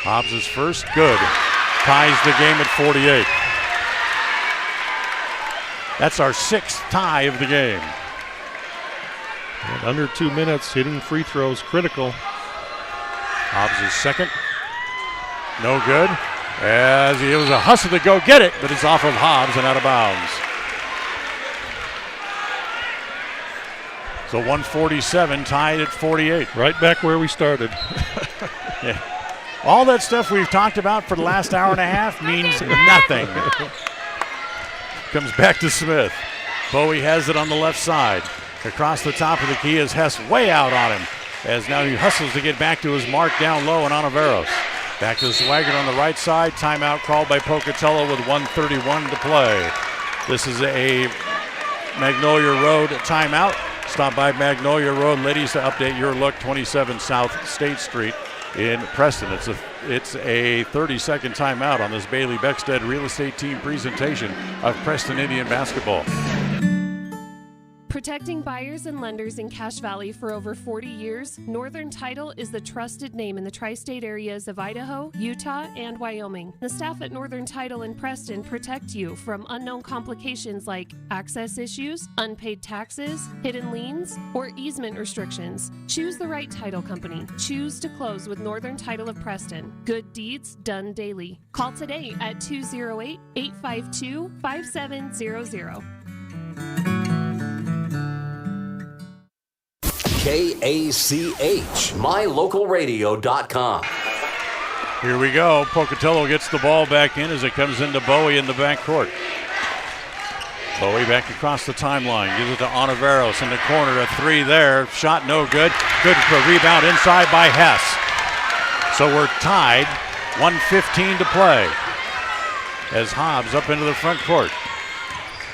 Hobbs is first, good. Ties the game at 48. That's our 6th tie of the game. And under 2 minutes, hitting free throws critical. Hobbs is second. No good. As it was a hustle to go get it, but it's off of Hobbs and out of bounds. So 147 tied at 48. Right back where we started. Yeah. All that stuff we've talked about for the last hour and a half means nothing. Comes back to Smith. Bowie has it on the left side. Across the top of the key is Hess way out on him. As now he hustles to get back to his mark down low, and Ontiveros. Back to Zweigert on the right side. Timeout called by Pocatello with 1:31 to play. This is a Magnolia Road timeout. Stop by Magnolia Road, ladies, to update your look. 27 South State Street in Preston. It's a 30-second timeout on this Bailey Beckstead Real Estate Team presentation of Preston Indian basketball. Protecting buyers and lenders in Cache Valley for over 40 years, Northern Title is the trusted name in the tri-state areas of Idaho, Utah, and Wyoming. The staff at Northern Title in Preston protect you from unknown complications like access issues, unpaid taxes, hidden liens, or easement restrictions. Choose the right title company. Choose to close with Northern Title of Preston. Good deeds done daily. Call today at 208-852-5700. KACH, mylocalradio.com. Here we go. Pocatello gets the ball back in as it comes into Bowie in the backcourt. Bowie back across the timeline. Gives it to Ontiveros in the corner. A three there. Shot no good. Good for a rebound inside by Hess. So we're tied. 1:15 to play. As Hobbs up into the front court.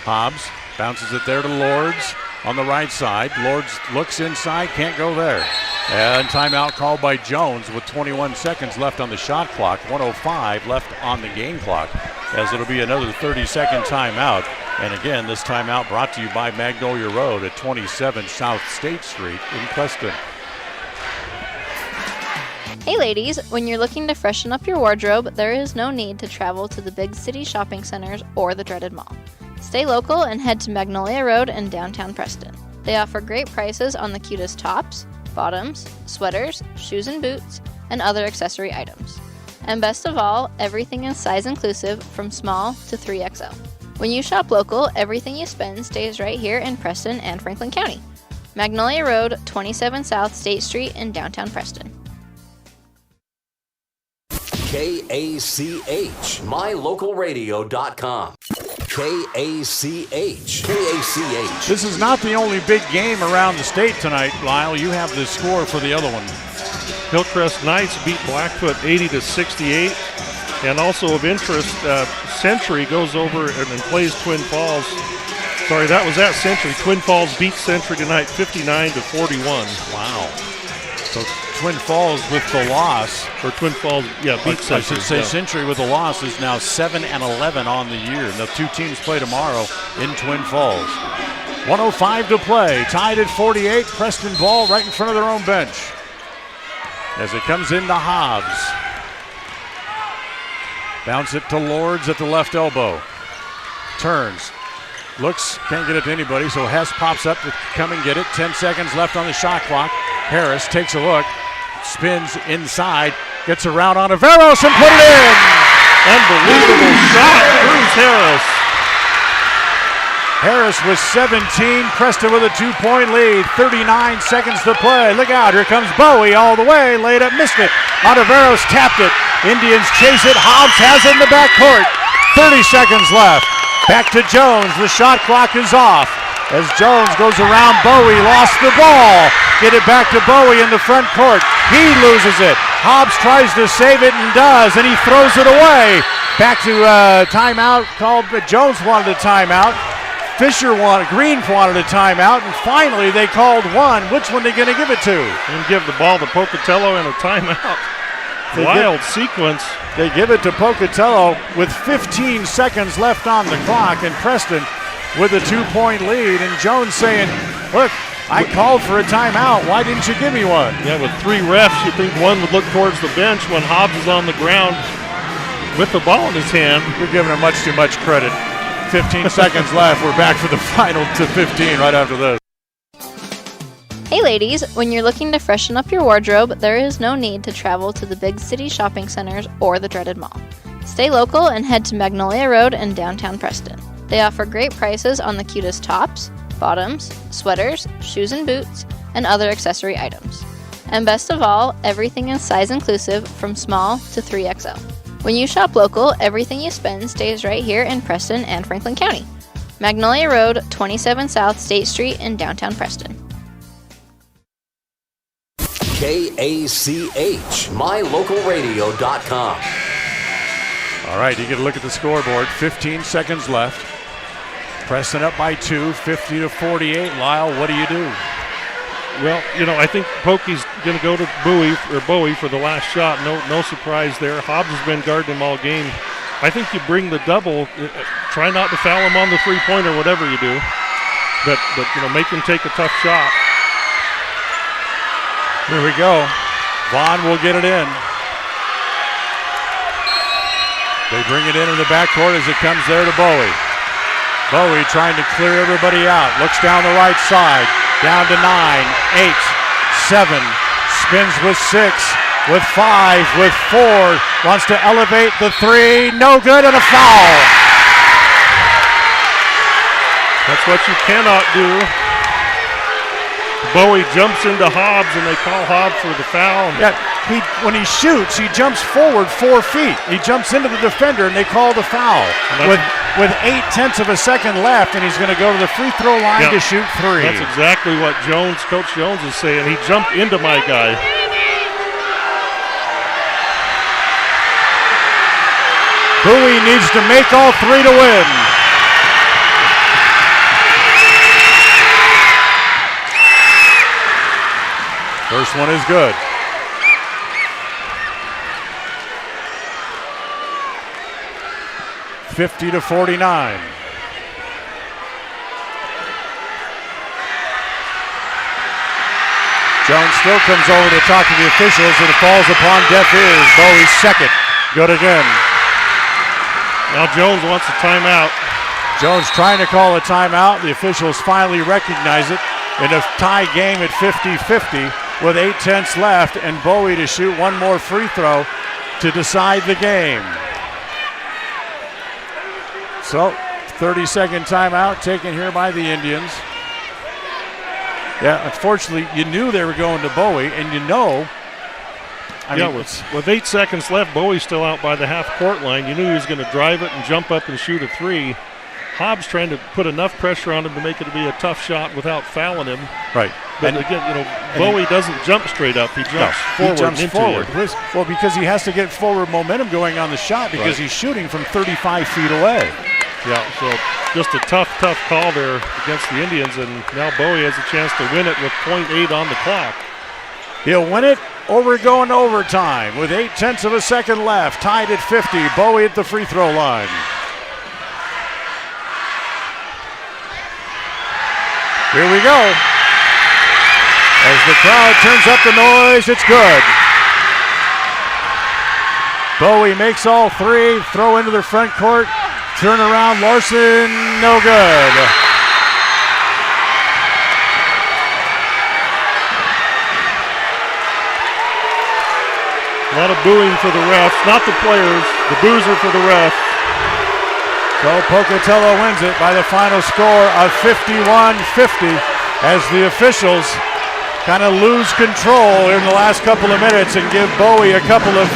Hobbs bounces it there to Lords. On the right side, Lords looks inside, can't go there. And timeout called by Jones with 21 seconds left on the shot clock, 1:05 left on the game clock, as it'll be another 30-second timeout. And again, this timeout brought to you by Magnolia Road at 27 South State Street in Preston. Hey ladies, when you're looking to freshen up your wardrobe, there is no need to travel to the big city shopping centers or the dreaded mall. Stay local and head to Magnolia Road in downtown Preston. They offer great prices on the cutest tops, bottoms, sweaters, shoes and boots, and other accessory items. And best of all, everything is size inclusive from small to 3XL. When you shop local, everything you spend stays right here in Preston and Franklin County. Magnolia Road, 27 South State Street in downtown Preston. KACH, mylocalradio.com. KACH. This is not the only big game around the state tonight, Lyle. You have the score for the other one. Hillcrest Knights beat Blackfoot 80-68. And also of interest, Century goes over and plays Twin Falls. Sorry, that was at Century. Twin Falls beat Century tonight 59-41. Wow. So Twin Falls with the loss. Or Twin Falls, beat Century. I should say Century with the loss is now 7-11 on the year. The two teams play tomorrow in Twin Falls. 1:05 to play. Tied at 48. Preston ball right in front of their own bench. As it comes into Hobbs. Bounce it to Lords at the left elbow. Turns. Looks, can't get it to anybody, so Hess pops up to come and get it. 10 seconds left on the shot clock. Harris takes a look, spins inside, gets around on Averos and put it in! Unbelievable shot, Cruz Harris. Harris with 17, Preston with a 2-point lead, 39 seconds to play. Look out, here comes Bowie all the way, laid up, missed it. Ontiveros tapped it, Indians chase it, Hobbs has it in the backcourt. 30 seconds left, back to Jones, the shot clock is off. As Jones goes around Bowie, lost the ball. Get it back to Bowie in the front court, he loses it. Hobbs tries to save it and does, and he throws it away. Back to timeout called, but Jones wanted a timeout. Green wanted a timeout, and finally they called one. Which one are they going to give it to? And give the ball to Pocatello and a timeout. Wild sequence. They give it to Pocatello with 15 seconds left on the clock, and Preston with a 2-point lead. And Jones saying, look, I called for a timeout. Why didn't you give me one? Yeah, with three refs, you think one would look towards the bench when Hobbs is on the ground with the ball in his hand. You're giving him much too much credit. 15 seconds left. We're back for the final to 15 right after this. Hey ladies, when you're looking to freshen up your wardrobe, there is no need to travel to the big city shopping centers or the dreaded mall. Stay local and head to Magnolia Road in downtown Preston. They offer great prices on the cutest tops, bottoms, sweaters, shoes and boots, and other accessory items. And best of all, everything is size inclusive from small to 3XL. When you shop local, everything you spend stays right here in Preston and Franklin County. Magnolia Road, 27 South State Street in downtown Preston. KACH, mylocalradio.com. All right, you get a look at the scoreboard. 15 seconds left. Preston up by 2, 50-48. Lyle, what do you do? Well, I think Pokey's going to go to Bowie for the last shot. No surprise there. Hobbs has been guarding him all game. I think you bring the double. Try not to foul him on the three-pointer, whatever you do. But make him take a tough shot. Here we go. Vaughn will get it in. They bring it into the backcourt as it comes there to Bowie. Bowie trying to clear everybody out. Looks down the right side. Down to 9, 8, 7. Spins with 6, with 5, with 4. Wants to elevate the 3. No good, and a foul. That's what you cannot do. Bowie jumps into Hobbs, and they call Hobbs for the foul. Yeah, when he shoots, he jumps forward 4 feet. He jumps into the defender, and they call the foul. With 0.8 of a second left, and he's going to go to the free throw line to shoot 3. That's exactly what Coach Jones is saying. He jumped into my guy. Bowie needs to make all 3 to win. First one is good. $50-49. Jones still comes over to talk to the officials, and it falls upon deaf ears. Bowie's second. Good again. Now Jones wants a timeout. Jones trying to call a timeout. The officials finally recognize it in a tie game at 50-50 with 0.8 left, and Bowie to shoot one more free throw to decide the game. So 30-second timeout taken here by the Indians. Yeah, unfortunately, you knew they were going to Bowie, and with 8 seconds left, Bowie's still out by the half-court line. You knew he was going to drive it and jump up and shoot a three. Hobbs trying to put enough pressure on him to make it be a tough shot without fouling him. Right. But again, Bowie doesn't jump straight up. He jumps forward. He jumps forward. You. Well, because he has to get forward momentum going on the shot because he's shooting from 35 feet away. Yeah, so just a tough call there against the Indians, and now Bowie has a chance to win it with .8 on the clock. He'll win it, or we're going to overtime with 0.8 of a second left. Tied at 50. Bowie at the free throw line. Here we go. As the crowd turns up the noise, it's good. Bowie makes all three. Throw into the front court. Turn around, Larson, no good. A lot of booing for the refs, not the players. The boos are for the refs. So Pocatello wins it by the final score of 51-50 as the officials kind of lose control in the last couple of minutes and give Bowie a couple of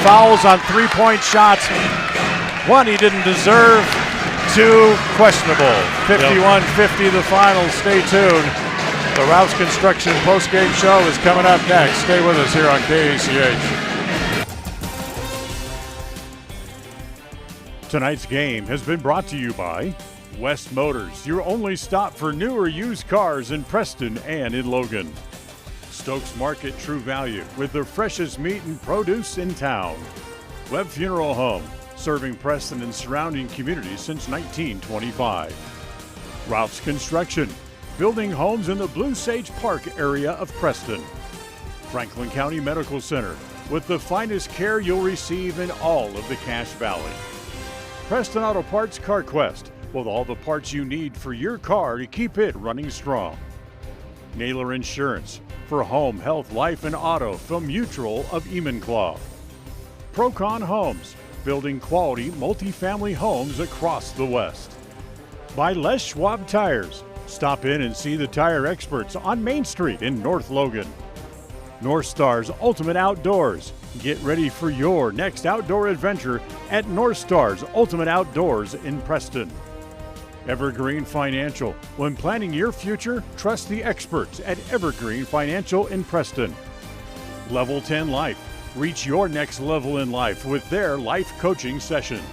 fouls on three-point shots. One he didn't deserve, two questionable. 51-50 the final. Stay tuned. The Rouse Construction postgame show is coming up next. Stay with us here on KACH. Tonight's game has been brought to you by West Motors, your only stop for new or used cars in Preston and in Logan. Stokes Market True Value with the freshest meat and produce in town. Webb Funeral Home, serving Preston and surrounding communities since 1925. Ralph's Construction, building homes in the Blue Sage Park area of Preston. Franklin County Medical Center, with the finest care you'll receive in all of the Cache Valley. Preston Auto Parts CarQuest, with all the parts you need for your car to keep it running strong. Naylor Insurance, for home, health, life, and auto from Mutual of Enumclaw. Procon Homes, building quality multifamily homes across the West. By Les Schwab Tires. Stop in and see the tire experts on Main Street in North Logan. North Star's Ultimate Outdoors. Get ready for your next outdoor adventure at North Star's Ultimate Outdoors in Preston. Evergreen Financial. When planning your future, trust the experts at Evergreen Financial in Preston. Level 10 Life. Reach your next level in life with their life coaching sessions.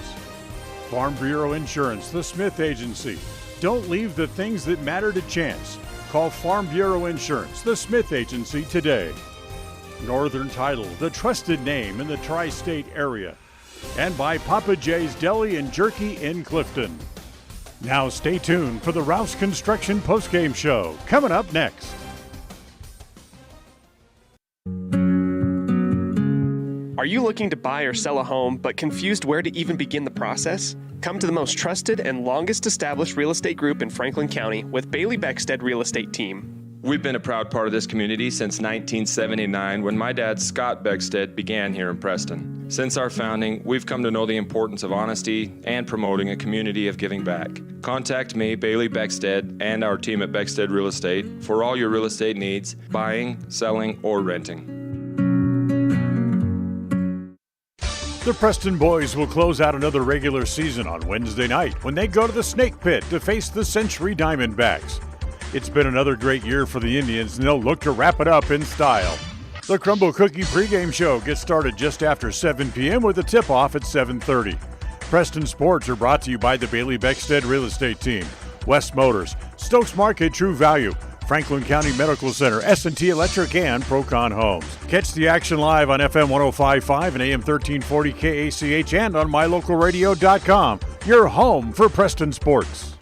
Farm Bureau Insurance, the Smith Agency. Don't leave the things that matter to chance. Call Farm Bureau Insurance, the Smith Agency today. Northern Title, the trusted name in the tri-state area. And by Papa J's Deli and Jerky in Clifton. Now stay tuned for the Rouse Construction postgame show, coming up next. Are you looking to buy or sell a home but confused where to even begin the process? Come to the most trusted and longest established real estate group in Franklin County with Bailey Beckstead Real Estate Team. We've been a proud part of this community since 1979 when my dad, Scott Beckstead, began here in Preston. Since our founding, we've come to know the importance of honesty and promoting a community of giving back. Contact me, Bailey Beckstead, and our team at Beckstead Real Estate for all your real estate needs, buying, selling, or renting. The Preston boys will close out another regular season on Wednesday night when they go to the Snake Pit to face the Century Diamondbacks. It's been another great year for the Indians, and they'll look to wrap it up in style. The Crumble Cookie pregame show gets started just after 7 p.m. with a tip-off at 7:30. Preston Sports are brought to you by the Bailey Beckstead Real Estate Team, West Motors, Stokes Market True Value, Franklin County Medical Center, S&T Electric, and Procon Homes. Catch the action live on FM 105.5 and AM 1340 KACH and on mylocalradio.com, your home for Preston Sports.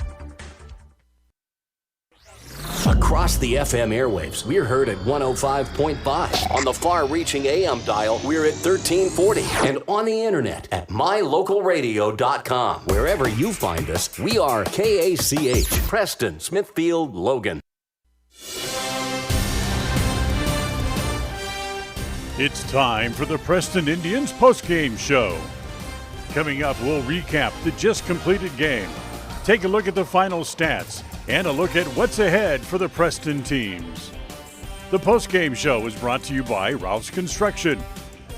Across the FM airwaves, we're heard at 105.5. On the far-reaching AM dial, we're at 1340. And on the internet at mylocalradio.com. Wherever you find us, we are KACH, Preston, Smithfield, Logan. It's time for the Preston Indians postgame show. Coming up, we'll recap the just completed game. take a look at the final stats and a look at what's ahead for the Preston teams. The postgame show is brought to you by Ralph's Construction,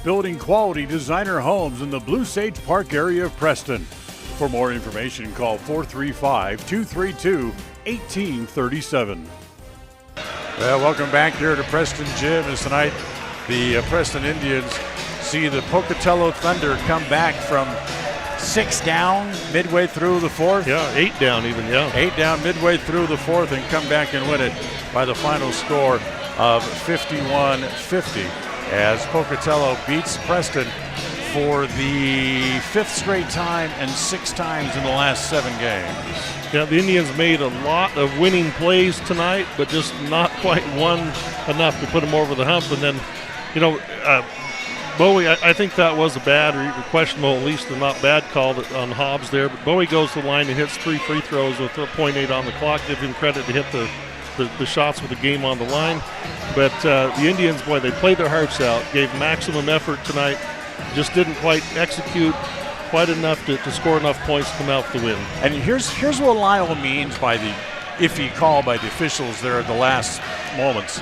building quality designer homes in the Blue Sage Park area of Preston. For more information, call 435-232-1837. Well, welcome back here to Preston Gym as tonight the Preston Indians see the Pocatello Thunder come back from 6 down midway through the fourth. Yeah, 8 down even, yeah. 8 down midway through the fourth and come back and win it by the final score of 51-50 as Pocatello beats Preston for the 5th straight time and 6 times in the last 7 games. Yeah, the Indians made a lot of winning plays tonight, but just not quite won enough to put them over the hump. And then, Bowie, I think that was a bad or questionable, at least a not bad call on Hobbs there. But Bowie goes to the line and hits 3 free throws with 0.8 on the clock. Give him credit to hit the shots with the game on the line. But the Indians, boy, they played their hearts out, gave maximum effort tonight, just didn't quite execute quite enough to score enough points to come out with the win. And here's what Lyle means by the iffy call by the officials there at the last moments.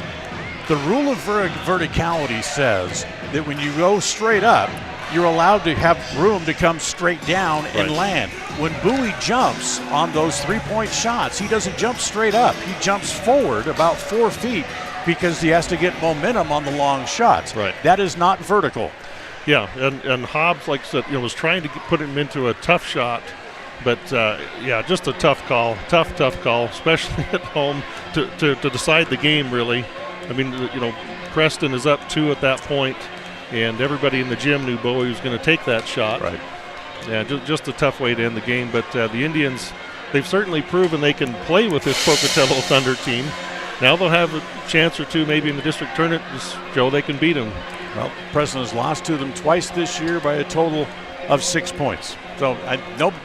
The rule of verticality says that when you go straight up, you're allowed to have room to come straight down and land. When Bowie jumps on those 3-point shots, he doesn't jump straight up. He jumps forward about 4 feet because he has to get momentum on the long shots. Right. That is not vertical. Yeah, and Hobbs, like I said, was trying to put him into a tough shot, but just a tough call, tough call, especially at home to decide the game. Really, I mean, Preston is up 2 at that point, and everybody in the gym knew Bowie was going to take that shot. Right. Yeah, just a tough way to end the game. But the Indians, they've certainly proven they can play with this Pocatello Thunder team. Now they'll have a chance or two, maybe in the district tournament, to show they can beat them. Well, Preston has lost to them twice this year by a total of 6 points. So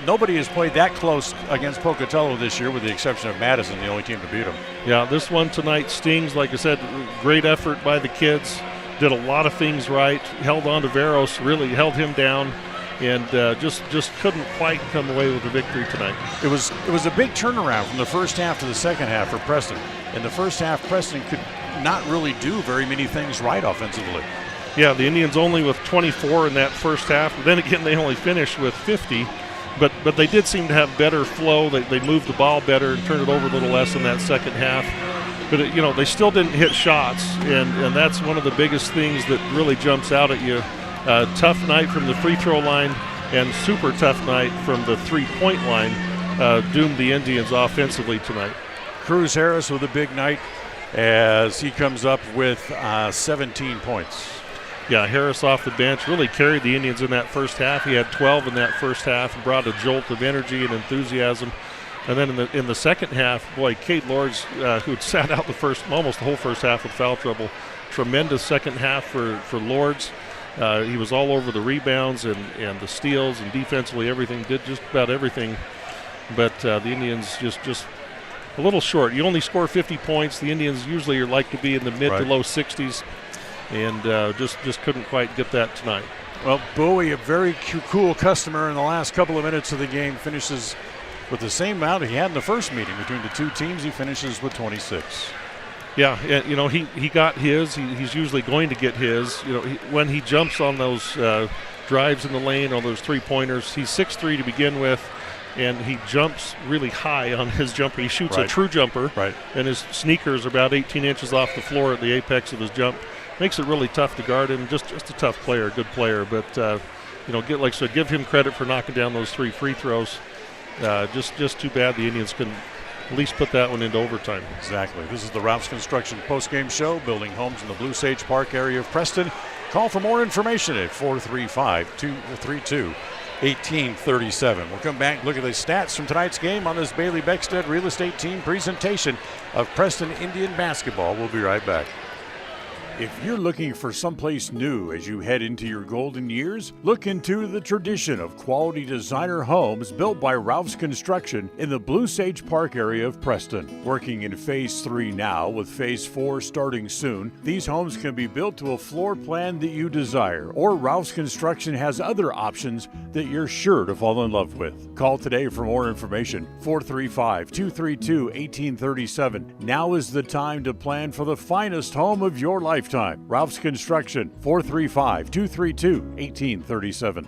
nobody has played that close against Pocatello this year with the exception of Madison, the only team to beat them. Yeah, this one tonight stings. Like I said, great effort by the kids. Did a lot of things right. Held on to Veros, really held him down, and just couldn't quite come away with the victory tonight. It was a big turnaround from the first half to the second half for Preston. In the first half, Preston could not really do very many things right offensively. Yeah, the Indians only with 24 in that first half. Then again, they only finished with 50. But they did seem to have better flow. They moved the ball better and turned it over a little less in that second half. But, they still didn't hit shots, and that's one of the biggest things that really jumps out at you. Tough night from the free throw line and super tough night from the three-point line doomed the Indians offensively tonight. Cruz Harris with a big night as he comes up with 17 points. Yeah, Harris off the bench really carried the Indians in that first half. He had 12 in that first half and brought a jolt of energy and enthusiasm. And then in the second half, boy, Cade Lords, who had sat out almost the whole first half with foul trouble, tremendous second half for Lords. He was all over the rebounds and the steals and defensively everything, did just about everything. But the Indians just a little short. You only score 50 points. The Indians usually are like to be in the mid to low 60s. And just couldn't quite get that tonight. Well, Bowie, a very cool customer in the last couple of minutes of the game, finishes with the same amount he had in the first meeting between the two teams. He finishes with 26. Yeah, he got his. He's usually going to get his. When he jumps on those drives in the lane, on those three-pointers, he's 6'3" to begin with, and he jumps really high on his jumper. He shoots a true jumper, and his sneakers are about 18 inches off the floor at the apex of his jump. Makes it really tough to guard him. Just a tough player, a good player. But give him credit for knocking down those 3 free throws. Just too bad the Indians couldn't at least put that one into overtime. Exactly. This is the Ralph's Construction postgame show, building homes in the Blue Sage Park area of Preston. Call for more information at 435-232-1837. We'll come back and look at the stats from tonight's game on this Bailey Beckstead Real Estate Team presentation of Preston Indian basketball. We'll be right back. If you're looking for someplace new as you head into your golden years, look into the tradition of quality designer homes built by Ralph's Construction in the Blue Sage Park area of Preston. Working in Phase 3 now, with Phase 4 starting soon, these homes can be built to a floor plan that you desire, or Ralph's Construction has other options that you're sure to fall in love with. Call today for more information, 435-232-1837. Now is the time to plan for the finest home of your lifetime. Ralph's Construction, 435-232-1837.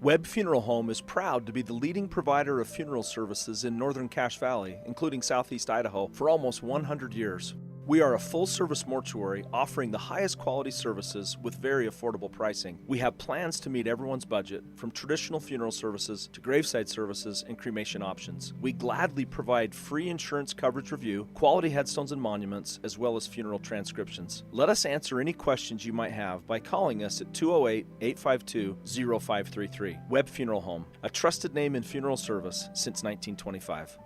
Webb Funeral Home is proud to be the leading provider of funeral services in northern Cache Valley, including southeast Idaho, for almost 100 years. We are a full-service mortuary offering the highest quality services with very affordable pricing. We have plans to meet everyone's budget, from traditional funeral services to graveside services and cremation options. We gladly provide free insurance coverage review, quality headstones and monuments, as well as funeral transcriptions. Let us answer any questions you might have by calling us at 208-852-0533. Webb Funeral Home, a trusted name in funeral service since 1925.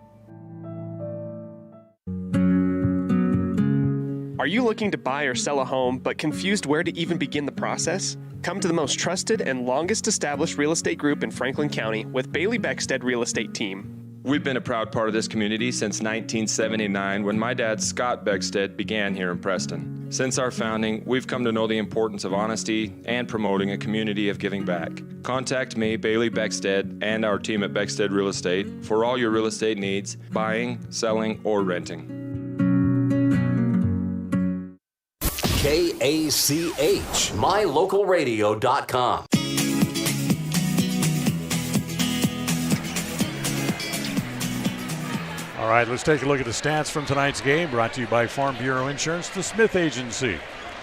Are you looking to buy or sell a home but confused where to even begin the process? Come to the most trusted and longest established real estate group in Franklin County with Bailey Beckstead Real Estate Team. We've been a proud part of this community since 1979 when my dad, Scott Beckstead, began here in Preston. Since our founding, we've come to know the importance of honesty and promoting a community of giving back. Contact me, Bailey Beckstead, and our team at Beckstead Real Estate for all your real estate needs, buying, selling, or renting. KACH, mylocalradio.com. All right, let's take a look at the stats from tonight's game, brought to you by Farm Bureau Insurance, the Smith Agency.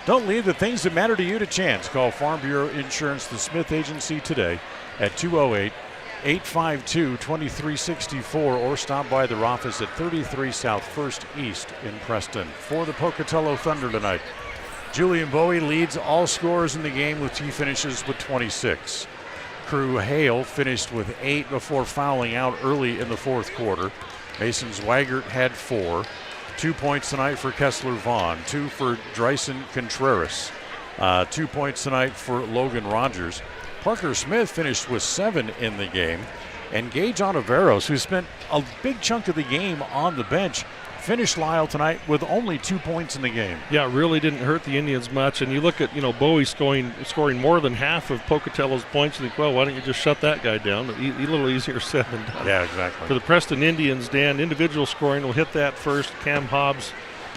Don't leave the things that matter to you to chance. Call Farm Bureau Insurance, the Smith Agency today at 208-852-2364 or stop by their office at 33 South 1st East in Preston. For the Pocatello Thunder tonight, Julian Bowie leads all scorers in the game with he finishes with 26. Crew Hale finished with 8 before fouling out early in the fourth quarter. Mason Zweigert had 4. 2 points tonight for Kessler Vaughn, 2 for Dryson Contreras, 2 points tonight for Logan Rogers. Parker Smith finished with 7 in the game. And Gage Ontiveros, who spent a big chunk of the game on the bench, finished Lyle tonight with only 2 points in the game. Yeah, it really didn't hurt the Indians much. And you look at, Bowie scoring more than half of Pocatello's points, and think, well, why don't you just shut that guy down? A little easier said than done. Yeah, exactly. For the Preston Indians, Dan, individual scoring will hit that first. Cam Hobbs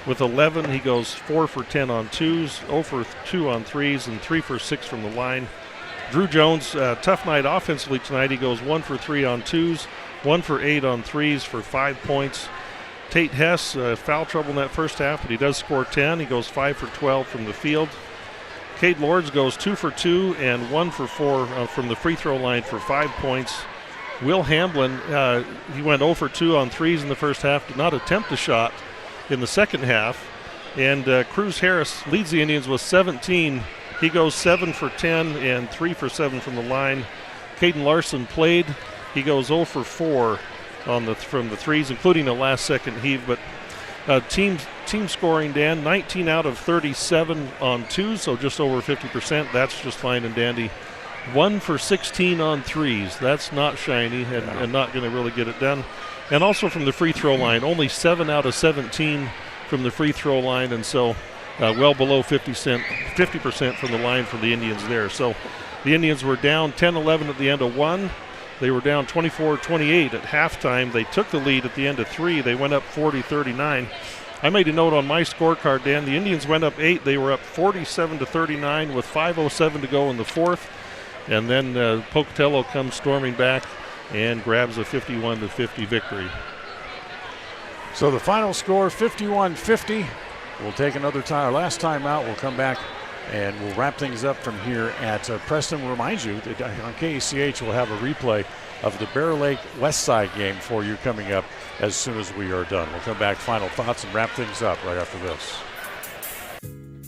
with 11. He goes 4 for 10 on twos, 0 for 2 on threes, and 3 for 6 from the line. Drew Jones, tough night offensively tonight. He goes 1 for 3 on twos, 1 for 8 on threes for 5 points. Tate Hess, foul trouble in that first half, but he does score 10. He goes 5 for 12 from the field. Cade Lords goes 2 for 2 and 1 for 4 from the free throw line for 5 points. Will Hamblin, he went 0 for 2 on threes in the first half, did not attempt a shot in the second half. And Cruz Harris leads the Indians with 17. He goes 7 for 10 and 3 for 7 from the line. Caden Larson played. He goes 0 for 4 from the threes, including a last-second heave. But team scoring, Dan, 19 out of 37 on twos, so just over 50%. That's just fine and dandy. 1 for 16 on threes. That's not shiny and not going to really get it done. And also from the free throw line, only 7 out of 17 from the free throw line, and so well below 50% from the line for the Indians there. So the Indians were down 10-11 at the end of 1. They were down 24-28 at halftime. They took the lead at the end of 3. They went up 40-39. I made a note on my scorecard, Dan. The Indians went up 8. They were up 47-39 with 5:07 to go in the fourth. And then Pocatello comes storming back and grabs a 51-50 victory. So the final score, 51-50. We'll take another time. Our last time out, we'll come back and we'll wrap things up from here at Preston. We'll remind you that on KACH we'll have a replay of the Bear Lake Westside game for you coming up as soon as we are done. We'll come back, final thoughts, and wrap things up right after this.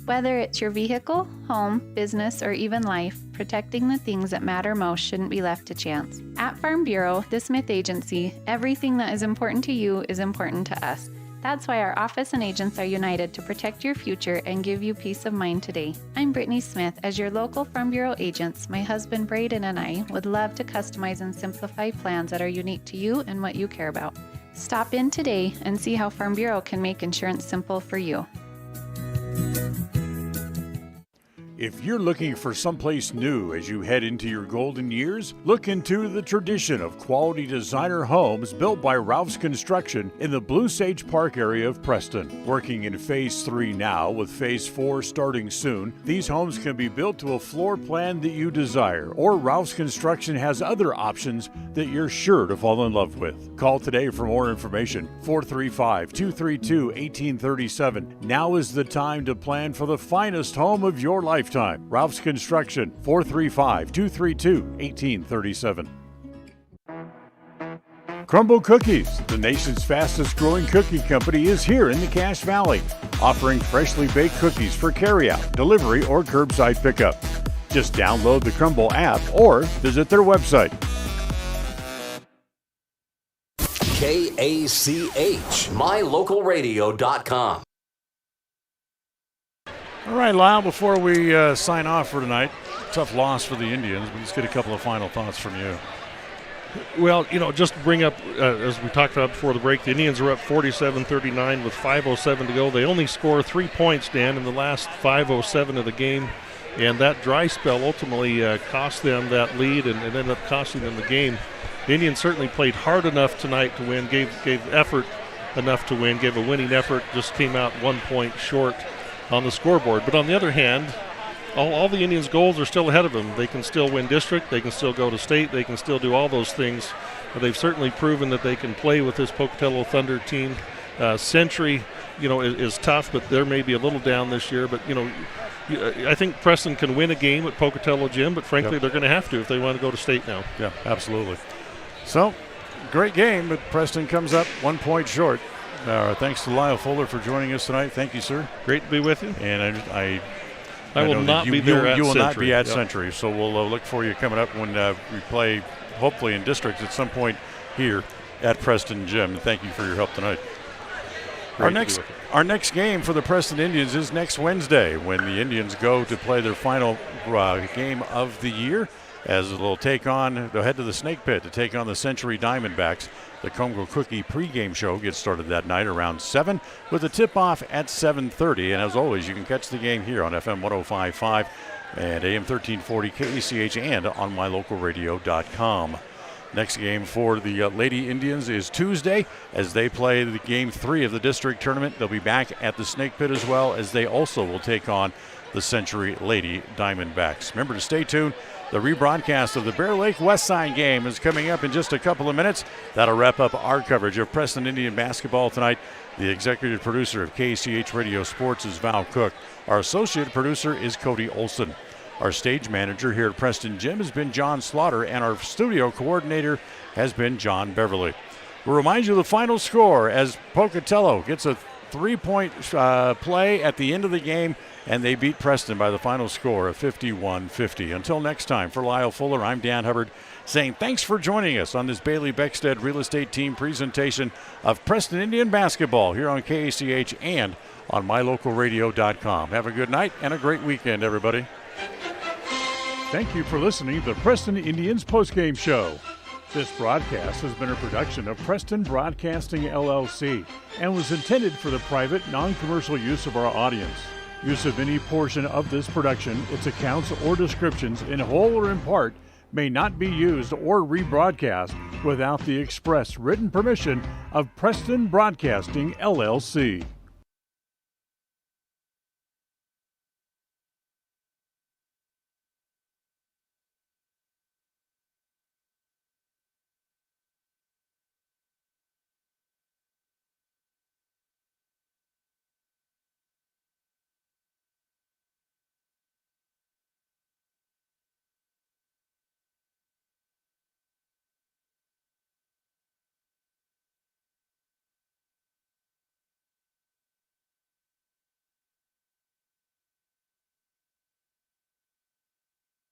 Whether it's your vehicle, home, business, or even life, protecting the things that matter most shouldn't be left to chance. At Farm Bureau, the Smith Agency, everything that is important to you is important to us. That's why our office and agents are united to protect your future and give you peace of mind today. I'm Brittany Smith. As your local Farm Bureau agents, my husband Braden and I would love to customize and simplify plans that are unique to you and what you care about. Stop in today and see how Farm Bureau can make insurance simple for you. If you're looking for someplace new as you head into your golden years, look into the tradition of quality designer homes built by Ralph's Construction in the Blue Sage Park area of Preston. Working in Phase 3 now, with Phase 4 starting soon, these homes can be built to a floor plan that you desire, or Ralph's Construction has other options that you're sure to fall in love with. Call today for more information, 435-232-1837. Now is the time to plan for the finest home of your lifetime. Ralph's Construction, 435-232-1837. Crumble Cookies, the nation's fastest growing cookie company, is here in the Cache Valley, offering freshly baked cookies for carryout, delivery, or curbside pickup. Just download the Crumble app or visit their website. KACH, mylocalradio.com. All right, Lyle, before we sign off for tonight, tough loss for the Indians, but let's get a couple of final thoughts from you. Well, just to bring up, as we talked about before the break, the Indians are up 47-39 with 5:07 to go. They only score 3 points, Dan, in the last 5:07 of the game, and that dry spell ultimately cost them that lead and ended up costing them the game. The Indians certainly played hard enough tonight to win, gave effort enough to win, gave a winning effort, just came out 1 point short on the scoreboard. But on the other hand, all the Indians' goals are still ahead of them. They can still win district, they can still go to state, they can still do all those things. But they've certainly proven that they can play with this Pocatello Thunder team. Century, is tough, but they're maybe a little down this year. But, I think Preston can win a game at Pocatello Gym, but frankly, they're going to have to if they want to go to state now. Yeah, absolutely. So, great game, but Preston comes up 1 point short. Thanks to Lyle Fuller for joining us tonight. Thank you, sir. Great to be with you. And I will not be there at Century. You will not be at Century, so we'll look for you coming up when we play, hopefully in districts at some point here at Preston Gym. Thank you for your help tonight. Our next game for the Preston Indians is next Wednesday, when the Indians go to play their final game of the year, as they'll head to the Snake Pit to take on the Century Diamondbacks. The Congo Cookie pregame show gets started that night around 7 with a tip-off at 7:30. And as always, you can catch the game here on FM 105.5 and AM 1340 KACH and on mylocalradio.com. Next game for the Lady Indians is Tuesday as they play the Game 3 of the district tournament. They'll be back at the Snake Pit as well, as they also will take on the Century Lady Diamondbacks. Remember to stay tuned. The rebroadcast of the Bear Lake Westside game is coming up in just a couple of minutes. That'll wrap up our coverage of Preston Indian basketball tonight. The executive producer of KACH Radio Sports is Val Cook. Our associate producer is Cody Olson. Our stage manager here at Preston Gym has been John Slaughter, and our studio coordinator has been John Beverly. We'll remind you of the final score as Pocatello gets a 3-point play at the end of the game, and they beat Preston by the final score of 51-50. Until next time, for Lyle Fuller, I'm Dan Hubbard, saying thanks for joining us on this Bailey Beckstead Real Estate Team presentation of Preston Indian basketball here on KACH and on mylocalradio.com. Have a good night and a great weekend, everybody. Thank you for listening to the Preston Indians postgame show. This broadcast has been a production of Preston Broadcasting, LLC, and was intended for the private, non-commercial use of our audience. Use of any portion of this production, its accounts or descriptions, in whole or in part, may not be used or rebroadcast without the express written permission of Preston Broadcasting, LLC.